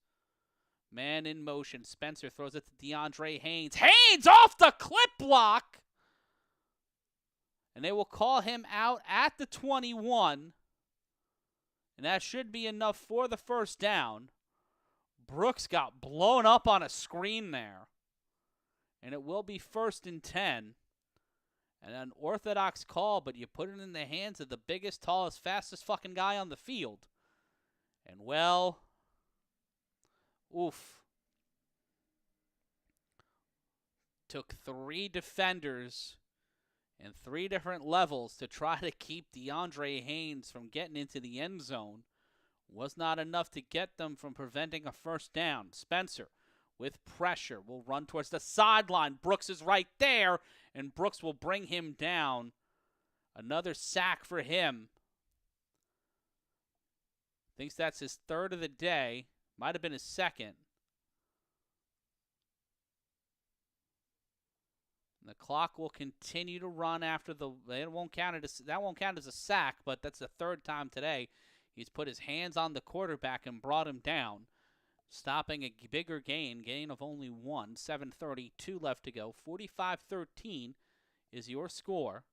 Man in motion. Spencer throws it to DeAndre Haynes. Haynes off the clip block! And they will call him out at the 21. And that should be enough for the first down. Brooks got blown up on a screen there. And it will be 1st and 10. And an orthodox call, but you put it in the hands of the biggest, tallest, fastest fucking guy on the field. And well, oof. Took 3 defenders in 3 different levels to try to keep DeAndre Haynes from getting into the end zone. Was not enough to get them from preventing a first down. Spencer with pressure will run towards the sideline. Brooks is right there, and Brooks will bring him down. Another sack for him. Thinks that's his third of the day. Might have been his second. And the clock will continue to run after that won't count as a sack, but that's the third time today he's put his hands on the quarterback and brought him down, stopping a bigger gain of only 1. 7:32 left to go. 45-13 is your score.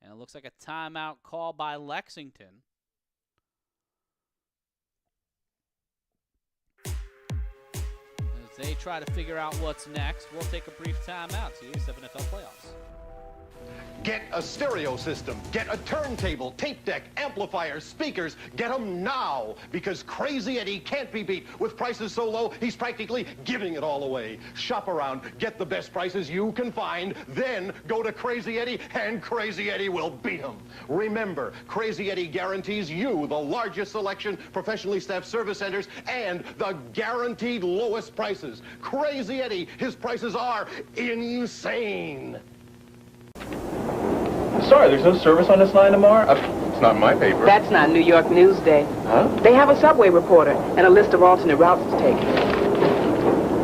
And it looks like a timeout call by Lexington. As they try to figure out what's next, we'll take a brief timeout. See you A7FL playoffs. Get a stereo system, get a turntable, tape deck, amplifiers, speakers. Get them now, because Crazy Eddie can't be beat. With prices so low, he's practically giving it all away. Shop around, get the best prices you can find, then go to Crazy Eddie, and Crazy Eddie will beat him. Remember, Crazy Eddie guarantees you the largest selection, professionally staffed service centers, and the guaranteed lowest prices. Crazy Eddie, his prices are insane. Sorry, there's no service on this line tomorrow? It's not my paper. That's not New York Newsday. Huh? They have a subway reporter and a list of alternate routes to take.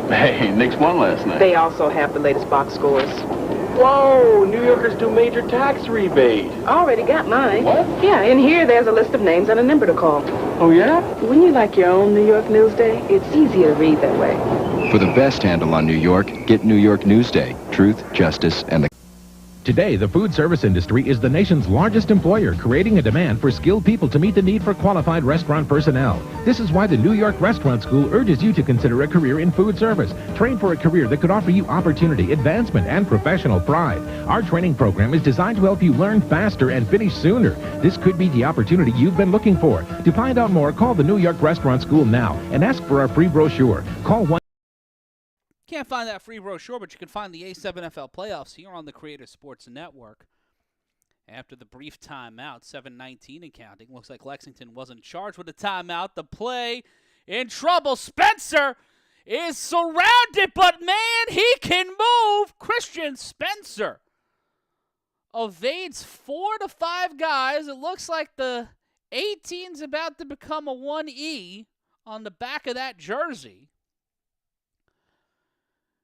Hey, Knicks won last night. They also have the latest box scores. Whoa, New Yorkers do major tax rebate. Already got mine. What? Yeah, in here there's a list of names and a number to call. Oh, yeah? Wouldn't you like your own New York Newsday? It's easier to read that way. For the best handle on New York, get New York Newsday. Truth, justice, and the... Today, the food service industry is the nation's largest employer, creating a demand for skilled people to meet the need for qualified restaurant personnel. This is why the New York Restaurant School urges you to consider a career in food service. Train for a career that could offer you opportunity, advancement, and professional pride. Our training program is designed to help you learn faster and finish sooner. This could be the opportunity you've been looking for. To find out more, call the New York Restaurant School now and ask for our free brochure. Call 1. Can't find that free brochure, but you can find the A7FL playoffs here on the Creator Sports Network. After the brief timeout, 7:19 and counting. Looks like Lexington wasn't charged with a timeout. The play in trouble. Spencer is surrounded, but man, he can move. Christian Spencer evades 4 to 5 guys. It looks like the 18's about to become a 1E on the back of that jersey.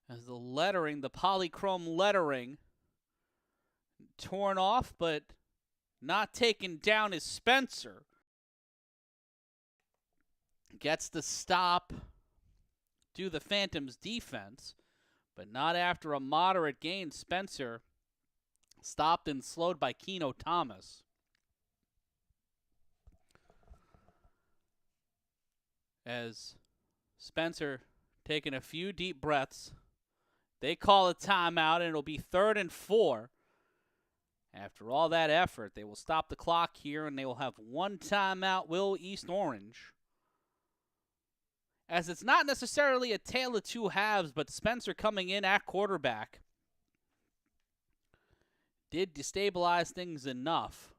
As the lettering, the polychrome lettering, torn off, but not taken down is Spencer. Gets the stop to the Phantoms defense, but not after a moderate gain. Spencer stopped and slowed by Keno Thomas. As Spencer taking a few deep breaths, they call a timeout, and it'll be 3rd and 4. After all that effort, they will stop the clock here, and they will have one timeout, will East Orange. As it's not necessarily a tale of two halves, but Spencer coming in at quarterback did destabilize things enough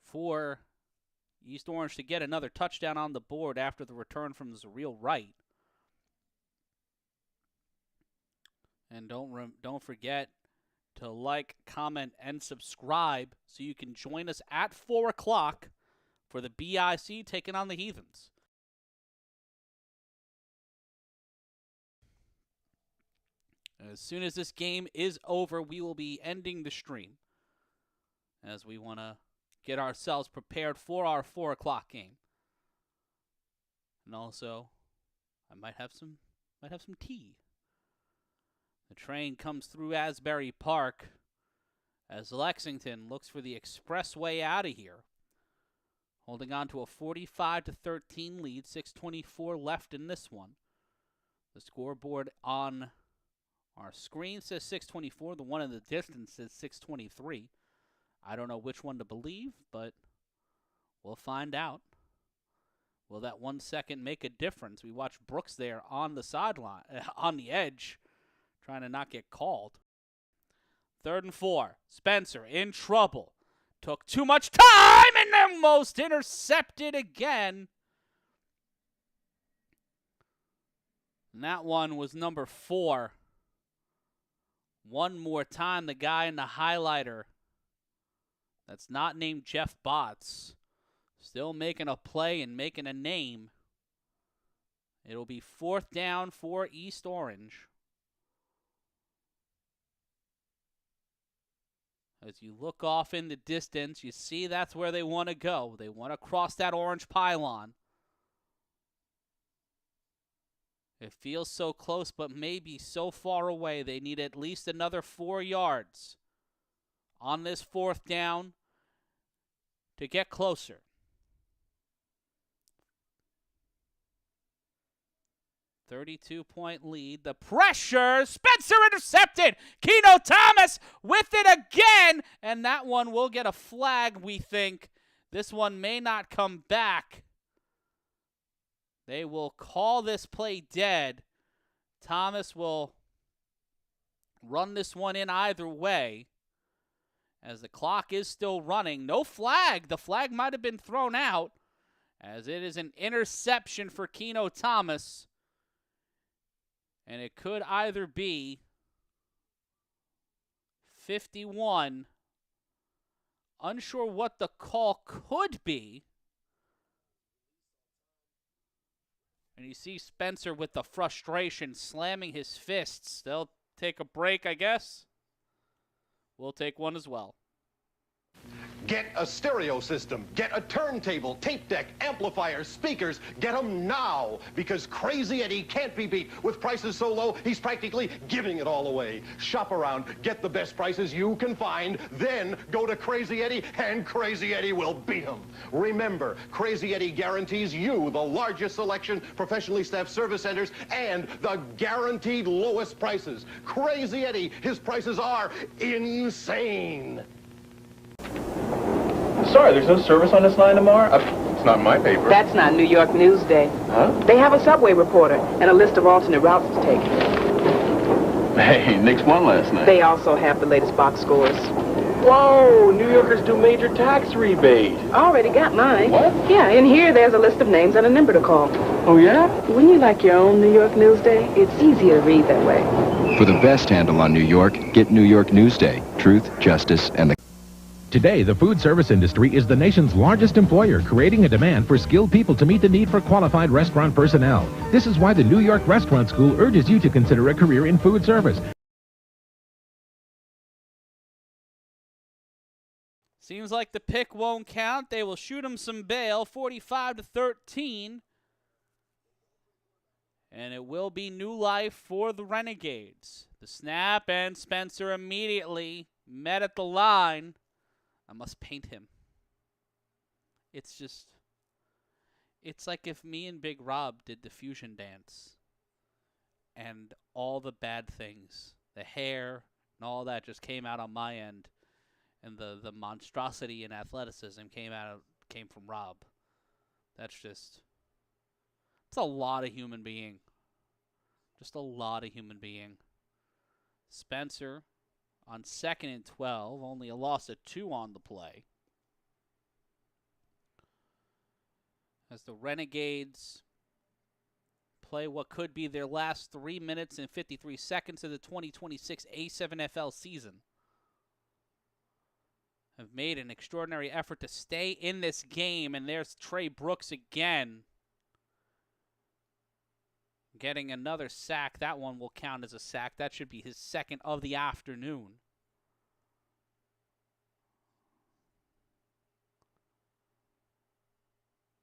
for East Orange to get another touchdown on the board after the return from Zareel Wright. And don't forget to like, comment, and subscribe so you can join us at 4 o'clock for the BIC taking on the Heathens. As soon as this game is over, we will be ending the stream as we want to get ourselves prepared for our 4 o'clock game. And also, I might have some tea. The train comes through Asbury Park as Lexington looks for the expressway out of here. Holding on to a 45-13 lead, 6:24 left in this one. The scoreboard on our screen says 6:24. The one in the distance says 6:23. I don't know which one to believe, but we'll find out. Will that 1 second make a difference? We watch Brooks there on the sideline, on the edge, trying to not get called. 3rd and 4. Spencer in trouble. Took too much time and almost intercepted again. And that one was number 4. One more time, the guy in the highlighter that's not named Jeff Botts, still making a play and making a name. It'll be 4th down for East Orange. As you look off in the distance, you see that's where they want to go. They want to cross that orange pylon. It feels so close, but maybe so far away. They need at least another 4 yards on this 4th down to get closer. .32 lead. The pressure. Spencer intercepted. Keno Thomas with it again. And that one will get a flag, we think. This one may not come back. They will call this play dead. Thomas will run this one in either way, as the clock is still running. No flag. The flag might have been thrown out, as it is an interception for Keno Thomas. And it could either be 51. Unsure what the call could be. And you see Spencer with the frustration slamming his fists. They'll take a break, I guess. We'll take one as well. Get a stereo system, get a turntable, tape deck, amplifiers, speakers. Get them now, because Crazy Eddie can't be beat. With prices so low, he's practically giving it all away. Shop around, get the best prices you can find, then go to Crazy Eddie, and Crazy Eddie will beat him. Remember, Crazy Eddie guarantees you the largest selection, professionally staffed service centers, and the guaranteed lowest prices. Crazy Eddie, his prices are insane. Sorry, there's no service on this line tomorrow? It's not my paper. That's not New York Newsday. Huh? They have a subway reporter and a list of alternate routes to take. Hey, Knicks won last night. They also have the latest box scores. Whoa, New Yorkers do major tax rebate. Already got mine. What? Yeah, in here there's a list of names and a number to call. Oh, yeah? Wouldn't you like your own New York Newsday? It's easier to read that way. For the best handle on New York, get New York Newsday. Truth, justice, and the... Today, the food service industry is the nation's largest employer, creating a demand for skilled people to meet the need for qualified restaurant personnel. This is why the New York Restaurant School urges you to consider a career in food service. Seems like the pick won't count. They will shoot him some bail, 45-13. And it will be new life for the Renegades. The snap, and Spencer immediately met at the line. I must paint him. It's like if me and Big Rob did the fusion dance. And all the bad things, the hair and all that just came out on my end. And the monstrosity and athleticism came from Rob. It's a lot of human being. Just a lot of human being. Spencer on 2nd and 12, only a loss of 2 on the play. As the Renegades play what could be their last 3 minutes and 53 seconds of the 2026 A7FL season. Have made an extraordinary effort to stay in this game, and there's Trey Brooks again. Getting another sack. That one will count as a sack. That should be his 2nd of the afternoon.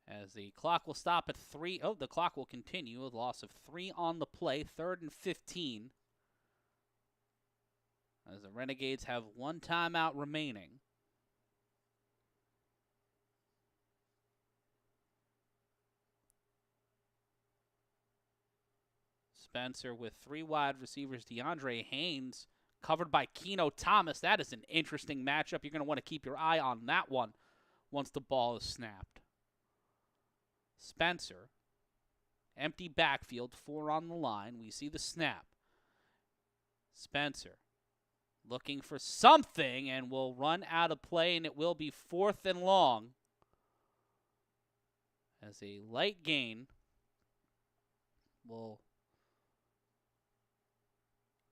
As the clock will stop at 3. Oh, the clock will continue. A loss of 3 on the play. 3rd and 15. As the Renegades have 1 timeout remaining. Spencer with 3 wide receivers. DeAndre Haynes covered by Keno Thomas. That is an interesting matchup. You're going to want to keep your eye on that one once the ball is snapped. Spencer, empty backfield, 4 on the line. We see the snap. Spencer looking for something and will run out of play, and it will be 4th and long. As a light gain will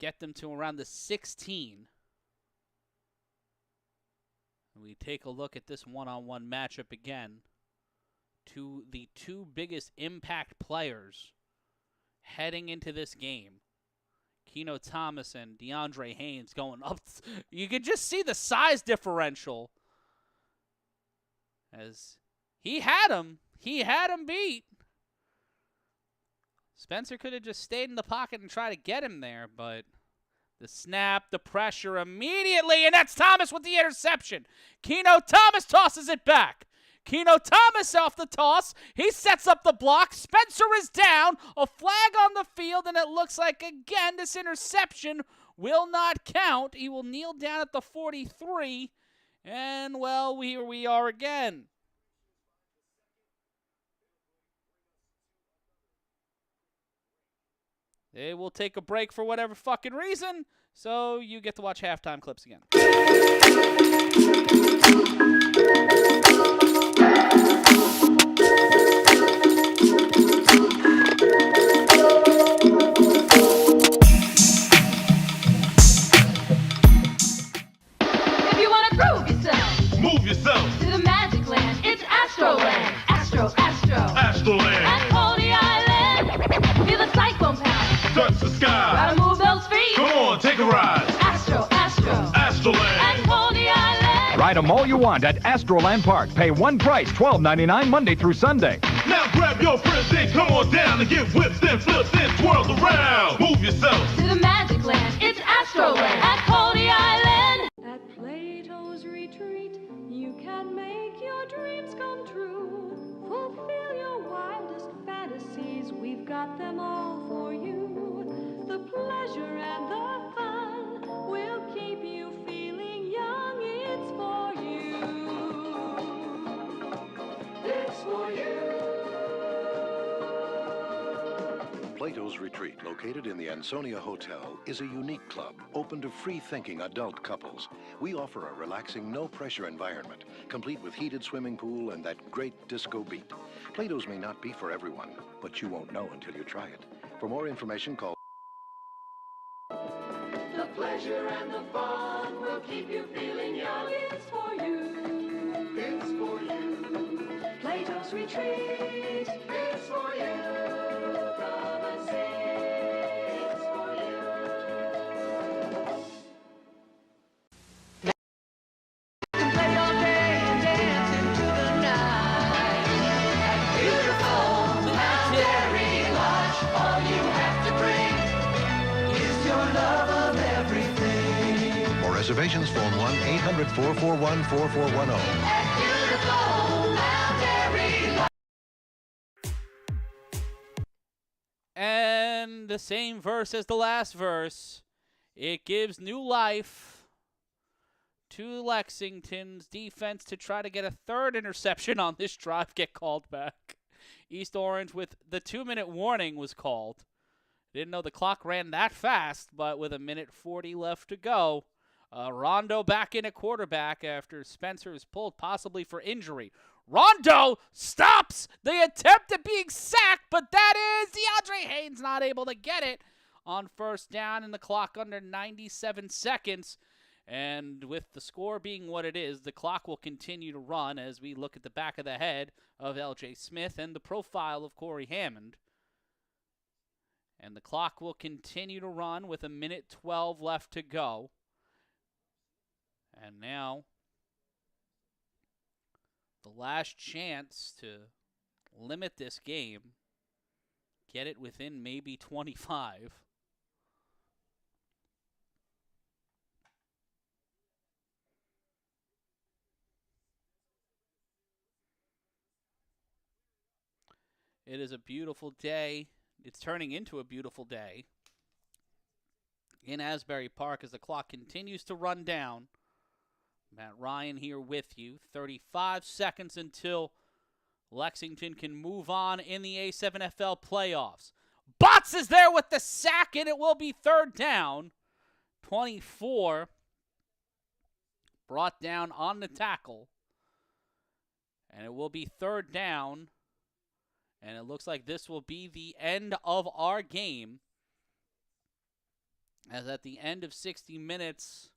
get them to around the 16. And we take a look at this one-on-one matchup again. The two biggest impact players heading into this game. Keno Thomas and DeAndre Haynes going up. You could just see the size differential. As he had him beat. Spencer could have just stayed in the pocket and tried to get him there, but the snap, the pressure immediately, and that's Thomas with the interception. Keno Thomas tosses it back. Keno Thomas off the toss. He sets up the block. Spencer is down. A flag on the field, and it looks like, again, this interception will not count. He will kneel down at the 43, and, well, here we are again. They will take a break for whatever fucking reason, so you get to watch halftime clips again. If you want to groove yourself, Move yourself. to the magic land, it's Astroland. Astroland. At Coney Island, feel the cyclone power. Touch the sky. Gotta move those feet. Come on, take a ride. Astroland. At Coney Island. Ride them all you want at Astroland Park. Pay one price, $12.99 Monday through Sunday. Now grab your friends and come on down and get whipped and flipped and twirled around. Move yourself. To the magic land, it's Astroland. At Coney Island. At Plato's retreat, you can make your dreams come true. Fulfill your wildest fantasies, we've got them all for you. The pleasure and the fun will keep you feeling young. It's for you. It's for you. Plato's Retreat, located in the Ansonia Hotel, is a unique club open to free-thinking adult couples. We offer a relaxing, no-pressure environment, complete with heated swimming pool and that great disco beat. Plato's may not be for everyone, but you won't know until you try it. For more information, call... The pleasure and the fun will keep you feeling young. It's for you. It's for you. Plato's Retreat. It's for you. Come and see. It's for you. Play all day and dance into the night. At beautiful Mountain Lodge, all you have to bring is your love of everything. For reservations, phone 1-800-441-4410. At beautiful Mountain Lodge. And the same verse as the last verse. It gives new life to Lexington's defense to try to get a third interception on this drive get called back. East Orange with the 2-minute warning was called. Didn't know the clock ran that fast, but with 1:40 left to go, Rondo back in at quarterback after Spencer is pulled possibly for injury. Rondo stops the attempt at being sacked, but that is DeAndre Haynes not able to get it on first down and the clock under 97 seconds. And with the score being what it is, the clock will continue to run as we look at the back of the head of L.J. Smith and the profile of Corey Hammond. And the clock will continue to run with 1:12 left to go. And now, the last chance to limit this game, get it within maybe 25. It is a beautiful day. It's turning into a beautiful day in Asbury Park as the clock continues to run down. Matt Ryan here with you. 35 seconds until Lexington can move on in the A7FL playoffs. Botts is there with the sack, and it will be third down. 24 brought down on the tackle. And it will be third down. And it looks like this will be the end of our game As at the end of 60 minutes,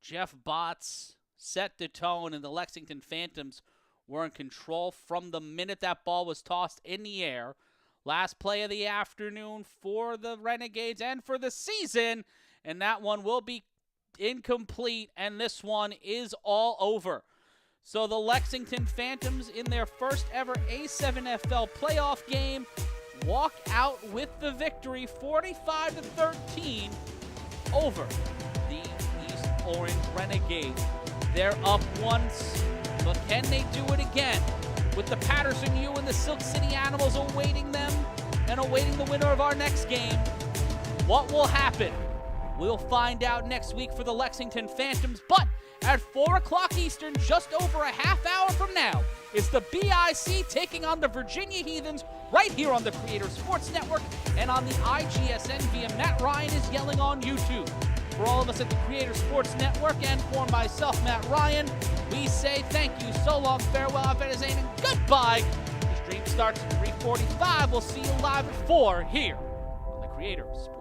Jeff Botts set the tone, and the Lexington Phantoms were in control from the minute that ball was tossed in the air. Last play of the afternoon for the Renegades and for the season, and that one will be incomplete, and this one is all over. So the Lexington Phantoms, in their first ever A7FL playoff game, walk out with the victory, 45-13, over the East Orange Renegades. They're up once, but can they do it again? With the Paterson U and the Silk City Animals awaiting them and awaiting the winner of our next game, what will happen? We'll find out next week for the Lexington Phantoms, but at 4 o'clock Eastern, just over a half hour from now, is the BIC taking on the Virginia Heathens right here on the Creator Sports Network and on the IGSN via Matt Ryan is Yelling on YouTube. For all of us at the Creator Sports Network and for myself, Matt Ryan, we say thank you, so long, farewell, auf Wiedersehen, and goodbye. The stream starts at 3:45. We'll see you live at 4 here on the Creator Sports